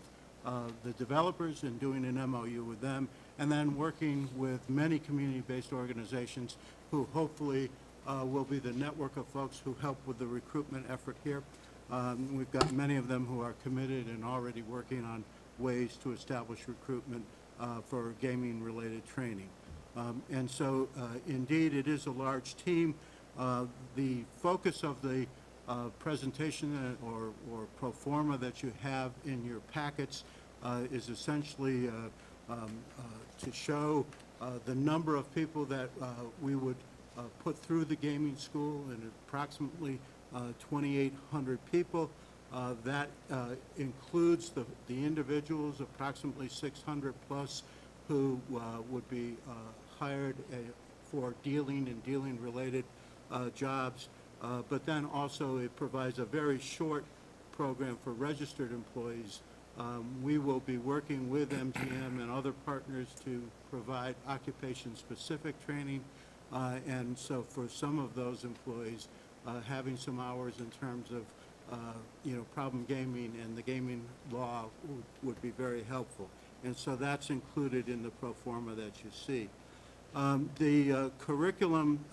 the developers and doing an MOU with them, and then working with many community-based organizations who hopefully will be the network of folks who help with the recruitment effort here. We've got many of them who are committed and already working on ways to establish recruitment for gaming-related training. And so, indeed, it is a large team. The focus of the presentation or pro forma that you have in your packets is essentially to show the number of people that we would put through the gaming school, and approximately 2,800 people. That includes the individuals, approximately 600 plus, who would be hired for dealing and dealing-related jobs. But then also it provides a very short program for registered employees. We will be working with MGM and other partners to provide occupation-specific training. And so for some of those employees, having some hours in terms of, problem gaming and the gaming law would be very helpful. And so that's included in the pro forma that you see. The curriculum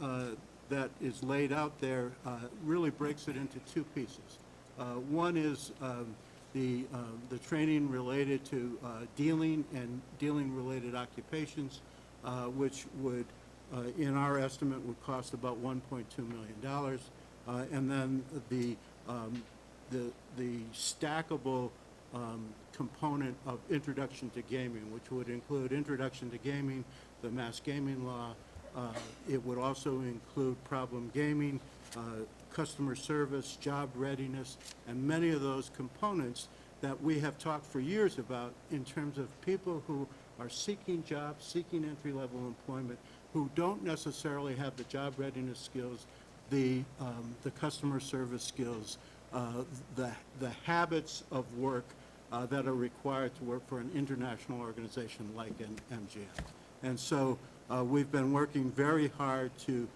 that is laid out there really breaks it into two pieces. One is the training related to dealing and dealing-related occupations, which would, in our estimate, would cost about $1.2 million. And then the stackable component of introduction to gaming, which would include introduction to gaming, the mass gaming law. It would also include problem gaming, customer service, job readiness, and many of those components that we have talked for years about in terms of people who are seeking jobs, seeking entry-level employment, who don't necessarily have the job readiness skills, the customer service skills, the habits of work that are required to work for an international organization like an MGM. And so we've been working very hard to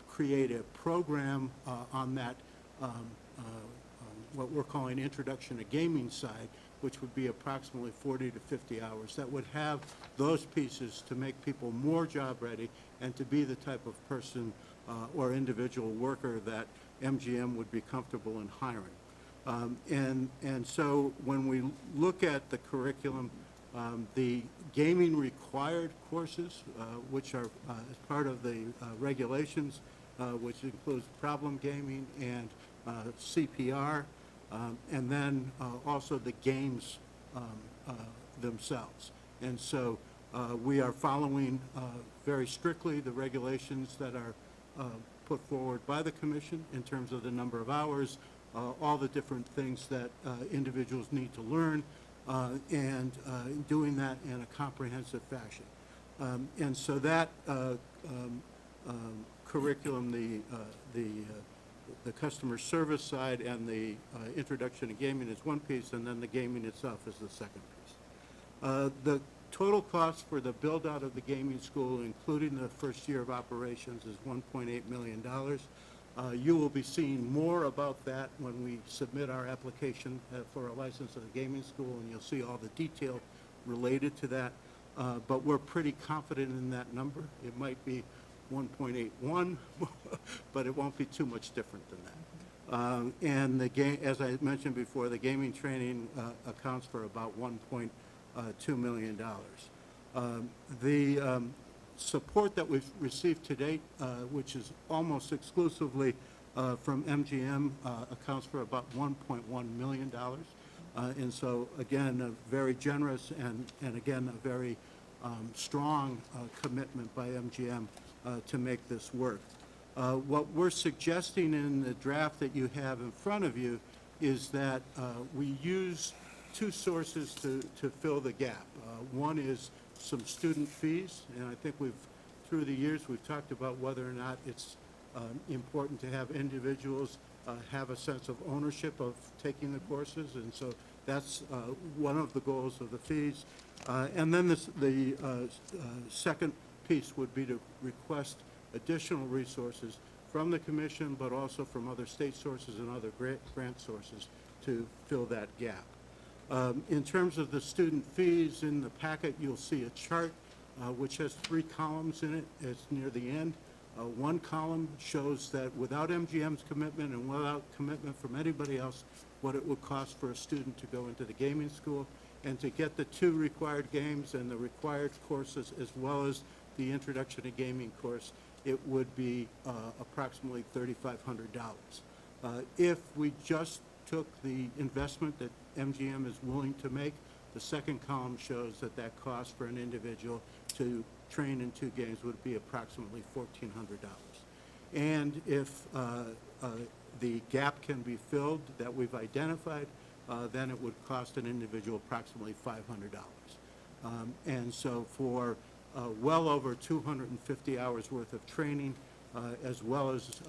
create a program on that, what we're calling introduction to gaming side, which would be approximately 40 to 50 hours, that would have those pieces to make people more job ready and to be the type of person or individual worker that MGM would be comfortable in hiring. And so when we look at the curriculum, the gaming required courses, which are as part of the regulations, which includes problem gaming and CPR, and then also the games themselves. And so we are following very strictly the regulations that are put forward by the Commission in terms of the number of hours, all the different things that individuals need to learn, and doing that in a comprehensive fashion. And so that curriculum, the customer service side and the introduction to gaming is one piece, and then the gaming itself is the second piece. The total cost for the build-out of the gaming school, including the first year of operations, is $1.8 million. You will be seeing more about that when we submit our application for a license of the gaming school, and you'll see all the detail related to that. But we're pretty confident in that number. It might be 1.81, but it won't be too much different than that. And as I mentioned before, the gaming training accounts for about $1.2 million. The support that we've received to date, which is almost exclusively from MGM, accounts for about $1.1 million. And so, again, a very generous and again, a very strong commitment by MGM to make this work. What we're suggesting in the draft that you have in front of you is that we use two sources to fill the gap. One is some student fees, and I think through the years, we've talked about whether or not it's important to have individuals have a sense of ownership of taking the courses, and so that's one of the goals of the fees. And then the second piece would be to request additional resources from the Commission, but also from other state sources and other grant sources to fill that gap. In terms of the student fees, in the packet, you'll see a chart which has 3 columns in it. It's near the end. One column shows that without MGM's commitment and without commitment from anybody else, what it would cost for a student to go into the gaming school and to get the 2 required games and the required courses as well as the Introduction to Gaming course, it would be approximately $3,500. If we just took the investment that MGM is willing to make, the second column shows that that cost for an individual to train in 2 games would be approximately $1,400. And if the gap can be filled that we've identified, then it would cost an individual approximately $500. And so for well over 250 hours worth of training, as well as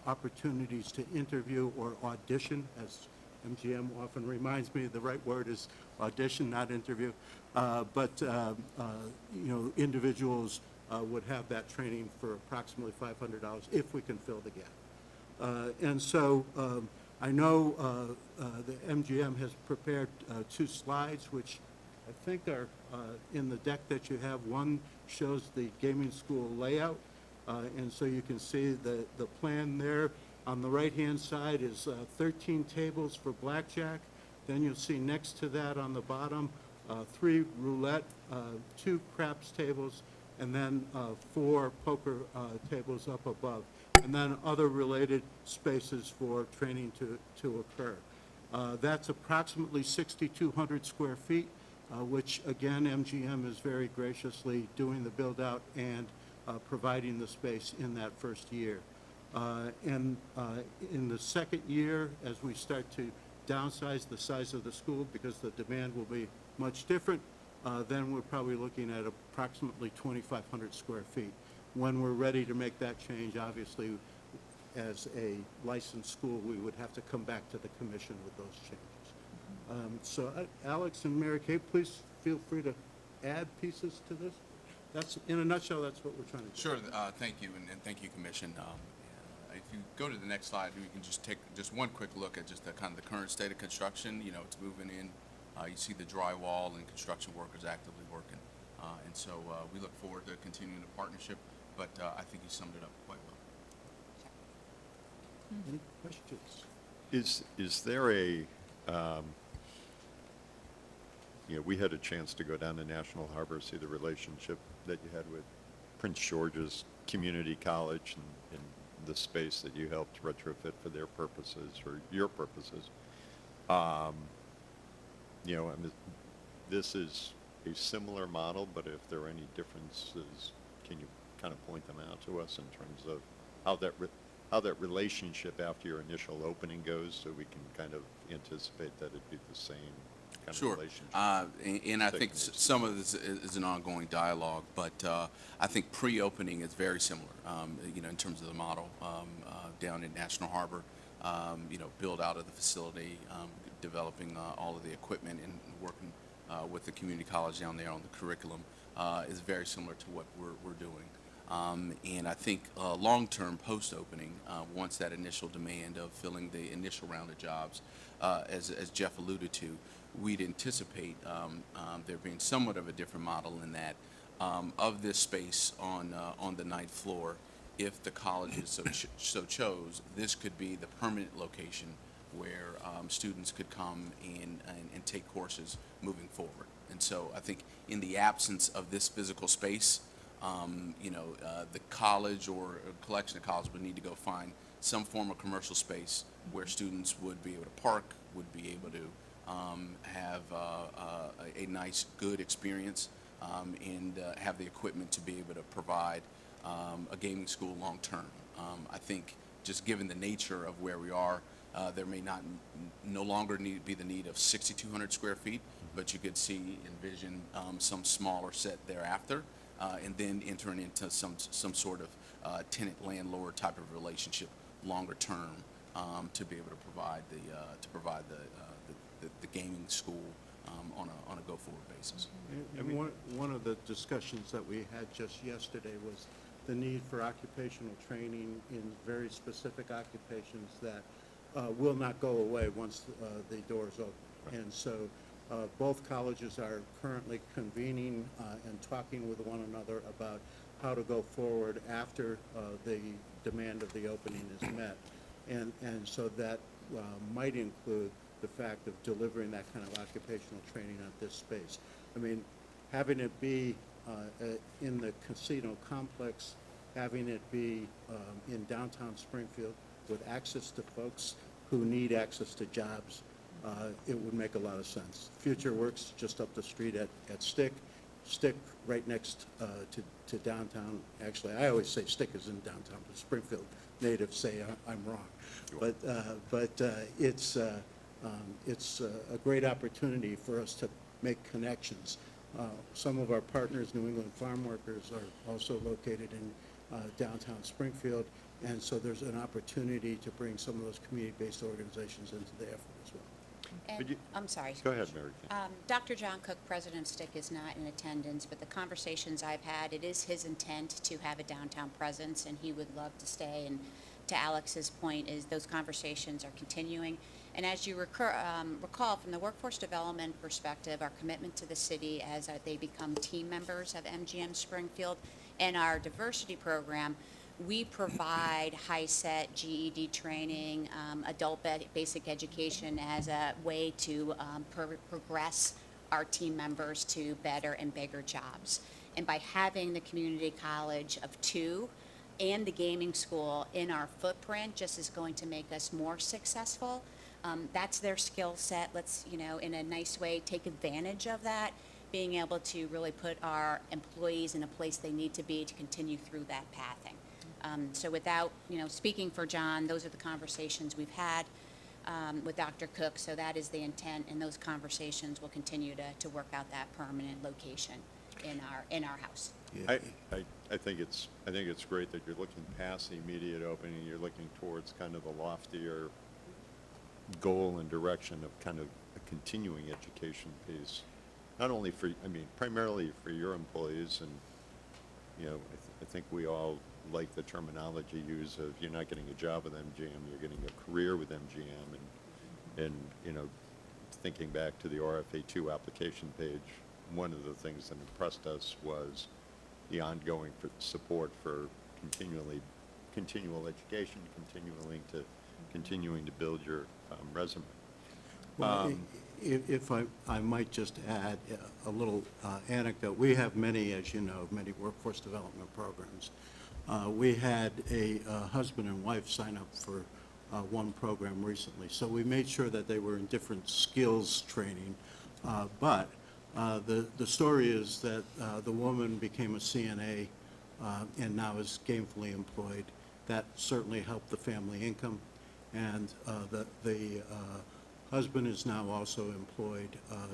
opportunities to interview or audition, as MGM often reminds me, the right word is audition, not interview. Individuals would have that training for approximately $500 if we can fill the gap. And so I know the MGM has prepared 2 slides, which I think are in the deck that you have. One shows the gaming school layout, and so you can see the plan there. On the right-hand side is 13 tables for blackjack. Then you'll see next to that on the bottom, 3 roulette, 2 craps tables, and then 4 poker tables up above, and then other related spaces for training to occur. That's approximately 6,200 square feet, which again, MGM is very graciously doing the build-out and providing the space in that first year. And in the second year, as we start to downsize the size of the school because the demand will be much different, then we're probably looking at approximately 2,500 square feet. When we're ready to make that change, obviously, as a licensed school, we would have to come back to the commission with those changes. So Alex and Mary Kay, please feel free to add pieces to this. That's, in a nutshell, that's what we're trying to do. Sure, thank you, and thank you, Commission. If you go to the next slide, we can just take just one quick look at just the kind of the current state of construction. You know, it's moving in. You see the drywall and construction workers actively working. And so we look forward to continuing the partnership, but I think you summed it up quite well. Any questions? Is there a, you know, we had a chance to go down to National Harbor, see the relationship that you had with Prince George's Community College and the space that you helped retrofit for their purposes or your purposes. You know, I mean, this is a similar model, but if there are any differences, can you kind of point them out to us in terms of how that relationship after your initial opening goes, so we can kind of anticipate that it'd be the same kind of relationship? And I think some of this is an ongoing dialogue, but I think pre-opening is very similar, you know, in terms of the model down in National Harbor, you know, build out of the facility, developing all of the equipment and working with the community college down there on the curriculum is very similar to what we're doing. And I think long-term post-opening, once that initial demand of filling the initial round of jobs, as Jeff alluded to, we'd anticipate there being somewhat of a different model in that of this space on the 9th floor, if the colleges so chose, this could be the permanent location where students could come and take courses moving forward. And so I think in the absence of this physical space, you know, the college or a collection of colleges would need to go find some form of commercial space where students would be able to park, would be able to have a nice, good experience, and have the equipment to be able to provide a gaming school long term. I think just given the nature of where we are, there may no longer be the need of 6,200 square feet, but you could envision some smaller set thereafter, and then entering into some sort of tenant-landlord type of relationship longer term to be able to provide the gaming school on a go-forward basis. And one of the discussions that we had just yesterday was the need for occupational training in very specific occupations that will not go away once the doors open. Right. And so both colleges are currently convening and talking with one another about how to go forward after the demand of the opening is met. And so that might include the fact of delivering that kind of occupational training at this space. I mean, having it be in the casino complex, having it be in downtown Springfield with access to folks who need access to jobs, it would make a lot of sense. Future Works just up the street at Stick right next to downtown. Actually, I always say Stick is in downtown, but Springfield natives say I'm wrong. Sure. But it's a great opportunity for us to make connections. Some of our partners, New England Farm Workers, are also located in downtown Springfield, and so there's an opportunity to bring some of those community-based organizations into the effort as well. And, I'm sorry. Go ahead, Mary. Dr. John Cook, President of STIC, is not in attendance, but the conversations I've had, it is his intent to have a downtown presence, and he would love to stay and to Alex's point, is those conversations are continuing. And as you recall, from the workforce development perspective, our commitment to the city as they become team members of MGM Springfield and our diversity program, we provide high-set GED training, adult basic education as a way to progress our team members to better and bigger jobs. And by having the community college of 2 and the gaming school in our footprint just is going to make us more successful. That's their skill set. Let's, in a nice way, take advantage of that, being able to really put our employees in a place they need to be to continue through that pathing. So without, speaking for John, those are the conversations we've had with Dr. Cook. So that is the intent, and those conversations will continue to work out that permanent location in our house. I think it's great that you're looking past the immediate opening. You're looking towards kind of the loftier goal and direction of kind of a continuing education piece, not only for, primarily for your employees, and I think we all like the terminology used of you're not getting a job with MGM, you're getting a career with MGM, and thinking back to the RFA2 application page, one of the things that impressed us was the ongoing support for continual education, continuing to build your resume. Well, if I might just add a little anecdote. We have many, as you know, many workforce development programs. We had a husband and wife sign up for one program recently, so we made sure that they were in different skills training. But the story is that the woman became a CNA and now is gainfully employed. That certainly helped the family income. And the husband is now also employed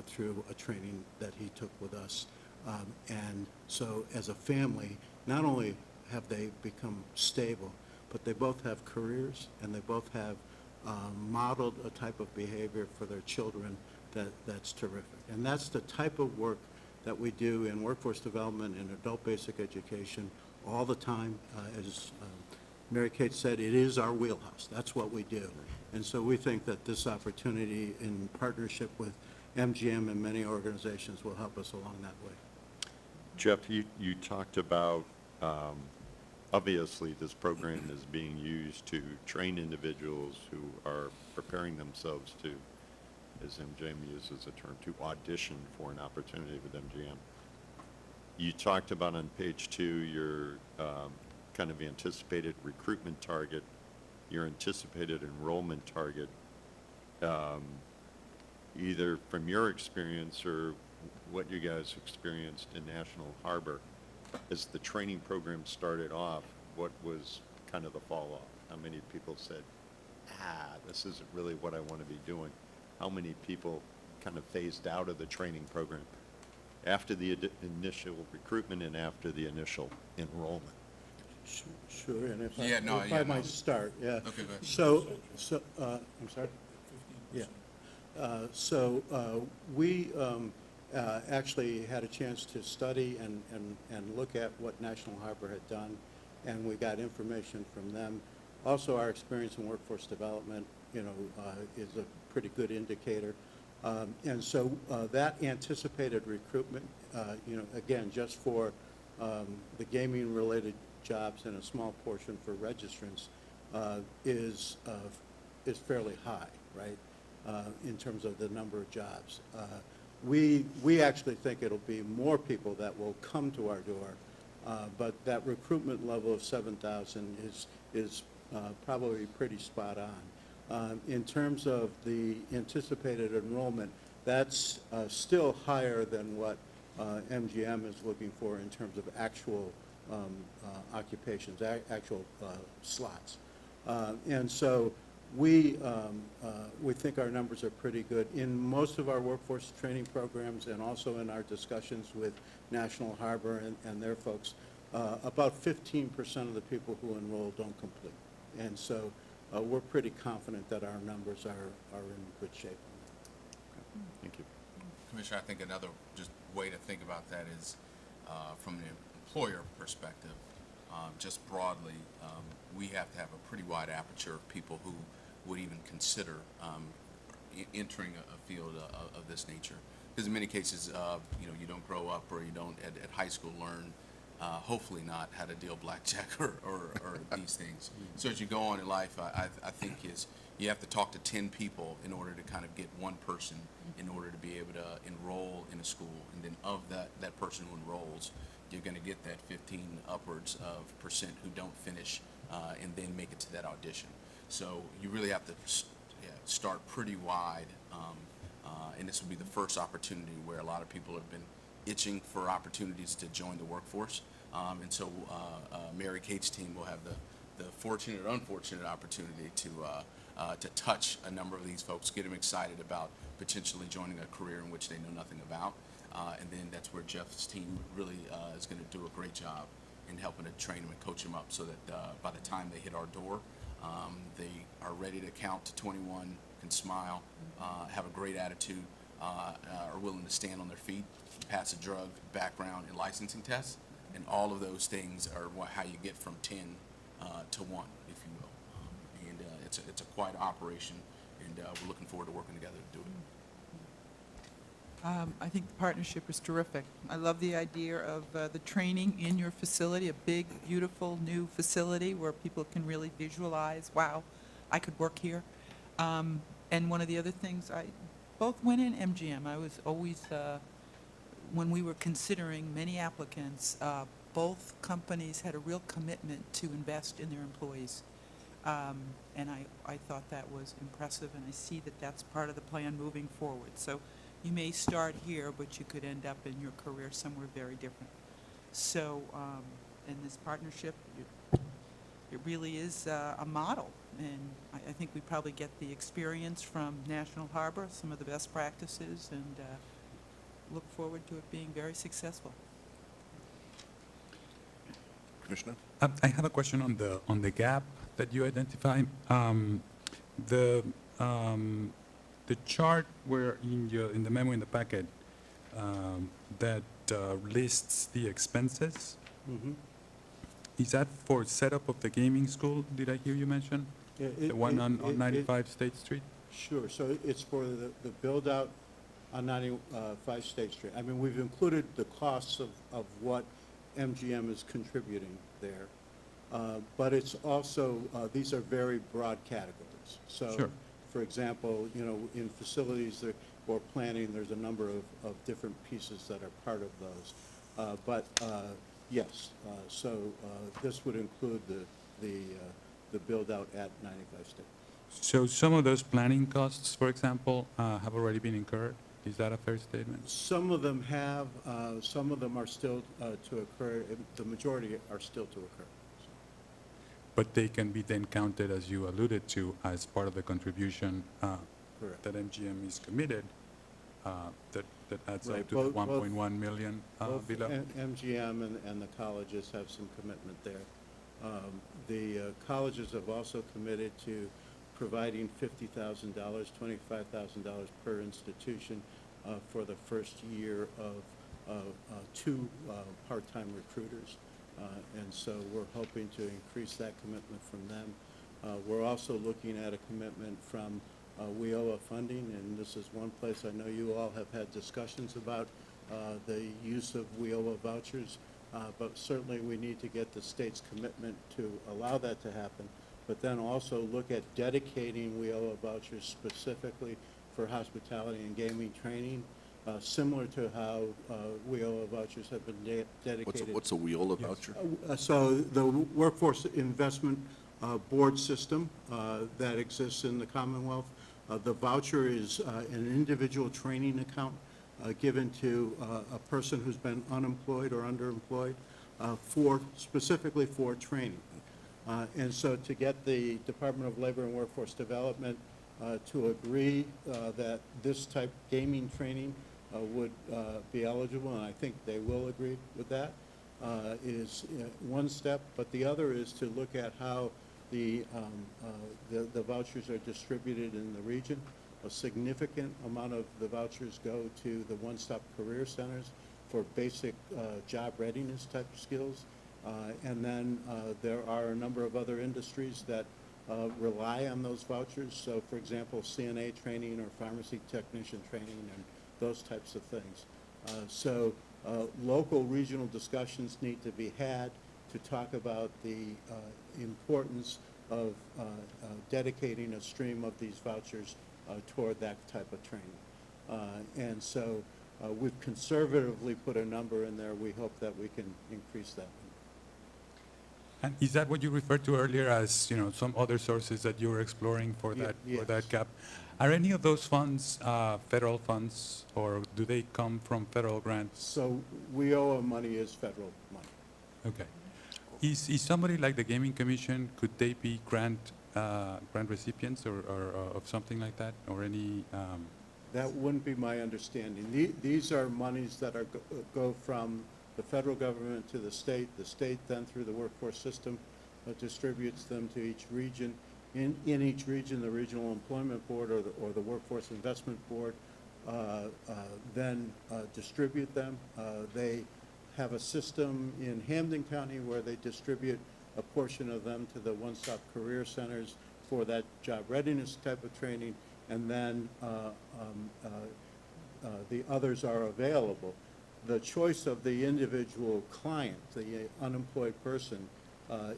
through a training that he took with us. And so as a family, not only have they become stable, but they both have careers, and they both have modeled a type of behavior for their children that's terrific. And that's the type of work that we do in workforce development and adult basic education all the time. As Mary Kate said, it is our wheelhouse. That's what we do. And so we think that this opportunity in partnership with MGM and many organizations will help us along that way. Jeff, you talked about, obviously this program is being used to train individuals who are preparing themselves to, as MGM uses the term, to audition for an opportunity with MGM. You talked about on page 2 your kind of anticipated recruitment target, your anticipated enrollment target, either from your experience or what you guys experienced in National Harbor. As the training program started off, what was kind of the fall off? How many people said, this isn't really what I want to be doing? How many people kind of phased out of the training program after the initial recruitment and after the initial enrollment? Sure, and if I might start, yeah. Okay, go ahead. So, I'm sorry? Yeah. We actually had a chance to study and look at what National Harbor had done, and we got information from them. Also, our experience in workforce development, is a pretty good indicator. And so that anticipated recruitment, again, just for the gaming-related jobs and a small portion for registrants, is fairly high, right, in terms of the number of jobs. We actually think it'll be more people that will come to our door, but that recruitment level of 7,000 is probably pretty spot on. In terms of the anticipated enrollment, that's still higher than what MGM is looking for in terms of actual occupations, actual slots. And so we think our numbers are pretty good. In most of our workforce training programs and also in our discussions with National Harbor and their folks, about 15% of the people who enroll don't complete. And so we're pretty confident that our numbers are in good shape. Okay. Thank you. Commissioner, I think another just way to think about that is from the employer perspective. just broadly, we have to have a pretty wide aperture of people who would even consider entering a field of this nature. Because in many cases, you don't grow up or you don't at high school learn, hopefully not how to deal blackjack or these things. So as you go on in life, I think you have to talk to 10 people in order to kind of get one person in order to be able to enroll in a school. And then of that person who enrolls, you're going to get that 15 upwards of percent who don't finish and then make it to that audition. So you really have to start pretty wide, and this will be the first opportunity where a lot of people have been itching for opportunities to join the workforce. And so Mary Kate's team will have the fortunate or unfortunate opportunity to touch a number of these folks, get them excited about potentially joining a career in which they know nothing about. And then that's where Jeff's team really is going to do a great job in helping to train them and coach them up so that by the time they hit our door, they are ready to count to 21, can smile, have a great attitude, are willing to stand on their feet, pass a drug, background, and licensing test. And all of those things are how you get from 10 to 1, if you will. And it's a quiet operation, and we're looking forward to working together to do it. I think the partnership is terrific. I love the idea of the training in your facility, a big, beautiful, new facility where people can really visualize, wow, I could work here. And one of the other things, both Win and MGM, I was always, when we were considering many applicants, both companies had a real commitment to invest in their employees. And I thought that was impressive, and I see that that's part of the plan moving forward. So you may start here, but you could end up in your career somewhere very different. So in this partnership, it really is a model. And I think we probably get the experience from National Harbor, some of the best practices, and look forward to it being very successful. Commissioner? I have a question on the gap that you identify. The chart where in the memo in the packet that lists the expenses, is that for setup of the gaming school? Did I hear you mention? Yeah, The one on 95 State Street? Sure, so it's for the build-out on 95 State Street. I mean, we've included the costs of what MGM is contributing there. But it's also, these are very broad categories. So, Sure. for example, in facilities or planning, there's a number of different pieces that are part of those. But yes, so this would include the build-out at 95 State. So some of those planning costs, for example, have already been incurred? Is that a fair statement? Some of them have, some of them are still to occur. The majority are still to occur. But they can be then counted, as you alluded to, as part of the contribution Correct. that MGM is committed, that adds Right, up to both- 1.1 million Both below? MGM and the colleges have some commitment there. The colleges have also committed to providing $50,000, $25,000 per institution for the first year of 2 part-time recruiters. And so we're hoping to increase that commitment from them. We're also looking at a commitment from WIOA funding, and this is one place I know you all have had discussions about the use of WIOA vouchers, but certainly we need to get the state's commitment to allow that to happen, but then also look at dedicating WIOA vouchers specifically for hospitality and gaming training, similar to how WIOA vouchers have been dedicated. What's a WIOLA voucher? So the Workforce Investment Board system that exists in the Commonwealth, the voucher is an individual training account given to a person who's been unemployed or underemployed specifically for training. And so to get the Department of Labor and Workforce Development to agree that this type gaming training would be eligible, and I think they will agree with that, is one step. But the other is to look at how the vouchers are distributed in the region. A significant amount of the vouchers go to the one-stop career centers for basic job readiness type skills, And then there are a number of other industries that rely on those vouchers. So, for example, CNA training or pharmacy technician training and those types of things. So local regional discussions need to be had to talk about the importance of dedicating a stream of these vouchers toward that type of training. And so we've conservatively put a number in there. We hope that we can increase that. And is that what you referred to earlier as, you know, some other sources that you were exploring for that, for that cap? Are any of those funds federal funds, or do they come from federal grants? So WIOA money is federal money. Okay. Is somebody like the Gaming Commission, could they be grant recipients or of something like that, or any? That wouldn't be my understanding. These are monies that are go from the federal government to the state then through the workforce system distributes them to each region. In each region, the Regional Employment Board or the Workforce Investment Board then distribute them. They have a system in Hampden County where they distribute a portion of them to the one-stop career centers for that job readiness type of training, and then the others are available. The choice of the individual client, the unemployed person,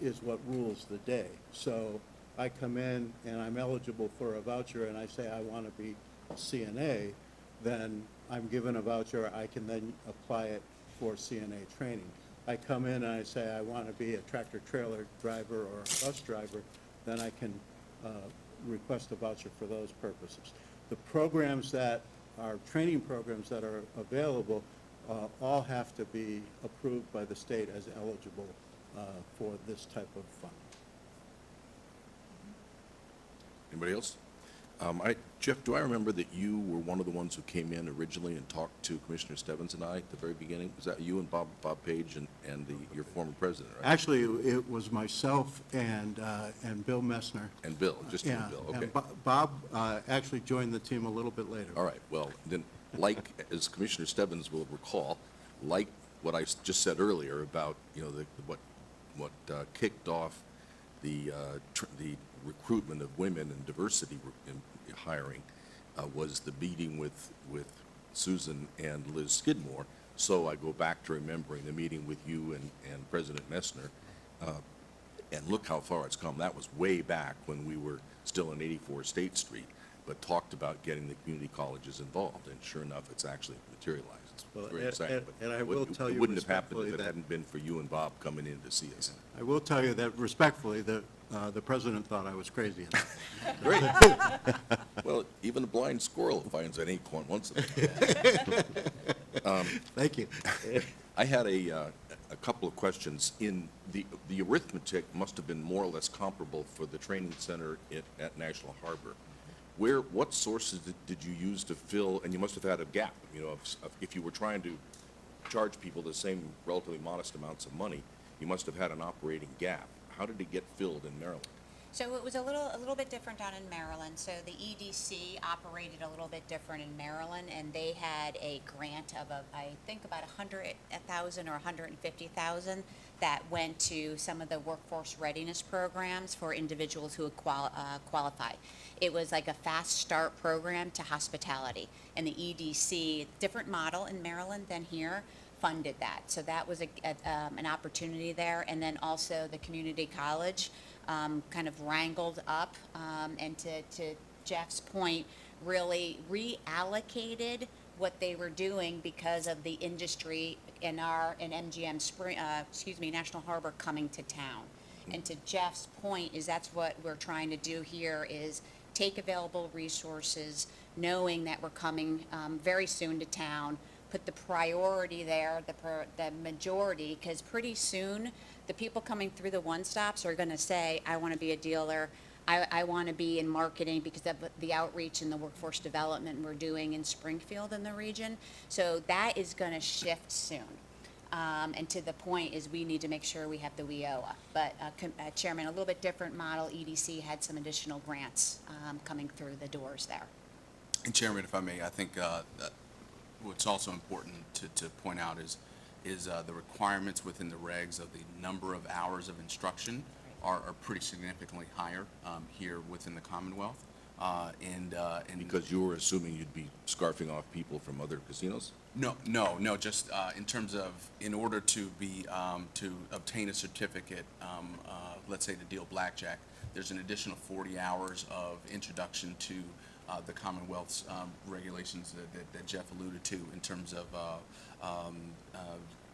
is what rules the day. So I come in and I'm eligible for a voucher and I say I want to be a CNA, then I'm given a voucher. I can then apply it for CNA training. I come in and I say I want to be a tractor-trailer driver or a bus driver, then I can request a voucher for those purposes. The programs that are training programs that are available all have to be approved by the state as eligible for this type of fund. Anybody else? Jeff, do I remember that you were one of the ones who came in originally and talked to Commissioner Stebbins and I at the very beginning? Was that you and Bob Page and your former president, right? Actually, it was myself and Bill Messner. And Bill, just you and Bill, okay. And Bob actually joined the team a little bit later. All right, well, then, like, as Commissioner Stebbins will recall, like what I just said earlier about, you know, what kicked off the recruitment of women and diversity in hiring was the meeting with Susan and Liz Skidmore. So I go back to remembering the meeting with you and President Messner, and look how far it's come. That was way back when we were still in 84 State Street, but talked about getting the community colleges involved, and sure enough, it's actually materialized. It's very exciting. But and I will tell you it wouldn't have happened respectfully if it that- hadn't been for you and Bob coming in to see us. I will tell you that respectfully, the president thought I was crazy. Great. Well, even a blind squirrel finds an acorn once in a while. Thank you. I had a couple of questions. In the arithmetic must have been more or less comparable for the training center at National Harbor. What sources did you use to fill, and you must have had a gap, you know, if you were trying to charge people the same relatively modest amounts of money, you must have had an operating gap. How did it get filled in Maryland? So it was a little bit different down in Maryland. So the EDC operated a little bit different in Maryland, and they had a grant of I think about $100,000 or $150,000 that went to some of the workforce readiness programs for individuals who had qualified. It was like a fast start program to hospitality, and the EDC, different model in Maryland than here, funded that. So that was an opportunity there, and then also the community college kind of wrangled up, and to Jeff's point, really reallocated what they were doing because of the industry in MGM National Harbor coming to town. And to Jeff's point is that's what we're trying to do here is take available resources, knowing that we're coming very soon to town, put the priority there, the majority, because pretty soon the people coming through the one-stops are going to say, I want to be a dealer, I want to be in marketing because of the outreach and the workforce development we're doing in Springfield in the region. So that is going to shift soon. And to the point is we need to make sure we have the WIOA. But Chairman, a little bit different model. EDC had some additional grants coming through the doors there. And Chairman, if I may, I think what's also important to point out is is the requirements within the regs of the number of hours of instruction are pretty significantly higher here within the Commonwealth. Because you were assuming you'd be scarfing off people from other casinos? No, just in terms of, in order to be, to obtain a certificate, let's say to deal blackjack, there's an additional 40 hours of introduction to the Commonwealth's regulations that Jeff alluded to in terms of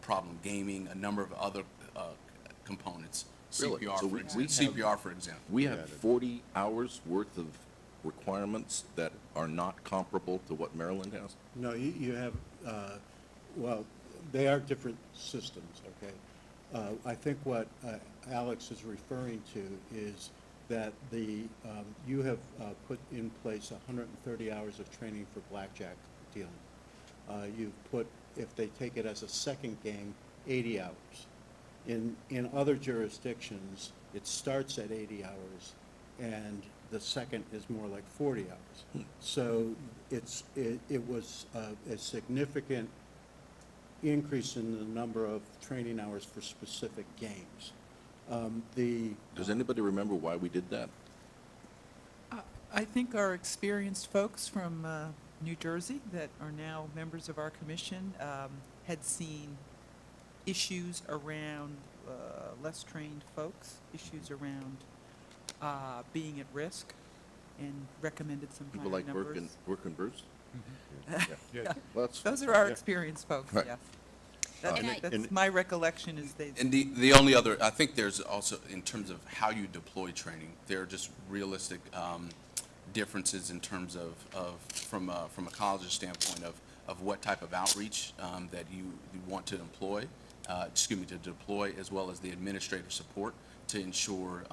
problem gaming, a number of other components. Really? CPR, So for we example. CPR, for example. We have 40 hours worth of requirements that are not comparable to what Maryland has? No, you have, well, they are different systems, okay? I think what Alex is referring to is that you have put in place 130 hours of training for blackjack dealing. You've put, if they take it as a second game, 80 hours. In other jurisdictions, it starts at 80 hours, and the second is more like 40 hours. So it was a significant increase in the number of training hours for specific games. Does anybody remember why we did that? I think our experienced folks from New Jersey that are now members of our commission had seen issues around less trained folks, issues around being at risk, and recommended some People higher like numbers. Burke and Bruce? Yeah. Well, that's- Those are our yeah. experienced folks, Right. yes. And I- That's my recollection is they. And the only other, I think there's also, in terms of how you deploy training, there are just realistic differences in terms of from a college's standpoint of what type of outreach that you want to employ, to deploy, as well as the administrative support to ensure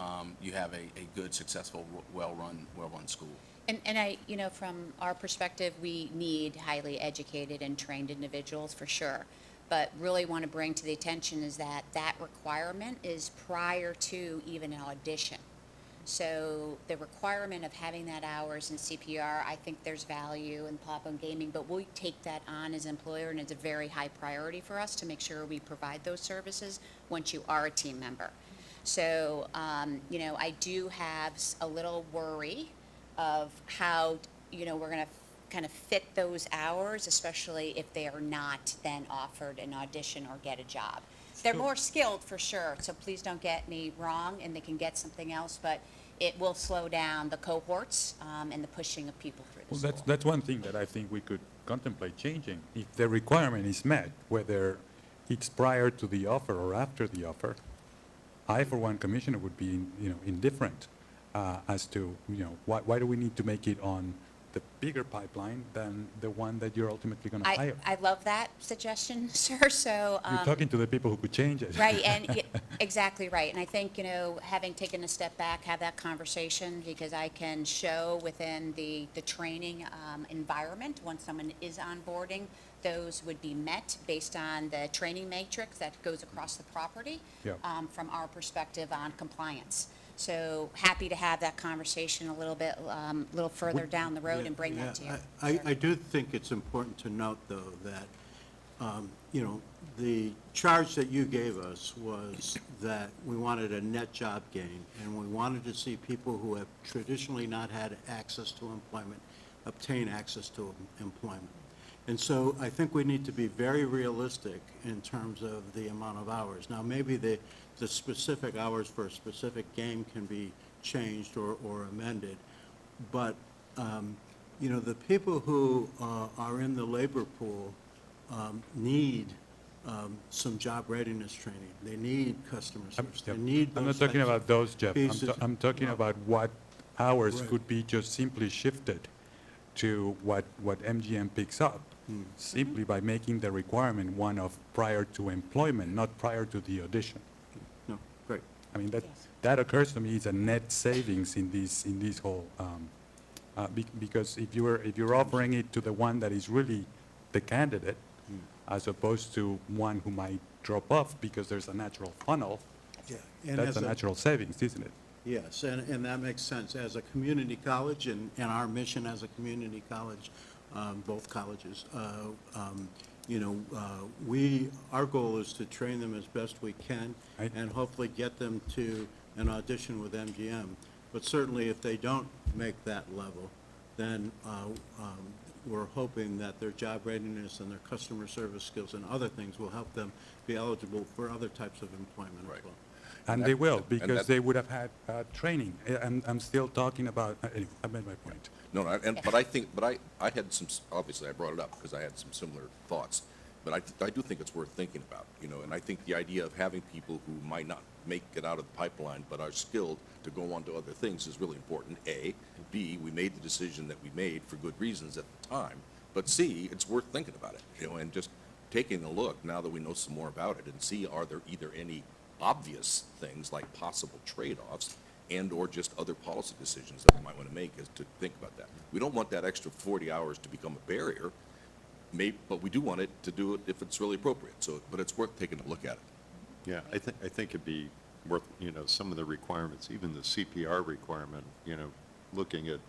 you have a good, successful, well-run school. And I, from our perspective, we need highly educated and trained individuals for sure. But really want to bring to the attention is that requirement is prior to even an audition. So the requirement of having that hours in CPR, I think there's value in pop-up gaming, but we take that on as an employer, and it's a very high priority for us to make sure we provide those services once you are a team member. So, I do have a little worry of how, we're going to kind of fit those hours, especially if they are not then offered an audition or get a job. They're more skilled for sure, so please don't get me wrong, and they can get something else, but it will slow down the cohorts and the pushing of people through the Well, school. that's one thing that I think we could contemplate changing. If the requirement is met, whether it's prior to the offer or after the offer, I, for one, Commissioner, would be, indifferent as to, why do we need to make it on the bigger pipeline than the one that you're ultimately going to hire? I love that suggestion, sir, so. You're talking to the people who could change it. Right, and exactly right. And I think, having taken a step back, have that conversation, because I can show within the training environment, once someone is onboarding, those would be met based on the training matrix that goes across the property Yep. from our perspective on compliance. So happy to have that conversation a little further down the road and bring that to you. I do think it's important to note, though, that, the charge that you gave us was that we wanted a net job gain, and we wanted to see people who have traditionally not had access to employment obtain access to employment. And so I think we need to be very realistic in terms of the amount of hours. Now, maybe the specific hours for a specific game can be changed or amended, but, the people who are in the labor pool need some job readiness training. They need customer service. They need those I'm not talking types about of those, Jeff. pieces. I'm talking about what hours Right. could be just simply shifted to what MGM picks up, simply by making the requirement one of prior to employment, not prior to the audition. No, great. I mean, that occurs to me is a net savings in this whole, because if you're offering it to the one that is really the candidate, as opposed to one who might drop off because there's a natural funnel, Yeah. And that's as a natural savings, isn't it? Yes, and that makes sense. As a community college, and our mission as a community college, both colleges, our goal is to train them as best we can and hopefully get them to an audition with MGM. But certainly if they don't make that level, then we're hoping that their job readiness and their customer service skills and other things will help them be eligible for other types of employment as well. And they will, because they would have had training. I'm still talking about, anyway, I made my point. No, but I had some, obviously I brought it up because I had some similar thoughts, but I do think it's worth thinking about, and I think the idea of having people who might not make it out of the pipeline but are skilled to go on to other things is really important, A. B, we made the decision that we made for good reasons at the time, but C, it's worth thinking about it, and just taking a look now that we know some more about it and see are there either any obvious things like possible trade-offs and or just other policy decisions that we might want to make is to think about that. We don't want that extra 40 hours to become a barrier, but we do want it to do it if it's really appropriate. So, but it's worth taking a look at it. Yeah, I think it'd be worth, some of the requirements, even the CPR requirement, looking at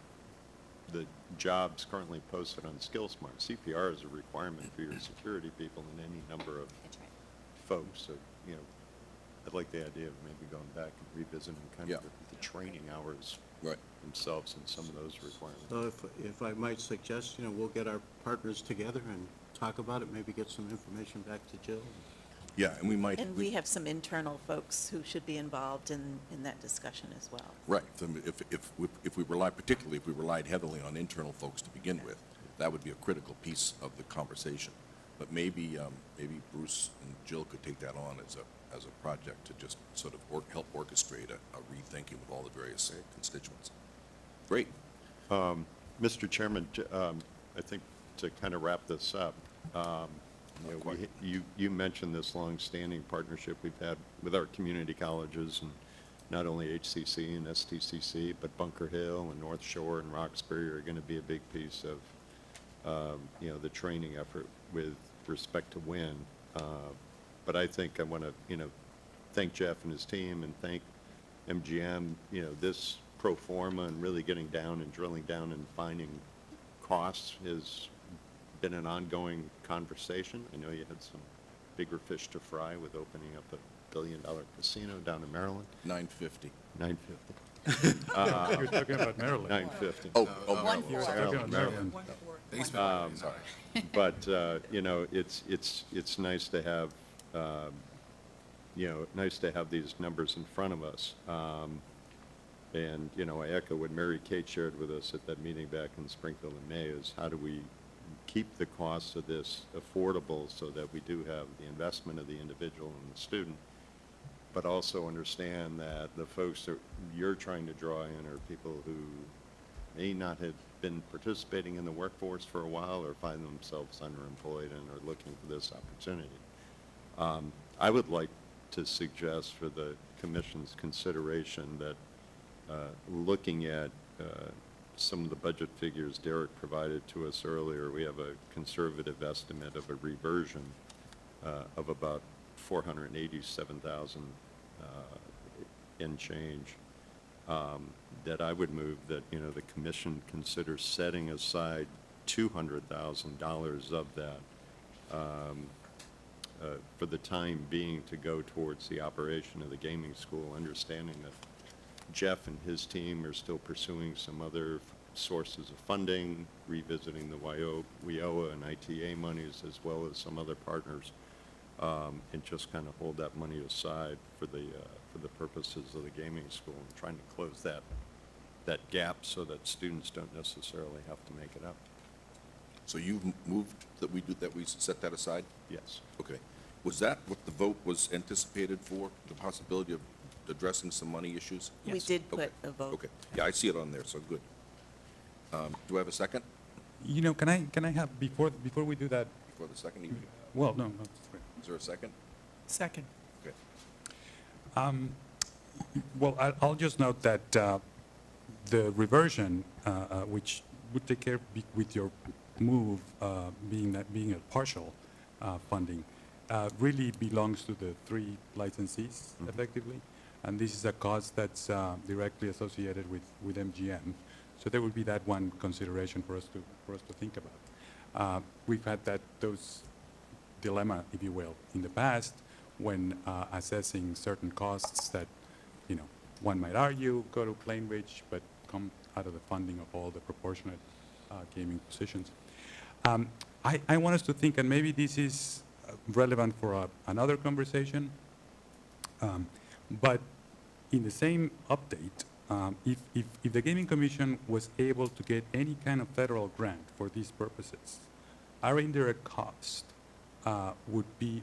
the jobs currently posted on SkillSmart. CPR is a requirement for your security people and any number of folks. So, I'd like the idea of maybe going back and revisiting kind of the training hours themselves and some of those requirements. So if I might suggest, we'll get our partners together and talk about it, maybe get some information back to Jill. Yeah, and we might. And we have some internal folks who should be involved in that discussion as well. Right. So if we rely, particularly if we relied heavily on internal folks to begin with, that would be a critical piece of the conversation. But maybe Bruce and Jill could take that on as a project to just sort of help orchestrate a rethinking with all the various constituents. Great. Mr. Chairman, I think to kind of wrap this up, you mentioned this long-standing partnership we've had with our community colleges, and not only HCC and STCC, but Bunker Hill and North Shore and Roxbury are going to be a big piece of, the training effort with respect to WIN. But I think I want to, thank Jeff and his team and thank MGM, this pro forma and really getting down and drilling down and finding costs has been an ongoing conversation. I know you had some bigger fish to fry with opening up a $1 billion casino down in Maryland. 950. 950. You're talking about Maryland. 950. Oh, You're talking about Maryland. Sorry. But, it's nice to have, nice to have these numbers in front of us. And, I echo what Mary Kate shared with us at that meeting back in Springfield in May, is how do we keep the costs of this affordable so that we do have the investment of the individual and the student, but also understand that the folks that you're trying to draw in are people who may not have been participating in the workforce for a while or find themselves underemployed and are looking for this opportunity. I would like to suggest for the Commission's consideration that looking at some of the budget figures Derek provided to us earlier, we have a conservative estimate of a reversion of about $487,000 in change. That I would move that, the Commission consider setting aside $200,000 of that for the time being to go towards the operation of the gaming school, understanding that Jeff and his team are still pursuing some other sources of funding, revisiting the WIOA and ITA monies, as well as some other partners, and just kind of hold that money aside for the purposes of the gaming school, and trying to close that gap so that students don't necessarily have to make it up. So you've moved that we set that aside? Yes. Okay. Was that what the vote was anticipated for, the possibility of addressing some money issues? We did put a vote. Okay. Yeah, I see it on there, so good. Do I have a second? Can I have, before we do that, Before the second? well, no. Is there a second? Second. Okay. Well, I'll just note that the reversion, which would take care with your move being a partial funding, really belongs to the 3 licensees effectively, and this is a cost that's directly associated with MGM. So there would be that one consideration for us to think about. We've had those dilemma, if you will, in the past when assessing certain costs that, one might argue go to Plainridge, but come out of the funding of all the proportionate gaming positions. I want us to think, and maybe this is relevant for another conversation, but in the same update, if the Gaming Commission was able to get any kind of federal grant for these purposes, our indirect cost would be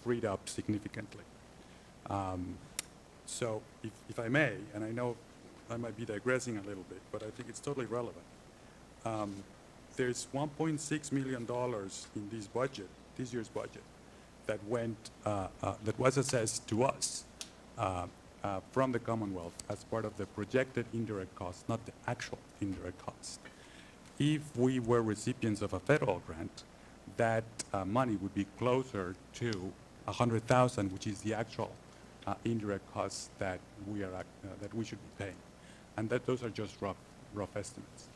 freed up significantly. So if I may, and I know I might be digressing a little bit, but I think it's totally relevant. There's $1.6 million in this budget, this year's budget, that went, that was assessed to us from the Commonwealth as part of the projected indirect cost, not the actual indirect cost. If we were recipients of a federal grant, that money would be closer to $100,000, which is the actual indirect costs that we should be paying, and that those are just rough estimates.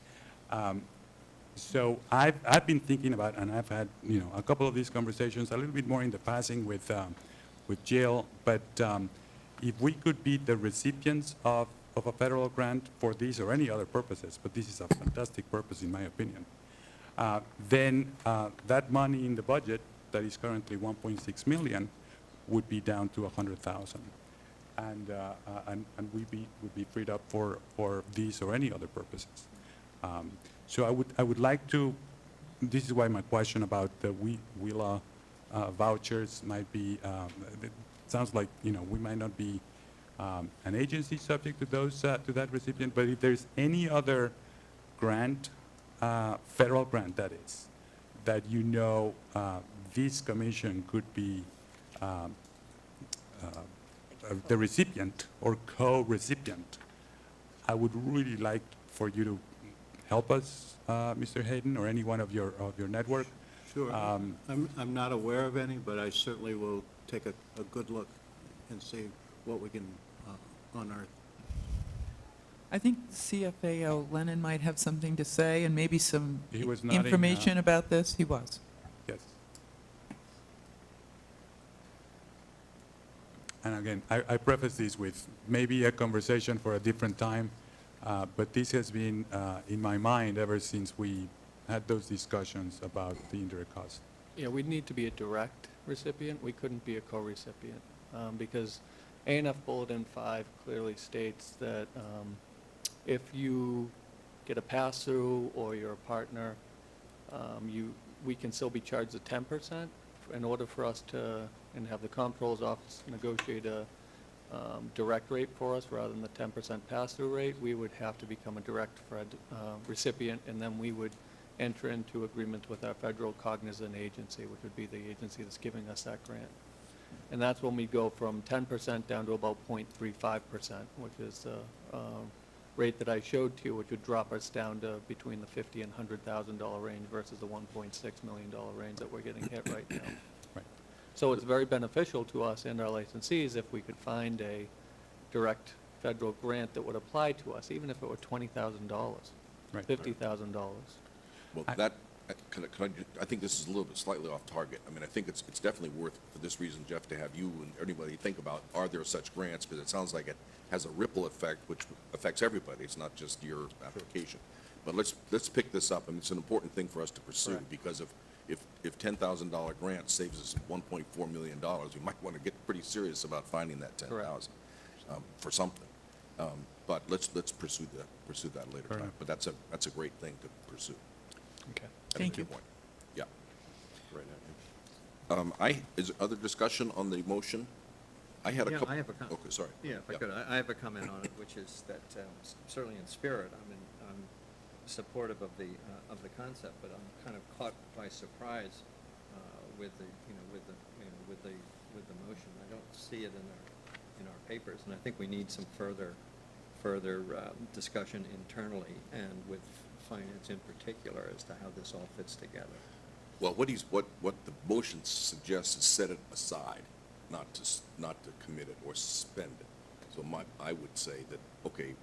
So I've been thinking about, and I've had a couple of these conversations, a little bit more in the passing with Jill, but if we could be the recipients of a federal grant for these or any other purposes, but this is a fantastic purpose in my opinion, then that money in the budget that is currently 1.6 million would be down to 100,000, and would be freed up for these or any other purposes. So I would like to. This is why my question about the WILA vouchers might be. It sounds like we might not be an agency subject to those to that recipient, but if there's any other grant, federal grant that is, that this commission could be the recipient or co-recipient, I would really like for you to help us, Mr. Hayden, or any one of your network. Sure. I'm not aware of any, but I certainly will take a good look and see what we can unearth. I think CFAO Lennon might have something to say, and maybe some He was nodding, information about this. He was. Yes. And again, I preface this with maybe a conversation for a different time, but this has been in my mind ever since we had those discussions about the indirect cost. Yeah, we'd need to be a direct recipient. We couldn't be a co-recipient because ANF Bulletin 5 clearly states that if you get a pass-through or you're a partner, we can still be charged at 10%. In order for us to, and have the Comptroller's Office negotiate a direct rate for us rather than the 10% pass-through rate, we would have to become a direct recipient, and then we would enter into agreement with our federal cognizant agency, which would be the agency that's giving us that grant. And that's when we go from 10% down to about 0.35%, which is the rate that I showed to you, which would drop us down to between the $50,000 and $100,000 range versus the $1.6 million range that we're getting hit right now. Right. So it's very beneficial to us and our licensees if we could find a direct federal grant that would apply to us, even if it were $20,000, Right. $50,000. Well, I think this is a little bit slightly off target. I mean, I think it's definitely worth, for this reason, Jeff, to have you and anybody think about, are there such grants? Because it sounds like it has a ripple effect, which affects everybody. It's not just your application. But let's pick this up. I mean, it's an important thing for us to pursue. Correct. Because if $10,000 grant saves us $1.4 million, we might want to get pretty serious about finding that $10,000 for something. But let's pursue that later time. But that's a great thing to pursue. Okay. Thank you. Yeah. Is there other discussion on the motion? I had a couple. I have a comment. Okay, sorry. Yeah, if I could, I have a comment on it, which is that certainly in spirit, I'm supportive of the concept, but I'm kind of caught by surprise with the motion. I don't see it in our papers, and I think we need some further discussion internally and with finance in particular as to how this all fits together. Well, what the motion suggests is set it aside, not to commit it or suspend it. So I would say that, okay,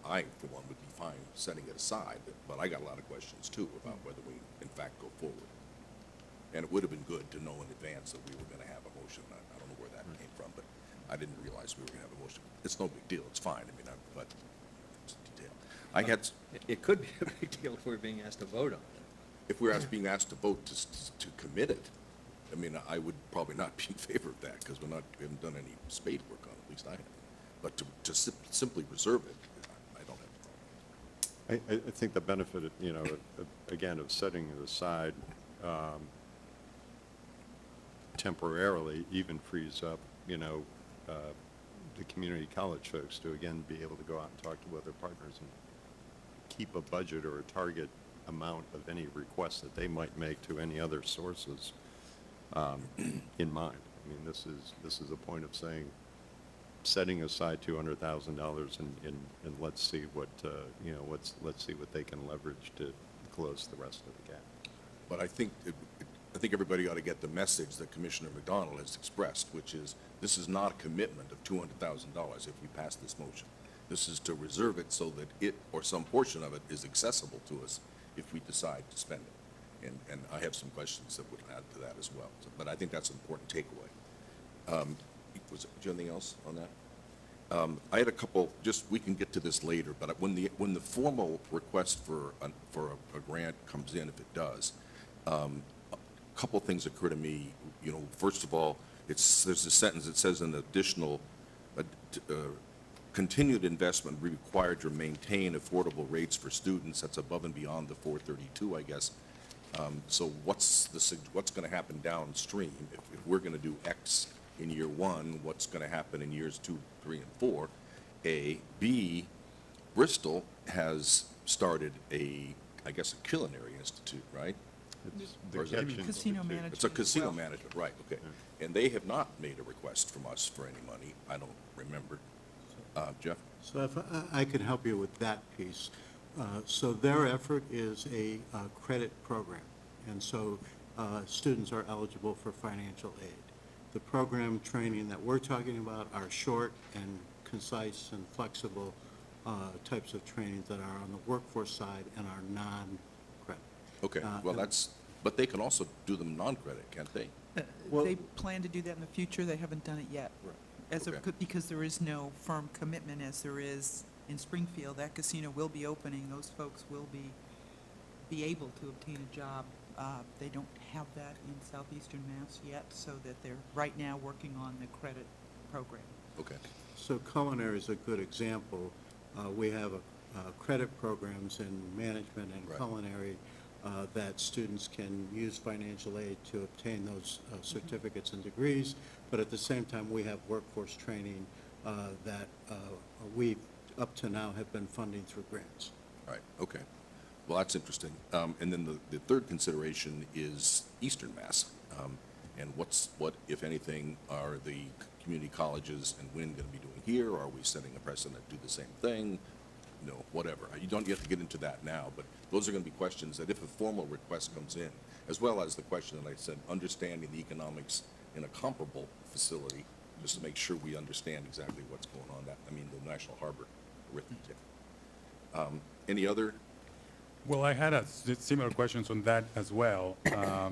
I, for one, would be fine setting it aside, but I got a lot of questions, too, about whether we, in fact, go forward. And it would have been good to know in advance that we were gonna have a motion. I don't know where that came from, but I didn't realize we were gonna have a motion. It's no big deal, it's fine, I mean, but it's a detail. I had, It could be a big deal if we're being asked to vote on it. if we're being asked to vote to commit it, I mean, I would probably not be in favor of that, because we haven't done any spade work on it, at least I haven't. But to simply reserve it, I don't have a problem. I think the benefit, again, of setting it aside temporarily even frees up, the community college folks to, again, be able to go out and talk to other partners and keep a budget or a target amount of any requests that they might make to any other sources in mind. I mean, this is a point of saying, setting aside $200,000 and let's see what, let's see what they can leverage to close the rest of the gap. But I think everybody ought to get the message that Commissioner McDonald has expressed, which is, this is not a commitment of $200,000 if we pass this motion. This is to reserve it so that it, or some portion of it, is accessible to us if we decide to spend it. And I have some questions that would add to that as well. But I think that's an important takeaway. Do you have anything else on that? I had a couple, we can get to this later, but when the formal request for a grant comes in, if it does, a couple things occur to me. First of all, there's a sentence that says an additional continued investment required to maintain affordable rates for students. That's above and beyond the 432, I guess. So what's going to happen downstream? If we're going to do X in year one, what's going to happen in years 2, 3, and 4? A. B. Bristol has started a culinary institute, right? It's Or is it- Casino management. It's a casino as well. management, right, okay. And they have not made a request from us for any money, I don't remember. Jeff? So if I can help you with that piece. So their effort is a credit program, and so students are eligible for financial aid. The program training that we're talking about are short and concise and flexible types of trainings that are on the workforce side and are non-credit. Okay, but they can also do them non-credit, can't they? Well- They plan to do that in the future, they haven't done it yet. Okay. Because there is no firm commitment as there is in Springfield. That casino will be opening, those folks will be able to obtain a job. They don't have that in southeastern Mass yet, so that they're right now working on the credit program. Okay. So culinary is a good example. We have credit programs in management and Right. culinary that students can use financial aid to obtain those certificates and degrees, but at the same time, we have workforce training that we, up to now, have been funding through grants. Right, okay. Well, that's interesting. And then the third consideration is Eastern Mass. And what, if anything, are the community colleges and WIN going to be doing here? Are we setting a precedent to do the same thing? No, whatever. You don't have to get into that now, but those are going to be questions that if a formal request comes in, as well as the question that I said, understanding the economics in a comparable facility, just to make sure we understand exactly what's going on, the National Harbor arithmetic. Any other? Well, I had similar questions on that as well. That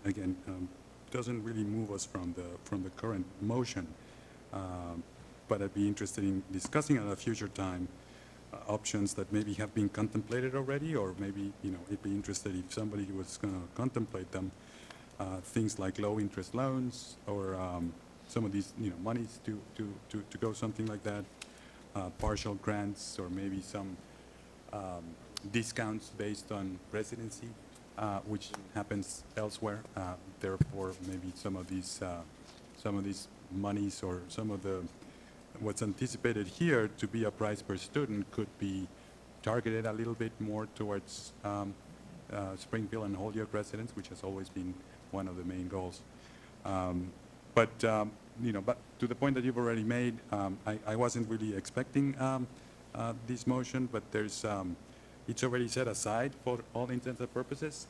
again doesn't really move us from the current motion, but I'd be interested in discussing at a future time options that maybe have been contemplated already, or maybe it'd be interested if somebody was going to contemplate them. Things like low interest loans, or some of these monies to go something like that. Partial grants, or maybe some discounts based on residency, which happens elsewhere. Therefore, maybe some of these monies, or some of what's anticipated here to be a price per student could be targeted a little bit more towards Springfield and Holyoke residents, which has always been one of the main goals. But to the point that you've already made, I wasn't really expecting this motion, but it's already set aside for all intents and purposes,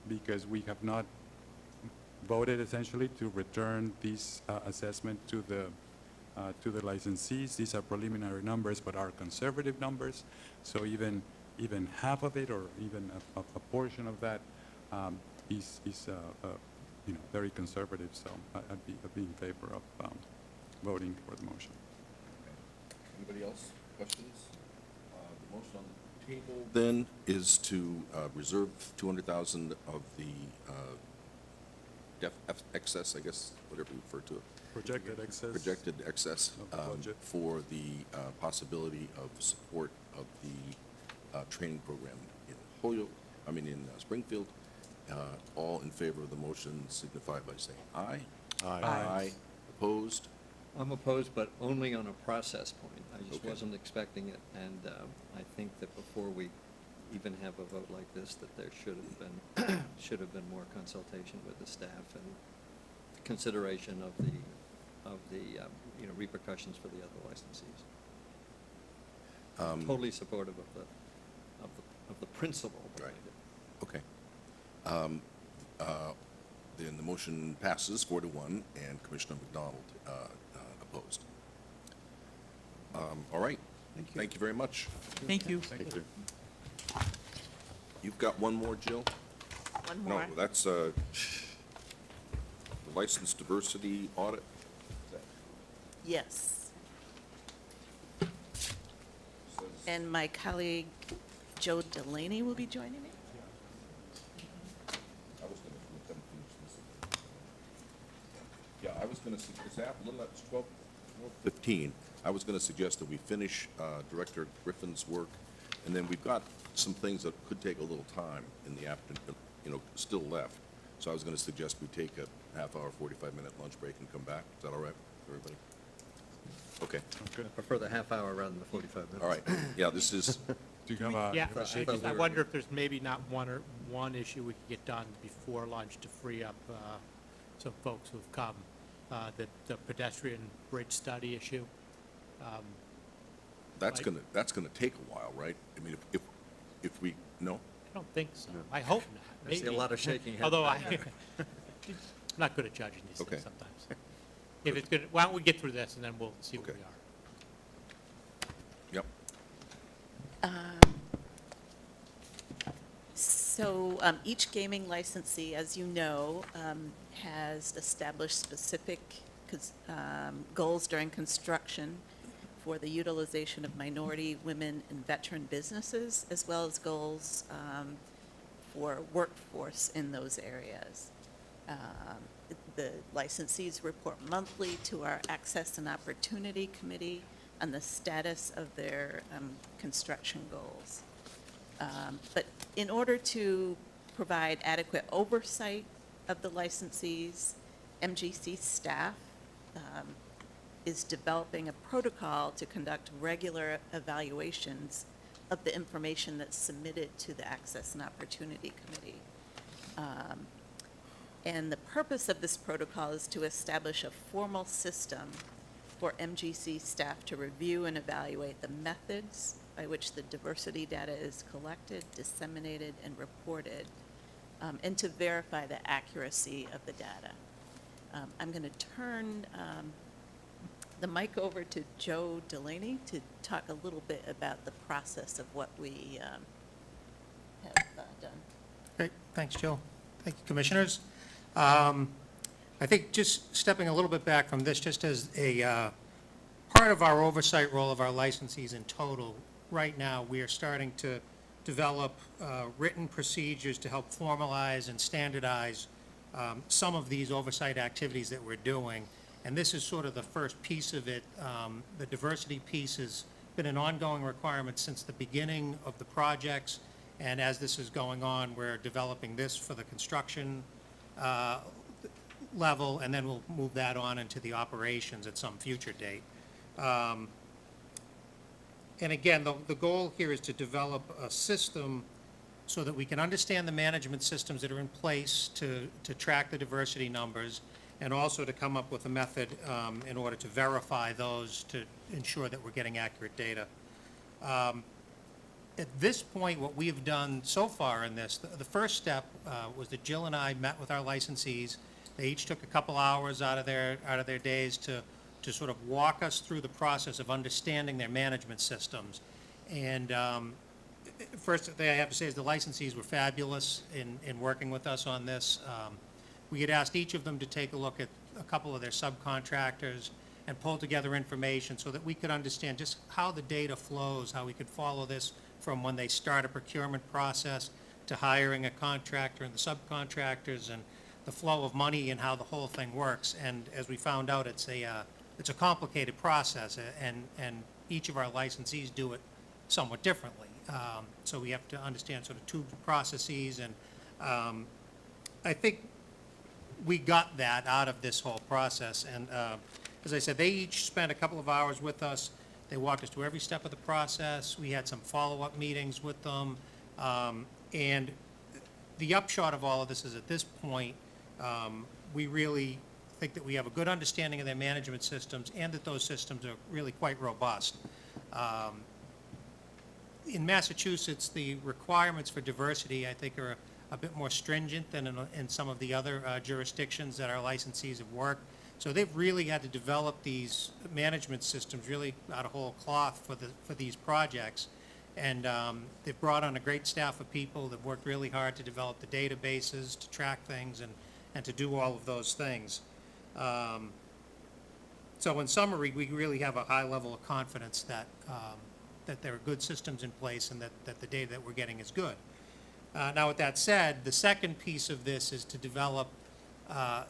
because we have not voted essentially to return this assessment to the licensees. These are preliminary numbers, but are conservative numbers. So even half of it, or even a portion of that he's very conservative, so I'd be in favor of voting for the motion. Anybody else? Questions? The motion on the table then is to reserve 200,000 of the excess, I guess, whatever you refer to it. Projected excess. Projected excess Of the budget. for the possibility of support of the training program in Holyoke, in Springfield. All in favor of the motion signify by saying aye. Aye. Aye. Opposed? I'm opposed, but only on a process point. I just Okay. wasn't expecting it, and I think that before we even have a vote like this, that there should have been more consultation with the staff and consideration of the repercussions for the other licensees. Totally supportive of the principle behind it. Okay. Then the motion passes 4-1, and Commissioner McDonald opposed. All right. Thank you. Thank you very much. Thank you. Thank you. You've got one more, Jill? One more. No, that's the license diversity audit. Yes. And my colleague, Joe Delaney, will be joining me. I was gonna let them finish this. Yeah, I was gonna suggest, a little, it's 12:15. I was gonna suggest that we finish Director Griffin's work, and then we've got some things that could take a little time in the afternoon, still left. So I was gonna suggest we take a half-hour, 45-minute lunch break and come back. Is that all right for everybody? Okay, I prefer the half hour rather than the 45 minutes. all right. Yeah, this is, Do you have a? Yeah, I we're- wonder if there's maybe not one issue we could get done before lunch to free up some folks who've come. The pedestrian bridge study issue. that's Right. gonna take a while, right? I mean, if we, no? I don't think so. I hope not. I see a Maybe. lot of shaking heads. Although I'm not good at judging these Okay. things sometimes. If it's good, why don't we get through this and then we'll see where Okay. we are. Yep. So each gaming licensee, as you know, has established specific goals during construction for the utilization of minority, women, and veteran businesses, as well as goals for workforce in those areas. The licensees report monthly to our Access and Opportunity Committee on the status of their construction goals. But in order to provide adequate oversight of the licensees, MGC staff is developing a protocol to conduct regular evaluations of the information that's submitted to the Access and Opportunity Committee. And the purpose of this protocol is to establish a formal system for MGC staff to review and evaluate the methods by which the diversity data is collected, disseminated, and reported, and to verify the accuracy of the data. I'm going to turn the mic over to Joe Delaney to talk a little bit about the process of what we have done. Great, thanks, Jill. Thank you, Commissioners. I think just stepping a little bit back from this, just as a part of our oversight role of our licensees in total, right now, we are starting to develop written procedures to help formalize and standardize some of these oversight activities that we're doing. And this is sort of the first piece of it. The diversity piece has been an ongoing requirement since the beginning of the projects. And as this is going on, we're developing this for the construction level, and then we'll move that on into the operations at some future date. And again, the goal here is to develop a system so that we can understand the management systems that are in place to track the diversity numbers, and also to come up with a method in order to verify those to ensure that we're getting accurate data. At this point, what we have done so far in this, the first step was that Jill and I met with our licensees. They each took a couple hours out of their days to sort of walk us through the process of understanding their management systems. And First thing I have to say is the licensees were fabulous in working with us on this. We had asked each of them to take a look at a couple of their subcontractors and pull together information so that we could understand just how the data flows, how we could follow this from when they start a procurement process to hiring a contractor and the subcontractors and the flow of money and how the whole thing works. And as we found out, it's a complicated process, and each of our licensees do it somewhat differently. So we have to understand sort of two processes, and I think we got that out of this whole process. And as I said, they each spent a couple of hours with us. They walked us through every step of the process. We had some follow-up meetings with them. And the upshot of all of this is, at this point, we really think that we have a good understanding of their management systems and that those systems are really quite robust. In Massachusetts, the requirements for diversity, I think, are a bit more stringent than in some of the other jurisdictions that our licensees have worked. So they've really had to develop these management systems really out of whole cloth for these projects. And they've brought on a great staff of people. They've worked really hard to develop the databases, to track things, and to do all of those things. So in summary, we really have a high level of confidence that there are good systems in place and that the data that we're getting is good. Now, with that said, the second piece of this is to develop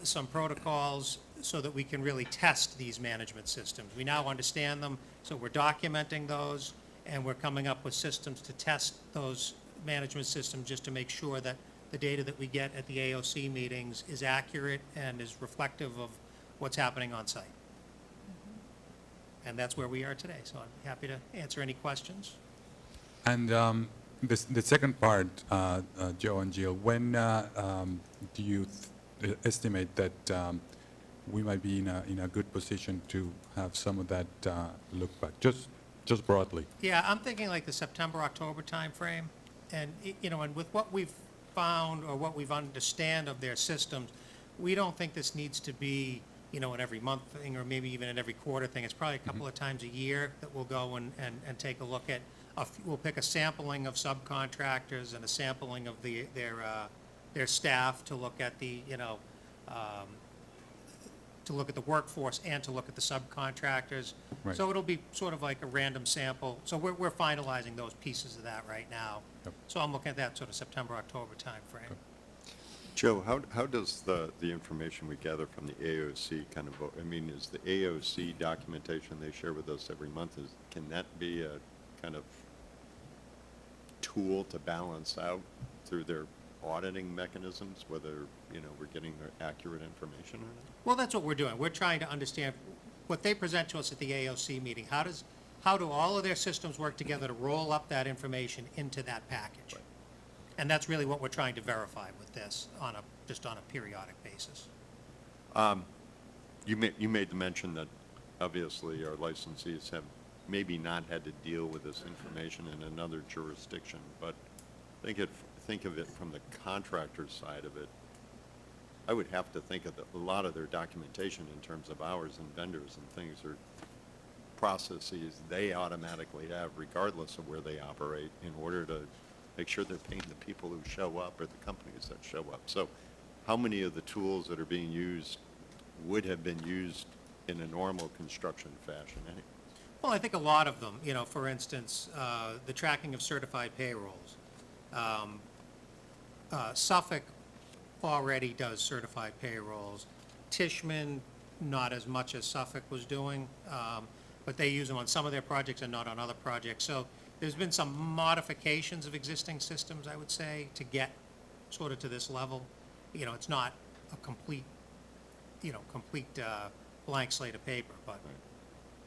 some protocols so that we can really test these management systems. We now understand them, so we're documenting those, and we're coming up with systems to test those management systems just to make sure that the data that we get at the AOC meetings is accurate and is reflective of what's happening on site. And that's where we are today, so I'm happy to answer any questions. And the second part, Joe and Jill, when do you estimate that we might be in a good position to have some of that look back, just broadly? Yeah, I'm thinking like the September, October timeframe. And, and with what we've found or what we've understand of their systems, we don't think this needs to be, an every month thing or maybe even an every quarter thing. It's probably a couple of times a year that we'll go and take a look at. We'll pick a sampling of subcontractors and a sampling of their staff to look at the, to look at the workforce and to look at the subcontractors. Right. So it'll be sort of like a random sample. So we're finalizing those pieces of that right now. Yep. So I'm looking at that sort of September, October timeframe. Okay. Joe, how does the information we gather from the AOC kind of, is the AOC documentation they share with us every month, can that be a kind of tool to balance out through their auditing mechanisms, whether, we're getting accurate information or not? Well, that's what we're doing. We're trying to understand what they present to us at the AOC meeting. How do all of their systems work together to roll up that information into that package? Right. And that's really what we're trying to verify with this just on a periodic basis. You made the mention that obviously our licensees have maybe not had to deal with this information in another jurisdiction, but think of it from the contractor side of it. I would have to think of a lot of their documentation in terms of hours and vendors and things are processes they automatically have regardless of where they operate in order to make sure they're paying the people who show up or the companies that show up. So how many of the tools that are being used would have been used in a normal construction fashion anyway? Well, I think a lot of them, for instance, the tracking of certified payrolls. Suffolk already does certified payrolls. Tishman, not as much as Suffolk was doing, but they use them on some of their projects and not on other projects. So there's been some modifications of existing systems, I would say, to get sort of to this level. It's not a complete blank slate of paper, but.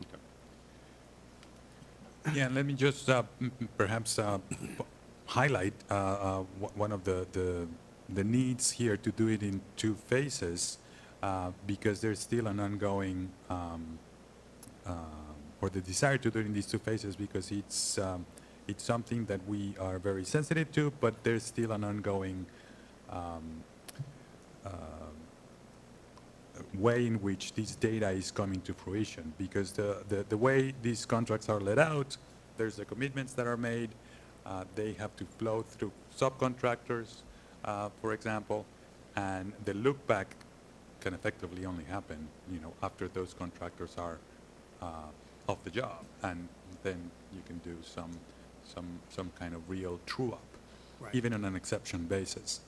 Okay. Yeah, let me just perhaps highlight one of the needs here to do it in two phases, because there's still an ongoing, or the desire to do it in these two phases, because it's something that we are very sensitive to, but there's still an ongoing way in which this data is coming to fruition, because the way these contracts are laid out, there's the commitments that are made, they have to flow through subcontractors, for example, and the look back can effectively only happen, after those contractors are off the job, and then you can do some kind of real true-up, even on an exception basis.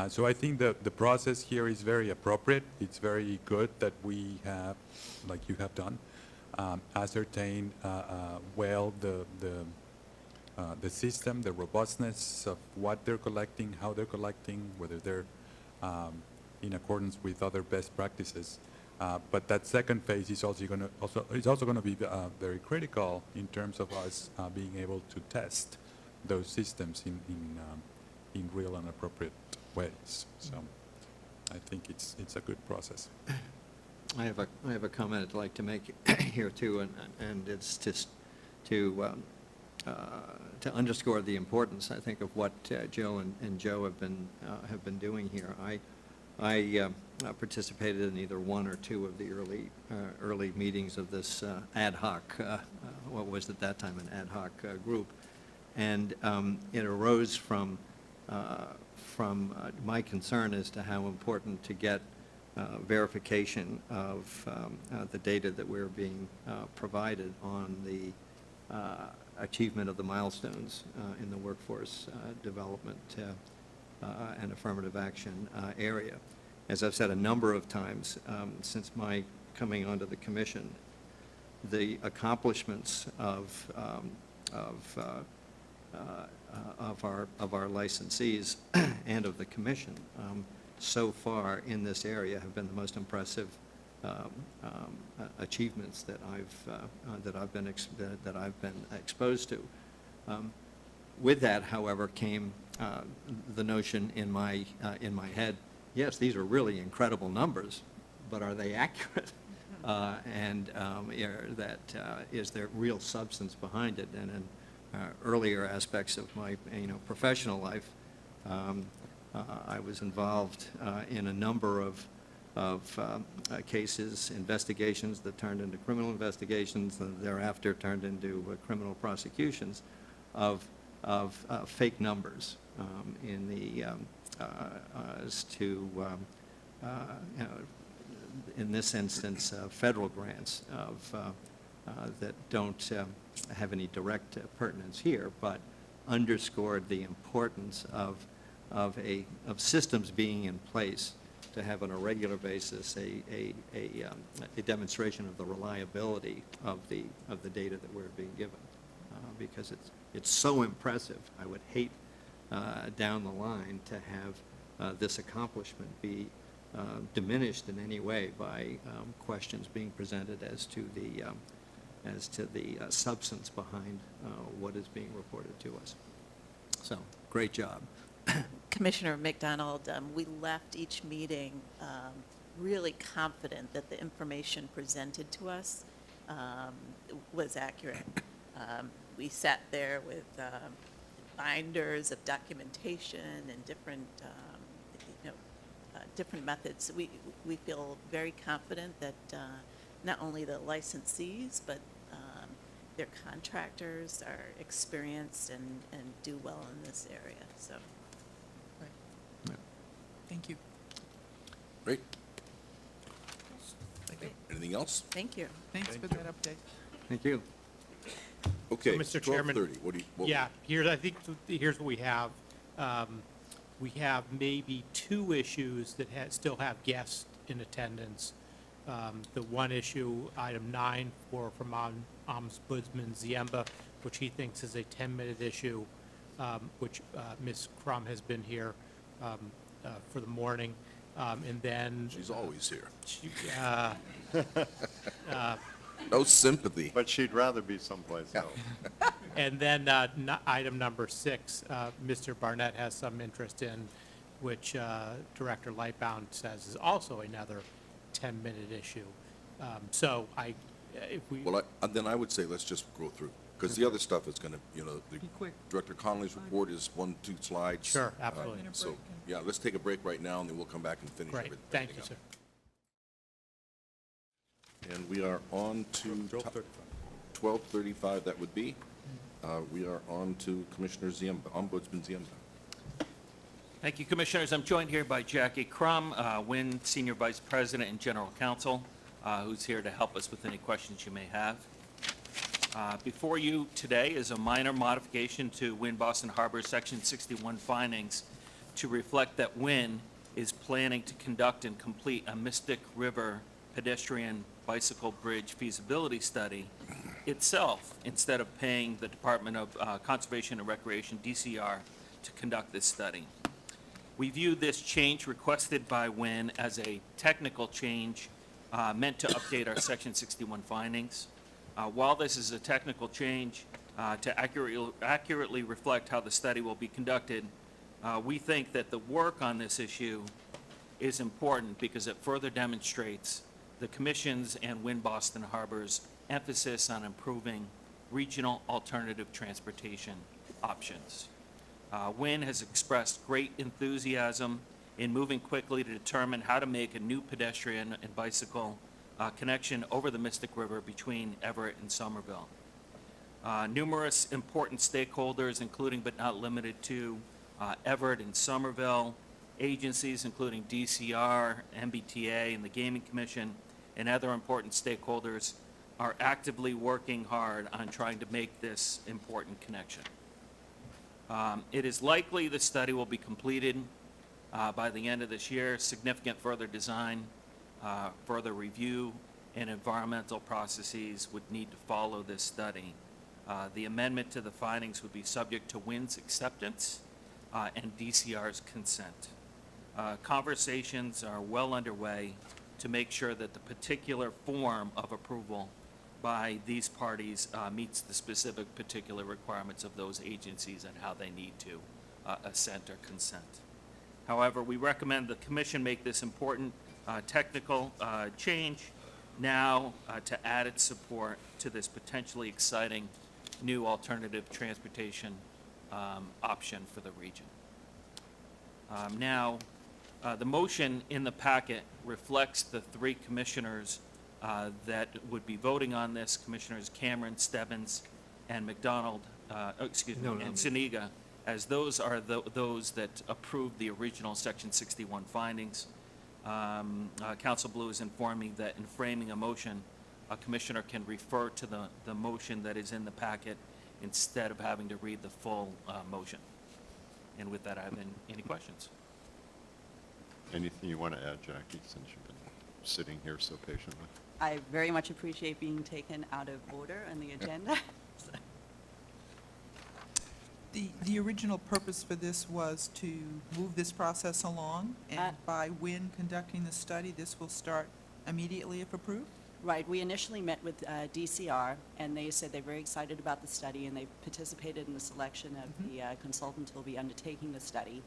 So I think the process here is very appropriate. It's very good that we have, like you have done, ascertained well the system, the robustness of what they're collecting, how they're collecting, whether they're in accordance with other best practices. But that second phase is also going to be very critical in terms of us being able to test those systems in real and appropriate ways. So I think it's a good process. I have a comment I'd like to make here too, and it's just to underscore the importance, I think, of what Jill and Joe have been doing here. I participated in either one or two of the early meetings of this ad hoc, what was at that time an ad hoc group, and it arose from my concern as to how important to get verification of the data that we're being provided on the achievement of the milestones in the workforce development and affirmative action area. As I've said a number of times since my coming onto the commission, the accomplishments of our licensees and of the commission so far in this area have been the most impressive achievements that I've been exposed to. With that, however, came the notion in my head, yes, these are really incredible numbers, but are they accurate? Is there real substance behind it? And in earlier aspects of my professional life, I was involved in a number of cases, investigations that turned into criminal investigations and thereafter turned into criminal prosecutions of fake numbers in the as to in this instance federal grants that don't have any direct pertinence here, but underscored the importance of systems being in place to have on a regular basis a demonstration of the reliability of the data that we're being given, because it's so impressive. I would hate down the line to have this accomplishment be diminished in any way by questions being presented as to the substance behind what is being reported to us. So, great job. Commissioner McDonald, we left each meeting really confident that the information presented to us was accurate. We sat there with binders of documentation and different methods. We feel very confident that not only the licensees, but their contractors are experienced and do well in this area. So. Thank you. Great. Anything else? Thank you. Thanks for that update. Thank you. Okay, So, Mr. Chairman, 12:30, yeah, here's what we have. We have maybe two issues that still have guests in attendance. The one issue, item 9, from Ombudsman Ziemba, which he thinks is a 10-minute issue, which Ms. Crum has been here for the morning, and then she's always here. No sympathy. But she'd rather be someplace else. And then item number 6, Mr. Barnett has some interest in, which Director Lightbound says is also another 10-minute issue. So then I would say let's just go through, because the other stuff is going to, Be quick. Director Connolly's report is 1-2 slides. Sure, absolutely. So, yeah, let's take a break right now, and then we'll come back and finish Great, everything. thank you, sir. And we are on to 12:35, that would be. We are on to Commissioner Ziemba, Ombudsman Ziemba. Thank you, Commissioners. I'm joined here by Jackie Crum, WIN Senior Vice President and General Counsel, who's here to help us with any questions you may have. Before you today is a minor modification to WIN Boston Harbor Section 61 findings to reflect that WIN is planning to conduct and complete a Mystic River pedestrian bicycle bridge feasibility study itself instead of paying the Department of Conservation and Recreation, DCR, to conduct this study. We view this change requested by WIN as a technical change meant to update our Section 61 findings. While this is a technical change to accurately reflect how the study will be conducted, we think that the work on this issue is important because it further demonstrates the Commission's and WIN Boston Harbor's emphasis on improving regional alternative transportation options. WIN has expressed great enthusiasm in moving quickly to determine how to make a new pedestrian and bicycle connection over the Mystic River between Everett and Somerville. Numerous important stakeholders, including but not limited to Everett and Somerville, agencies including DCR, MBTA, and the Gaming Commission, and other important stakeholders are actively working hard on trying to make this important connection. It is likely the study will be completed by the end of this year. Significant further design, further review, and environmental processes would need to follow this study. The amendment to the findings would be subject to WIN's acceptance and DCR's consent. Conversations are well underway to make sure that the particular form of approval by these parties meets the specific particular requirements of those agencies and how they need to assent or consent. However, we recommend the Commission make this important technical change now to add its support to this potentially exciting new alternative transportation option for the region. The motion in the packet reflects the three commissioners that would be voting on this, Commissioners Cameron, Stebbins, and McDonald, and Suniga, as those are those that approved the original Section 61 findings. Council Blue is informing that in framing a motion, a commissioner can refer to the motion that is in the packet instead of having to read the full motion. And with that, I have any questions. Anything you want to add, Jackie, since you've been sitting here so patiently? I very much appreciate being taken out of order on the agenda. The original purpose for this was to move this process along, and by WIN conducting the study, this will start immediately if approved? Right, we initially met with DCR, and they said they're very excited about the study, and they participated in the selection of the consultant who will be undertaking the study.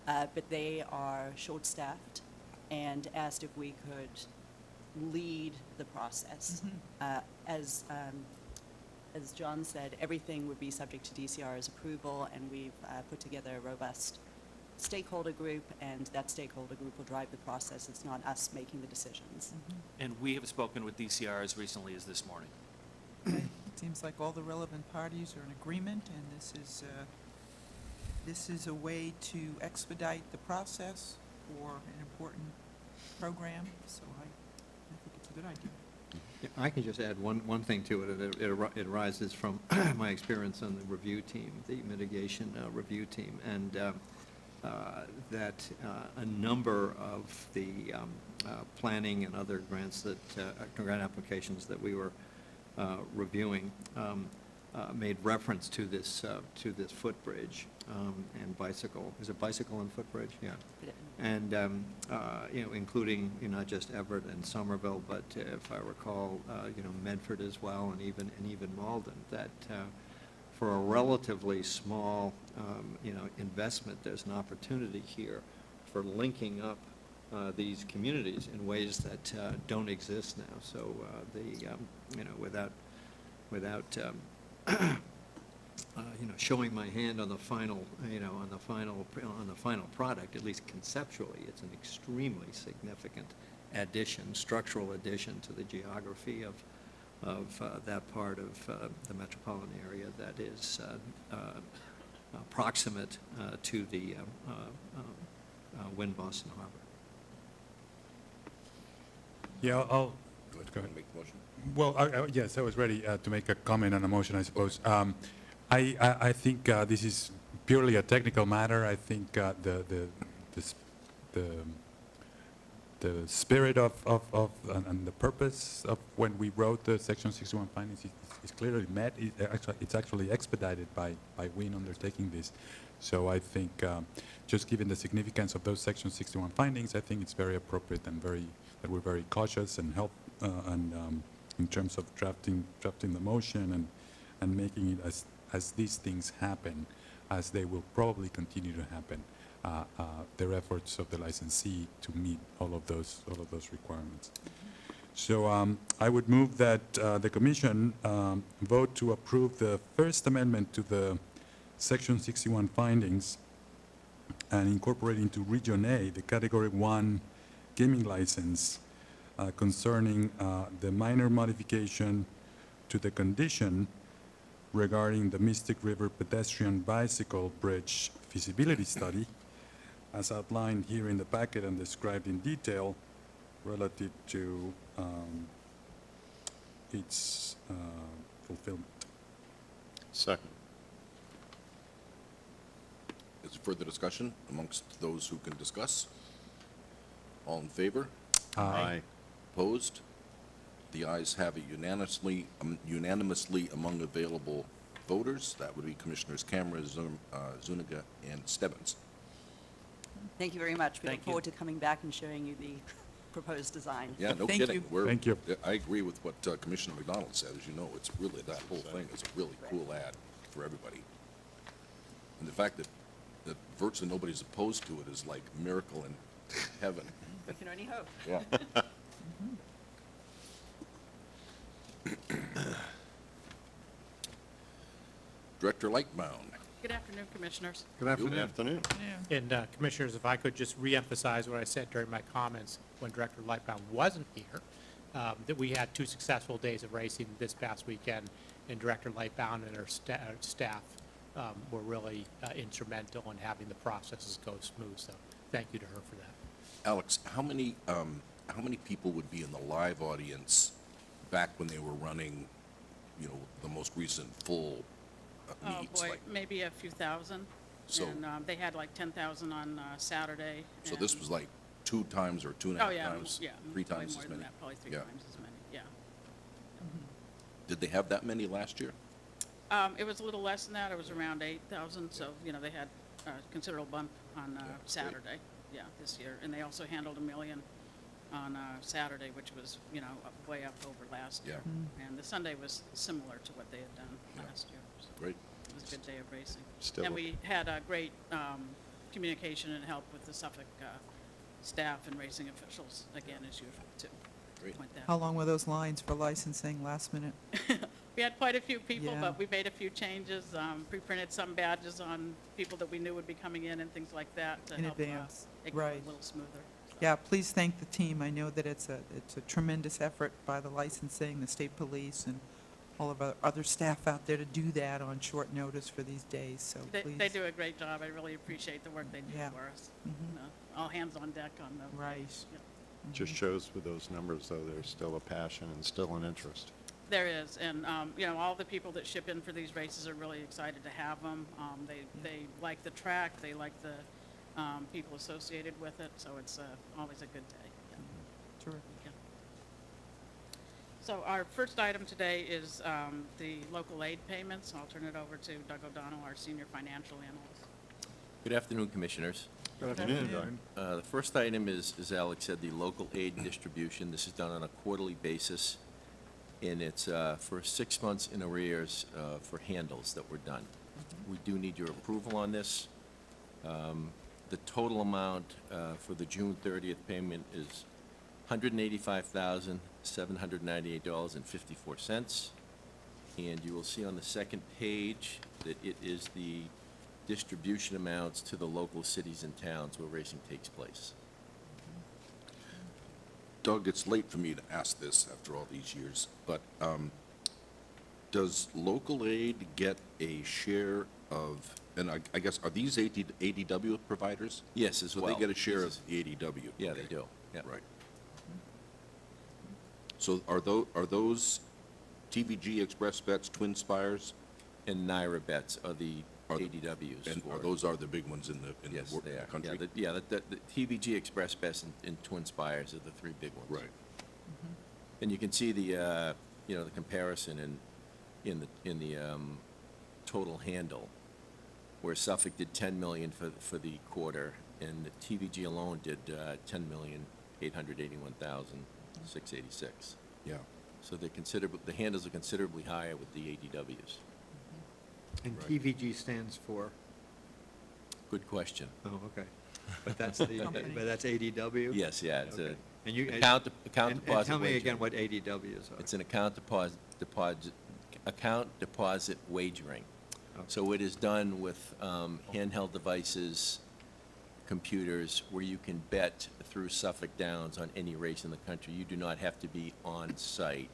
But they are short-staffed and asked if we could lead the process. As John said, everything would be subject to DCR's approval, and we've put together a robust stakeholder group, and that stakeholder group will drive the process. It's not us making the decisions. And we have spoken with DCR as recently as this morning. Okay. It seems like all the relevant parties are in agreement, and this is a way to expedite the process for an important program, so I think it's a good idea. Yeah, I can just add one thing to it. It arises from my experience on the review team, the mitigation review team, and that a number of the planning and other grants that grant applications that we were reviewing made reference to this footbridge and bicycle. Is it bicycle and footbridge? Yeah. And including not just Everett and Somerville, but if I recall, Medford as well, and even Malden. That for a relatively small investment, there's an opportunity here for linking up these communities in ways that don't exist now. So without showing my hand on the final, on the final product, at least conceptually, it's an extremely significant addition, structural addition to the geography that part of the metropolitan area that is proximate to the Wind Boston Harbor. Yeah, I'll, Go ahead, go ahead. make the motion. Well, yes, I was ready to make a comment on a motion, I suppose. I think this is purely a technical matter. I think the spirit of and the purpose of when we wrote the Section 61 findings is clearly met. It's actually expedited by WIN undertaking this. So I think just given the significance of those Section 61 findings, I think it's very appropriate and that we're very cautious and in terms of drafting the motion and making it as these things happen, as they will probably continue to happen. Their efforts of the licensee to meet all of those requirements. So I would move that the Commission vote to approve the first amendment to the Section 61 findings and incorporate into Region A the Category 1 gaming license concerning the minor modification to the condition regarding the Mystic River pedestrian bicycle bridge feasibility study as outlined here in the packet and described in detail relative to its fulfillment. Second. Is there further discussion amongst those who can discuss? All in favor? Aye. Opposed? The ayes have it unanimously among available voters. That would be Commissioners Camera, Zuniga, and Stebbins. Thank you very much. We Thank look you. forward to coming back and showing you the proposed design. Yeah, no Thank kidding. you. Thank you. I agree with what Commissioner McDonald said. As you know, it's really, that whole thing is a really cool ad for everybody. And the fact that virtually nobody's opposed to it is like a miracle in heaven. We can only hope. Yeah. Director Lightbound. Good afternoon, Commissioners. Good afternoon. And Commissioners, if I could just reemphasize what I said during my comments when Director Lightbound wasn't here, that we had 2 successful days of racing this past weekend, and Director Lightbound and her staff were really instrumental in having the processes go smooth. So thank you to her for that. Alex, how many people would be in the live audience back when they were running, the most recent full meets? Oh, boy, like- maybe a few thousand. So- And they had like 10,000 on Saturday. So this and- was like 2 times or 2.5 Oh, yeah, times? yeah. 3 probably times more as than many? that, probably 3 Yeah. times as many, yeah. Did they have that many last year? It was a little less than that. It was around 8,000, so, they had a considerable bump on Saturday, this year. And they also handled 1 million on Saturday, which was, way up over last year. And the Sunday was similar to what they had done last year. So Great. it was a good day of racing. Still And a- we had a great communication and help with the Suffolk staff and racing officials, again, as usual, too. Great. Point that How out. long were those lines for licensing last minute? We had quite a few people, Yeah. but we made a few changes, pre-printed some badges on people that we knew would be coming in and things like that to In help advance, make it right. a little smoother. Yeah, please thank the team. I know that it's a tremendous effort by the licensing, the state police, and all of our other staff out there to do that on short notice for these days, so please. They do a great job. I really appreciate the work they do Yeah. for us. Mhm. All hands on deck on the. Right. Yeah. Just shows with those numbers, though, there's still a passion and still an interest. There is, and, all the people that ship in for these races are really excited to have them. They like the track, they like the people associated with it, so it's always a good day. Yeah. Terrific. Yeah. So our first item today is the local aid payments. I'll turn it over to Doug O'Donnell, our senior financial analyst. Good afternoon, Commissioners. Good afternoon. The first item is, as Alex said, the local aid distribution. This is done on a quarterly basis, and it's for 6 months in arrears for handles that were done. We do need your approval on this. The total amount for the June 30th payment is $185,798.54. And you will see on the second page that it is the distribution amounts to the local cities and towns where racing takes place. Doug, it's late for me to ask this after all these years, but does local aid get a share of, and I guess, are these ADW providers? Yes, as So well. they get a share of This the ADW? Yeah, they Okay. do, yeah. Right. So are those TVG, Express Bets, Twin Spires? And Naira Bets are the ADWs. And for- those are the big ones in the Yes, wor- they in the are. country? The TVG, Express Best, and Twin Spires are the three big ones. Right. And you can see the, the comparison in the total handle, where Suffolk did 10 million for the quarter, and the TVG alone did 10,881,686. Yeah. So the handles are considerably higher with the ADWs. And Right. TVG stands for? Good question. Oh, okay. But that's but that's ADW? Yes, yeah, it's Okay. a And you, account and deposit tell me wagering. again what ADWs are. It's an account deposit wagering. Okay. So it is done with handheld devices, computers, where you can bet through Suffolk Downs on any race in the country. You do not have to be on site.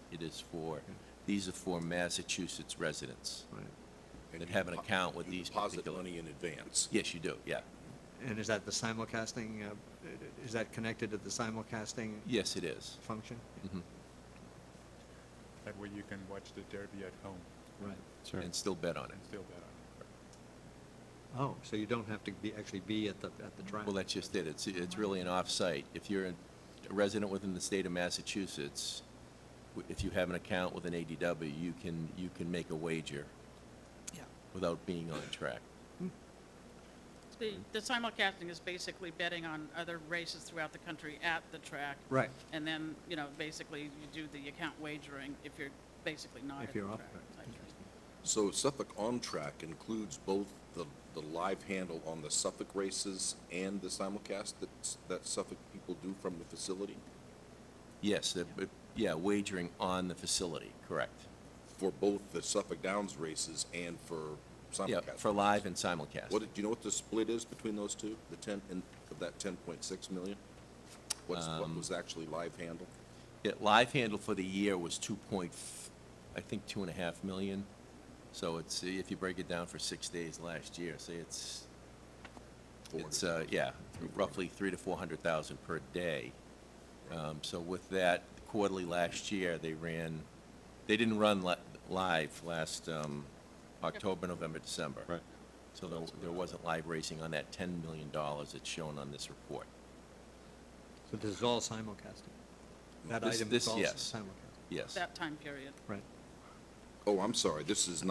These are for Massachusetts residents Right. And that you have an depo- account with you these deposit particular. money in advance. Yes, you do, yeah. And is that the simulcasting, is that connected to the simulcasting Yes, it is. function? Mhm. That way you can watch the derby at home Right. And still bet on it. and still bet on it. Oh, so you don't have to actually be at the track? Well, that's just it. It's really an off-site. If you're a resident within the state of Massachusetts, if you have an account with an ADW, you can make a wager without being on track. The simulcasting is basically betting on other races throughout the country at the track. Right. And then, basically you do the account wagering if you're basically not If at the you're off track. track. So Suffolk On Track includes both the live handle on the Suffolk races and the simulcast that Suffolk people do from the facility? Yes, wagering on the facility, correct. For both the Suffolk Downs races and for simulcast? Yeah, for live and simulcast. Do you know what the split is between those two, of that 10.6 million? What was actually live handle? Live handle for the year was 2.5 million. So it's, if you break it down for 6 days last year, say it's roughly 300,000 to 400,000 per day. So with that, quarterly last year, they didn't run live last October, November, December. Right. So there wasn't live racing on that $10 million that's shown on this report. So this is all simulcasting? That This- item this, is also yes. simulcast? Yes. That time period. Right. Oh, I'm sorry, this isn't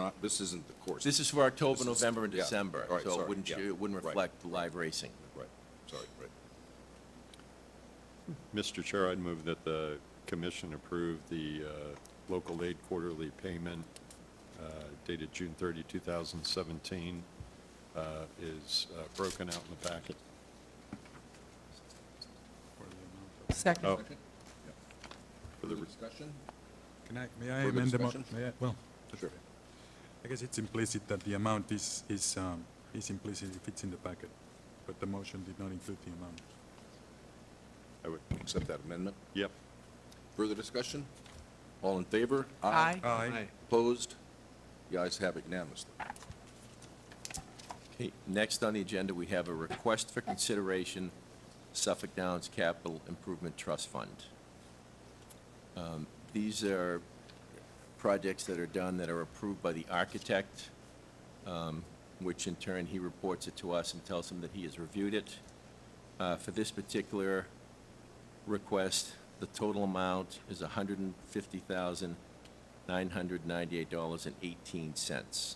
the course. This is for October, This is- November, and yeah. December, All right, so sorry, it wouldn't yeah. it wouldn't Right. reflect live racing. Right, sorry, right. Mr. Chair, I'd move that the commission approve the local aid quarterly payment dated June 30, 2017, is broken out in the packet. Second. Oh. For the discussion? May I Further amend the discussion? well, Sure. I guess it's implicit that the amount is implicit if it's in the packet, but the motion did not include the amount. I would accept that amendment. Yep. Further discussion? All in favor? Aye. Aye. Opposed? The ayes have it unanimously. Okay, next on the agenda, we have a request for consideration, Suffolk Downs Capital Improvement Trust Fund. These are projects that are done that are approved by the architect, which in turn, he reports it to us and tells him that he has reviewed it. For this particular request, the total amount is $150,998.18,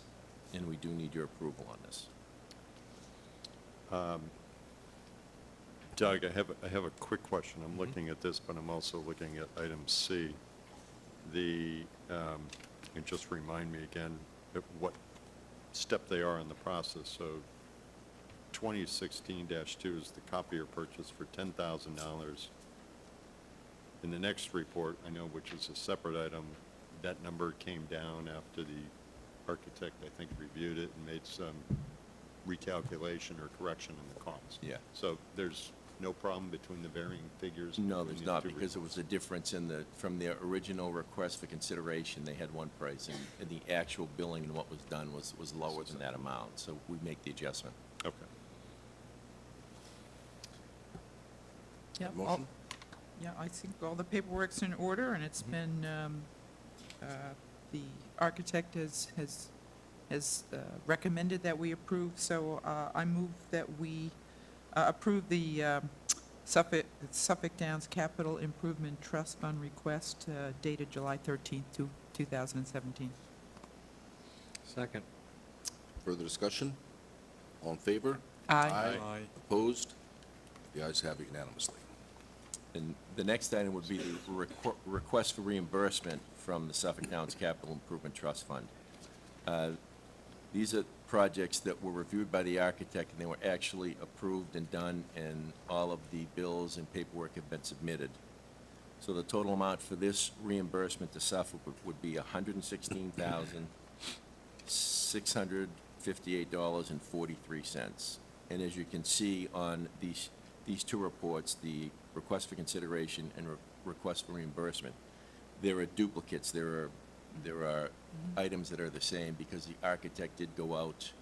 and we do need your approval on this. Doug, I have a quick question. I'm looking at this, but I'm also looking at item C. And just remind me again of what step they are in the process. So 2016-2 is the copier purchase for $10,000. In the next report, I know, which is a separate item, that number came down after the architect, I think, reviewed it and made some recalculation or correction in the cost. Yeah. So there's no problem between the varying figures? No, between there's these not, two because there was a difference in from their original request for consideration, they had one price, and the actual billing and what was done was lower than that amount, so we make the adjustment. Okay. Yeah, Motion? Yeah, I think all the paperwork's in order, and it's been, the architect has recommended that we approve, so I move that we approve the Suffolk Downs Capital Improvement Trust Fund request dated July 13th, 2017. Second. Further discussion? All in favor? Aye. Aye. Opposed? The ayes have it unanimously. And the next item would be the request for reimbursement from the Suffolk Downs Capital Improvement Trust Fund. These are projects that were reviewed by the architect, and they were actually approved and done, and all of the bills and paperwork have been submitted. So the total amount for this reimbursement to Suffolk would be $116,658.43. And as you can see on these two reports, the request for consideration and request for reimbursement, there are duplicates. There are items that are the same because the architect did go out,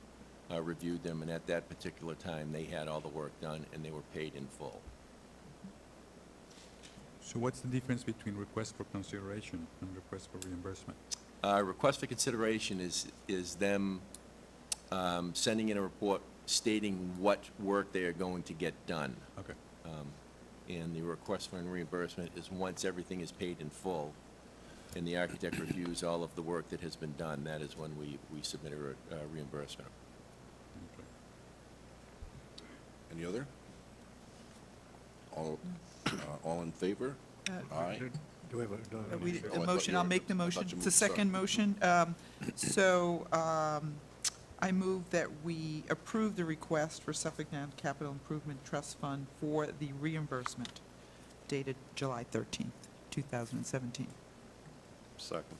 reviewed them, and at that particular time, they had all the work done and they were paid in full. So what's the difference between request for consideration and request for reimbursement? Request for consideration is them sending in a report stating what work they are going to get done. Okay. And the request for reimbursement is once everything is paid in full, and the architect reviews all of the work that has been done, that is when we submit a reimbursement. Okay. Any other? All in favor? Aye. A thought motion, you I'll were- make the I thought motion. you It's a moved, sorry. second motion. I move that we approve the request for Suffolk Downs Capital Improvement Trust Fund for the reimbursement dated July 13th, 2017. Second.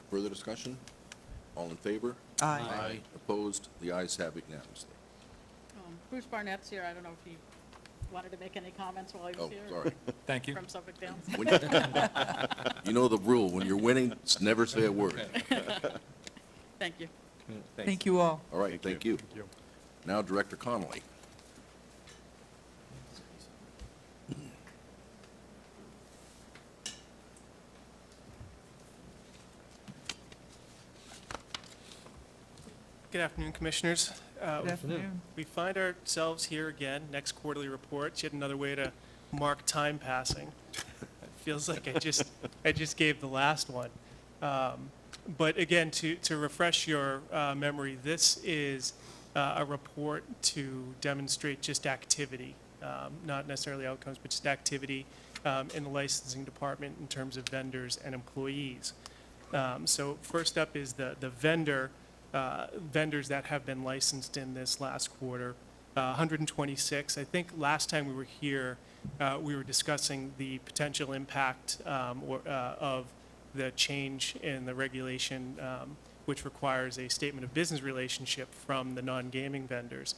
Further discussion? All in favor? Aye. Opposed? The ayes have it unanimously. Bruce Barnett's here. I don't know if he wanted to make any comments while he was Oh, here. sorry. Thank you. From Suffolk Downs. When you know the rule, when you're winning, never say a word. Thank you. Thank you all. All right, thank you. Thank you. Now Director Connolly. Good afternoon, Commissioners. Good afternoon. We find ourselves here again, next quarterly report, yet another way to mark time passing. It feels like I just gave the last one. But again, to refresh your memory, this is a report to demonstrate just activity, not necessarily outcomes, but just activity in the licensing department in terms of vendors and employees. So first up is the vendors that have been licensed in this last quarter, 126. I think last time we were here, we were discussing the potential impact of the change in the regulation, which requires a statement of business relationship from the non-gaming vendors.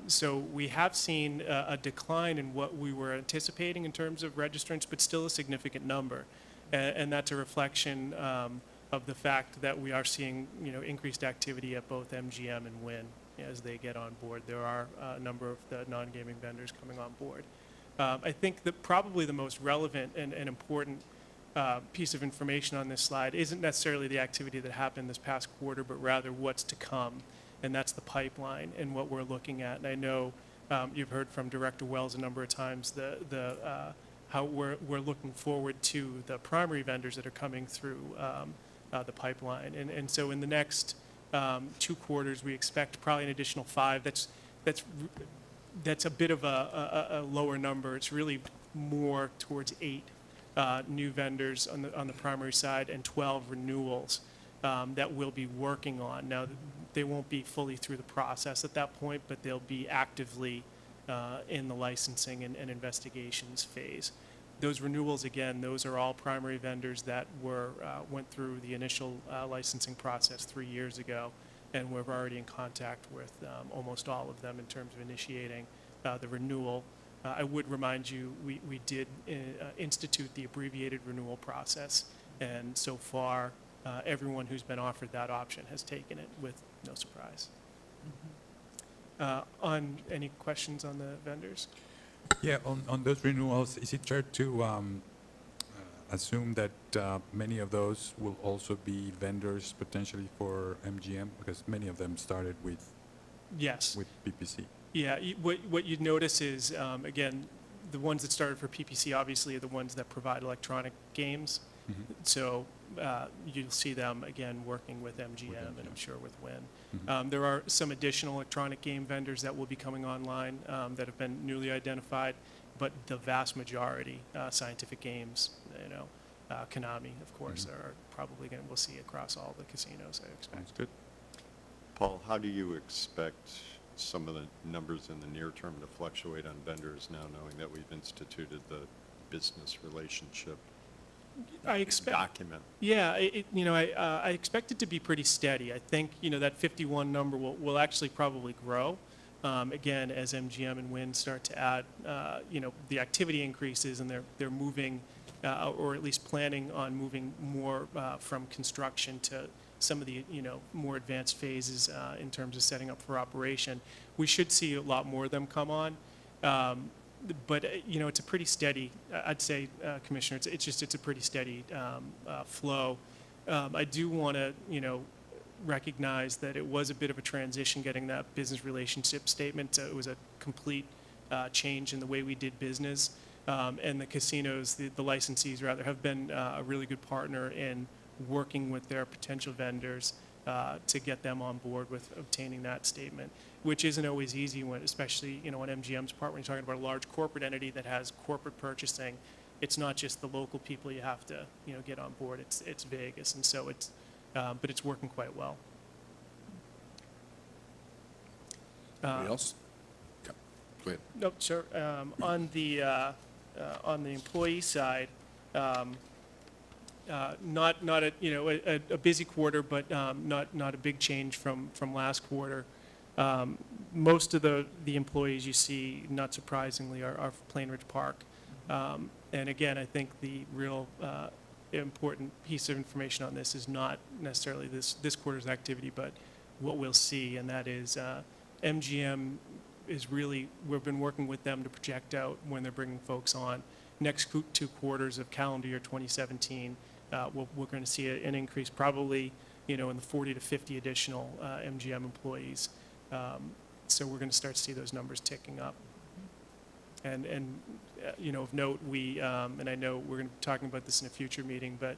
So we have seen a decline in what we were anticipating in terms of registrants, but still a significant number. And that's a reflection of the fact that we are seeing, increased activity at both MGM and Wynn as they get on board. There are a number of the non-gaming vendors coming on board. I think that probably the most relevant and important piece of information on this slide isn't necessarily the activity that happened this past quarter, but rather what's to come, and that's the pipeline and what we're looking at. And I know you've heard from Director Wells a number of times how we're looking forward to the primary vendors that are coming through the pipeline. And so in the next 2 quarters, we expect probably an additional 5. That's a bit of a lower number. It's really more towards 8 new vendors on the primary side and 12 renewals that we'll be working on. Now, they won't be fully through the process at that point, but they'll be actively in the licensing and investigations phase. Those renewals, again, those are all primary vendors that went through the initial licensing process 3 years ago, and we're already in contact with almost all of them in terms of initiating the renewal. I would remind you, we did institute the abbreviated renewal process, and so far, everyone who's been offered that option has taken it with no surprise. On any questions on the vendors? Yeah, on those renewals, is it fair to assume that many of those will also be vendors potentially for MGM? Because many of them started with Yes. with PPC. Yeah, what you'd notice is, again, the ones that started for PPC obviously are the ones that provide electronic games. So you'll see them, again, working with MGM and I'm sure with Wynn. There are some additional electronic game vendors that will be coming online that have been newly identified, but the vast majority, Scientific Games, Konami, of course, are probably going to, we'll see across all the casinos, I expect. Sounds good. Paul, how do you expect some of the numbers in the near term to fluctuate on vendors now, knowing that we've instituted the business relationship I expect document? Yeah, I expect it to be pretty steady. I think, that 51 number will actually probably grow. Again, as MGM and Wynn start to add, the activity increases and they're moving, or at least planning on moving more from construction to some of the, more advanced phases in terms of setting up for operation. We should see a lot more of them come on. But, it's a pretty steady, I'd say, Commissioner, it's a pretty steady flow. I do want to, recognize that it was a bit of a transition getting that business relationship statement. It was a complete change in the way we did business. And the casinos, the licensees rather, have been a really good partner in working with their potential vendors to get them on board with obtaining that statement, which isn't always easy when, especially, on MGM's part, when you're talking about a large corporate entity that has corporate purchasing. It's not just the local people you have to, get on board. It's Vegas, and so but it's working quite well. Anybody else? Okay. Go ahead. No, sir. On the employee side, not a busy quarter, but not a big change from last quarter. Most of the employees you see, not surprisingly, are Plain Ridge Park. And again, I think the real important piece of information on this is not necessarily this quarter's activity, but what we'll see, and that is MGM is really, we've been working with them to project out when they're bringing folks on. Next 2 quarters of calendar year 2017, we're going to see an increase probably, in the 40 to 50 additional MGM employees. So we're going to start to see those numbers ticking up. And of note, we, and I know we're going to be talking about this in a future meeting, but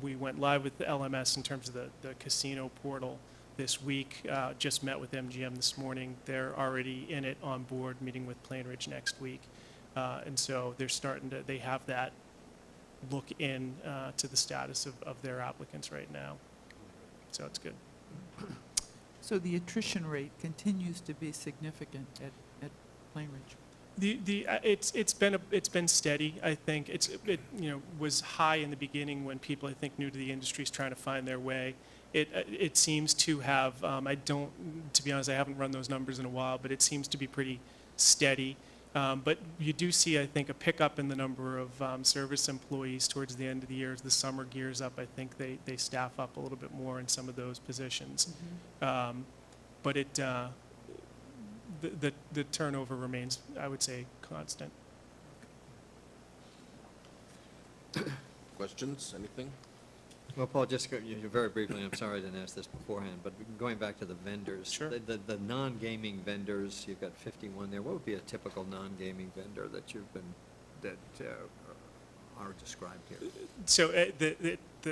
we went live with the LMS in terms of the casino portal this week. Just met with MGM this morning. They're already in it on board, meeting with Plain Ridge next week. And so they have that look in to the status of their applicants right now. So it's good. So the attrition rate continues to be significant at Plain Ridge. It's been steady. I think it was high in the beginning when people, I think, new to the industry is trying to find their way. It seems to have to be honest, I haven't run those numbers in a while, but it seems to be pretty steady. But you do see, I think, a pickup in the number of service employees towards the end of the year as the summer gears up. I think they staff up a little bit more in some of those positions. But the turnover remains, I would say, constant. Questions, anything? Well, Paul, just very briefly, I'm sorry I didn't ask this beforehand, but going back to the vendors. Sure. The non-gaming vendors, you've got 51 there. What would be a typical non-gaming vendor that are described here? So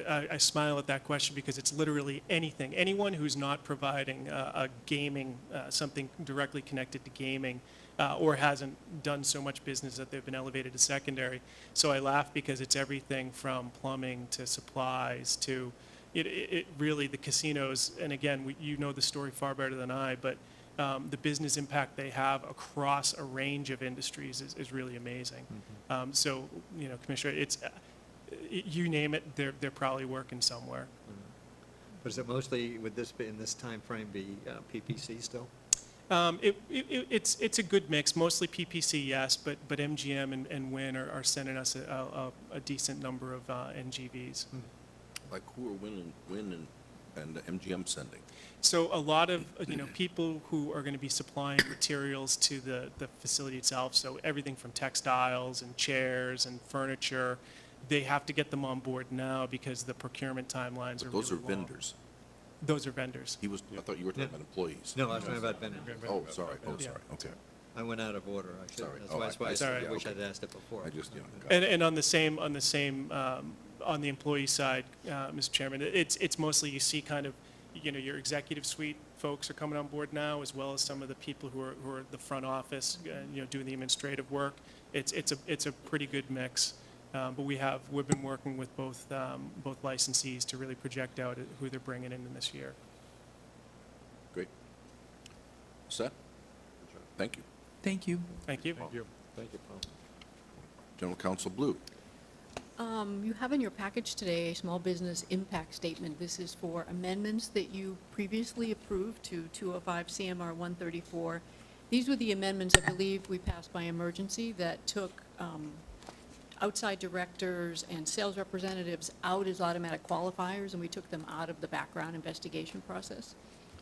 I smile at that question because it's literally anything. Anyone who's not providing a gaming, something directly connected to gaming, or hasn't done so much business that they've been elevated to secondary. So I laugh because it's everything from plumbing to supplies to it really the casinos. And again, you know the story far better than I, but the business impact they have across a range of industries is really amazing. So, Commissioner, it's you name it, they're probably working somewhere. But is it mostly, would this be in this time frame be PPC still? It's a good mix, mostly PPC, yes, but MGM and WIN are sending us a decent number of NGVs. Like who are Win and MGM sending? So a lot of, people who are going to be supplying materials to the facility itself, so everything from textiles and chairs and furniture, they have to get them on board now because the procurement timelines are Those are really long. vendors. Those are vendors. I thought you were talking about employees. No, I was talking about vendors. Oh, sorry, Yeah. okay. I went out of order. I should, Sorry. that's why It's all I right. wish I'd asked it before. I just, got it. And on the same, on the employee side, Mr. Chairman, it's mostly you see kind of, your executive suite folks are coming on board now, as well as some of the people who are the front office, doing the administrative work. It's a pretty good mix. But we've been working with both licensees to really project out who they're bringing in this year. Great. Set? Thank you. Thank you. Thank you. Thank you. Thank you, Paul. General Counsel Blue. You have in your package today a small business impact statement. This is for amendments that you previously approved to 205 CMR 134. These were the amendments, I believe, we passed by emergency that took outside directors and sales representatives out as automatic qualifiers, and we took them out of the background investigation process.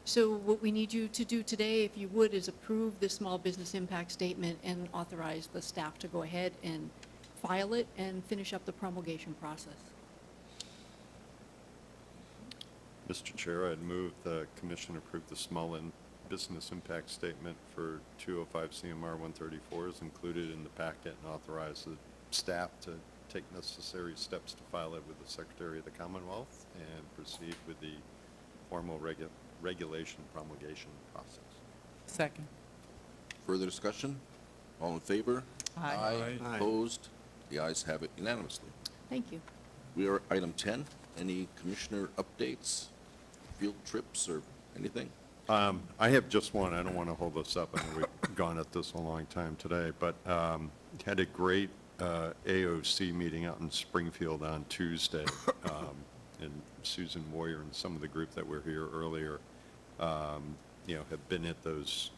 So what we need you to do today, if you would, is approve this small business impact statement and authorize the staff to go ahead and file it and finish up the promulgation process. Mr. Chair, I'd move the commission approve the small business impact statement for 205 CMR 134 is included in the packet and authorize the staff to take necessary steps to file it with the Secretary of the Commonwealth and proceed with the formal regulation promulgation process. Second. Further discussion? All in favor? Aye. Aye. Opposed? The ayes have it unanimously. Thank you. We are at item 10. Any commissioner updates, field trips, or anything? I have just one. I don't want to hold this up. I know we've gone at this a long time today, but had a great AOC meeting out in Springfield on Tuesday. And Susan Moyer and some of the group that were here earlier, have been at those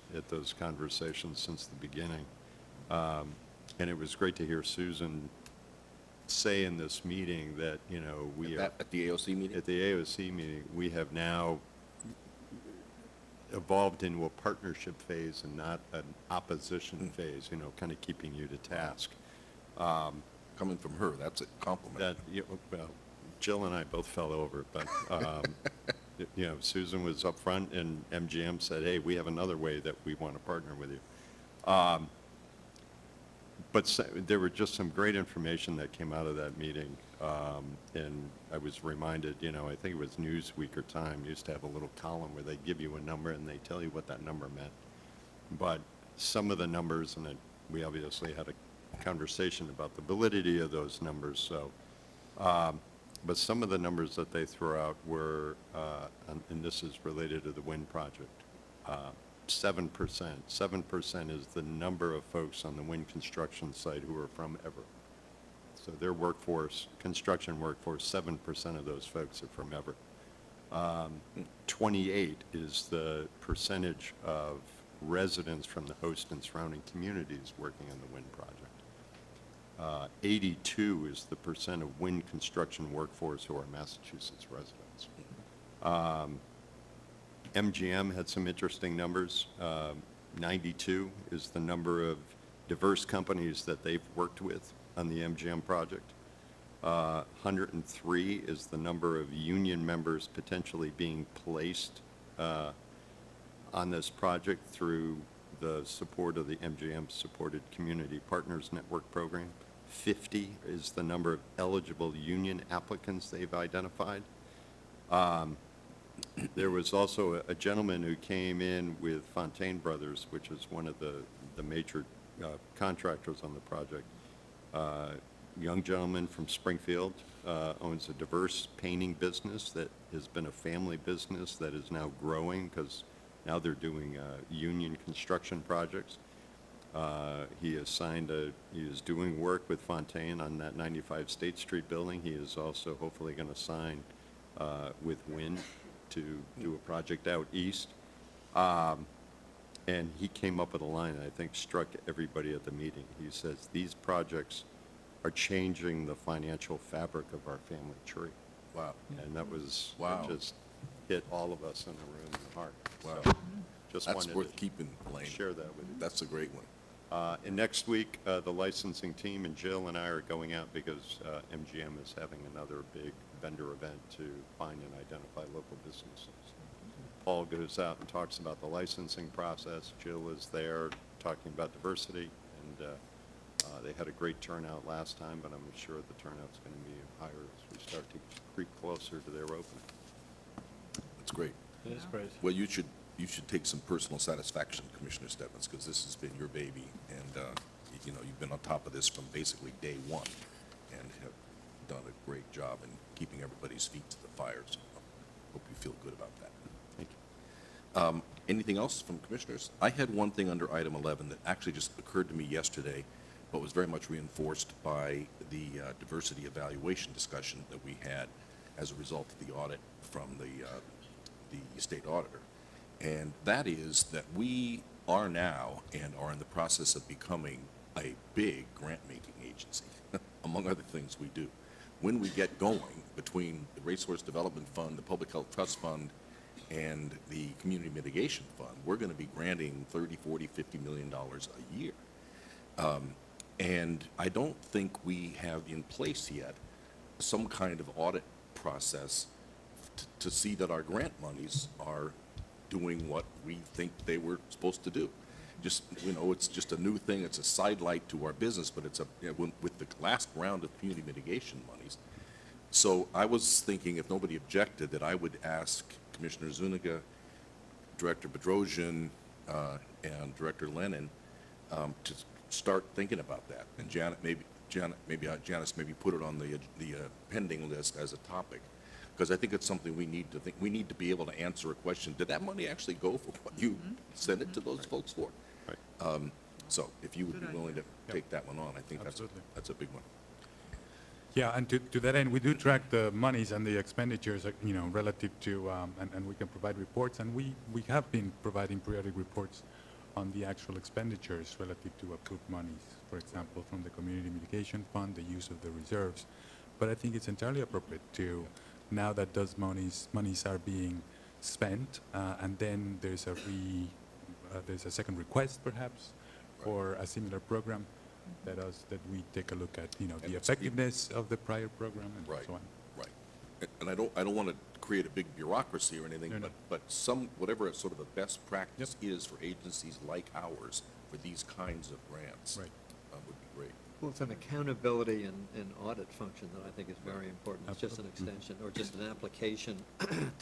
conversations since the beginning. And it was great to hear Susan say in this meeting that, At the AOC meeting? At the AOC meeting, we have now evolved into a partnership phase and not an opposition phase, kind of keeping you to task. Coming from her, that's a compliment. Well, Jill and I both fell over, but, Susan was up front and MGM said, hey, we have another way that we want to partner with you. But there were just some great information that came out of that meeting. And I was reminded, I think it was Newsweek or Time used to have a little column where they give you a number and they tell you what that number meant. But some of the numbers, and we obviously had a conversation about the validity of those numbers, so, but some of the numbers that they threw out were, and this is related to the wind project, 7%. 7% is the number of folks on the wind construction site who are from Everett. So their workforce, construction workforce, 7% of those folks are from Everett. 28 is the percentage of residents from the host and surrounding communities working on the wind project. 82 is the percent of wind construction workforce who are Massachusetts residents. MGM had some interesting numbers. 92 is the number of diverse companies that they've worked with on the MGM project. 103 is the number of union members potentially being placed on this project through the support of the MGM-supported Community Partners Network program. 50 is the number of eligible union applicants they've identified. There was also a gentleman who came in with Fontaine Brothers, which is one of the major contractors on the project. Young gentleman from Springfield, owns a diverse painting business that has been a family business that is now growing because now they're doing union construction projects. He is doing work with Fontaine on that 95 State Street building. He is also hopefully going to sign with Wynn to do a project out east. And he came up with a line that I think struck everybody at the meeting. He says, "These projects are changing the financial fabric of our family tree." Wow. And that was, Wow. that just hit all of us in the room in the heart. Wow. So, just That's wanted worth to keeping, Elaine. share that with you. That's a great one. And next week, the licensing team and Jill and I are going out because MGM is having another big vendor event to find and identify local businesses. Paul goes out and talks about the licensing process. Jill is there talking about diversity, and they had a great turnout last time, but I'm sure the turnout's going to be higher as we start to creep closer to their opening. That's great. It is great. Well, you should take some personal satisfaction, Commissioner Stebbins, because this has been your baby, and, you know, you've been on top of this from basically day one, and have done a great job in keeping everybody's feet to the fire, so I hope you feel good about that. Thank you. Anything else from commissioners? I had one thing under item 11 that actually just occurred to me yesterday, but was very much reinforced by the diversity evaluation discussion that we had as a result of the audit from the state auditor. And that is that we are now and are in the process of becoming a big grant-making agency, among other things we do. When we get going between the Racehorse Development Fund, the Public Health Trust Fund, and the Community Mitigation Fund, we're going to be granting $30, $40, $50 million a year. And I don't think we have in place yet some kind of audit process to see that our grant monies are doing what we think they were supposed to do. Just, you know, it's just a new thing, it's a sidelight to our business, but it's with the last round of community mitigation monies. So I was thinking, if nobody objected, that I would ask Commissioner Zuniga, Director Bedrosian, and Director Lennon to start thinking about that. And Janice maybe put it on the pending list as a topic, because I think it's something we need to think. We need to be able to answer a question: did that money actually go for what you sent it to those folks for? Right. So if you would be willing to Yep. take that one on, I think Absolutely. that's a big one. Yeah, and to that end, we do track the monies and the expenditures, you know, relative to, and we can provide reports, and we have been providing periodic reports on the actual expenditures relative to approved monies, for example, from the Community Mitigation Fund, the use of the reserves. But I think it's entirely appropriate to, now that those monies are being spent, and then there's a second request perhaps for a similar program, that we take a look at, you know, the effectiveness of the prior program and Right. so on. Right. And I don't want to create a big bureaucracy or anything, No. but whatever sort of a best practice is for agencies like ours for these kinds of grants. Right. Would be great. Well, it's an accountability and audit function that I think is very important. It's just an Absolutely. extension, or just an application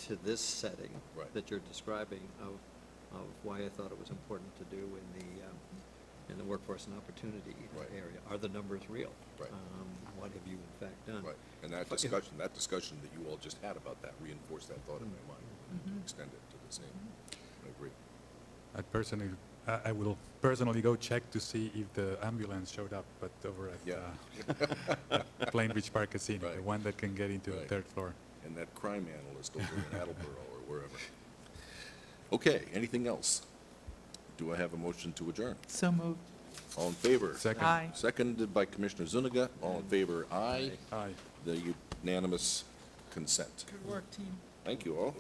to this setting Right. that you're describing of why I thought it was important to do in the workforce and opportunity Right. area. Are the numbers real? Right. What have you in fact done? Right. And that But, discussion that you all just had about that reinforced that thought in my mind. Extend it to the same. I agree. I will personally go check to see if the ambulance showed up, but over at at Plain Beach Park Casino, the Right. one that can get into the Right. third floor. And that crime analyst over in Attleboro or wherever. Okay, anything else? Do I have a motion to adjourn? So moved. All in favor? Second. Aye. Seconded by Commissioner Zuniga. All in favor, aye. Aye. The unanimous consent. Good work, team. Thank you all.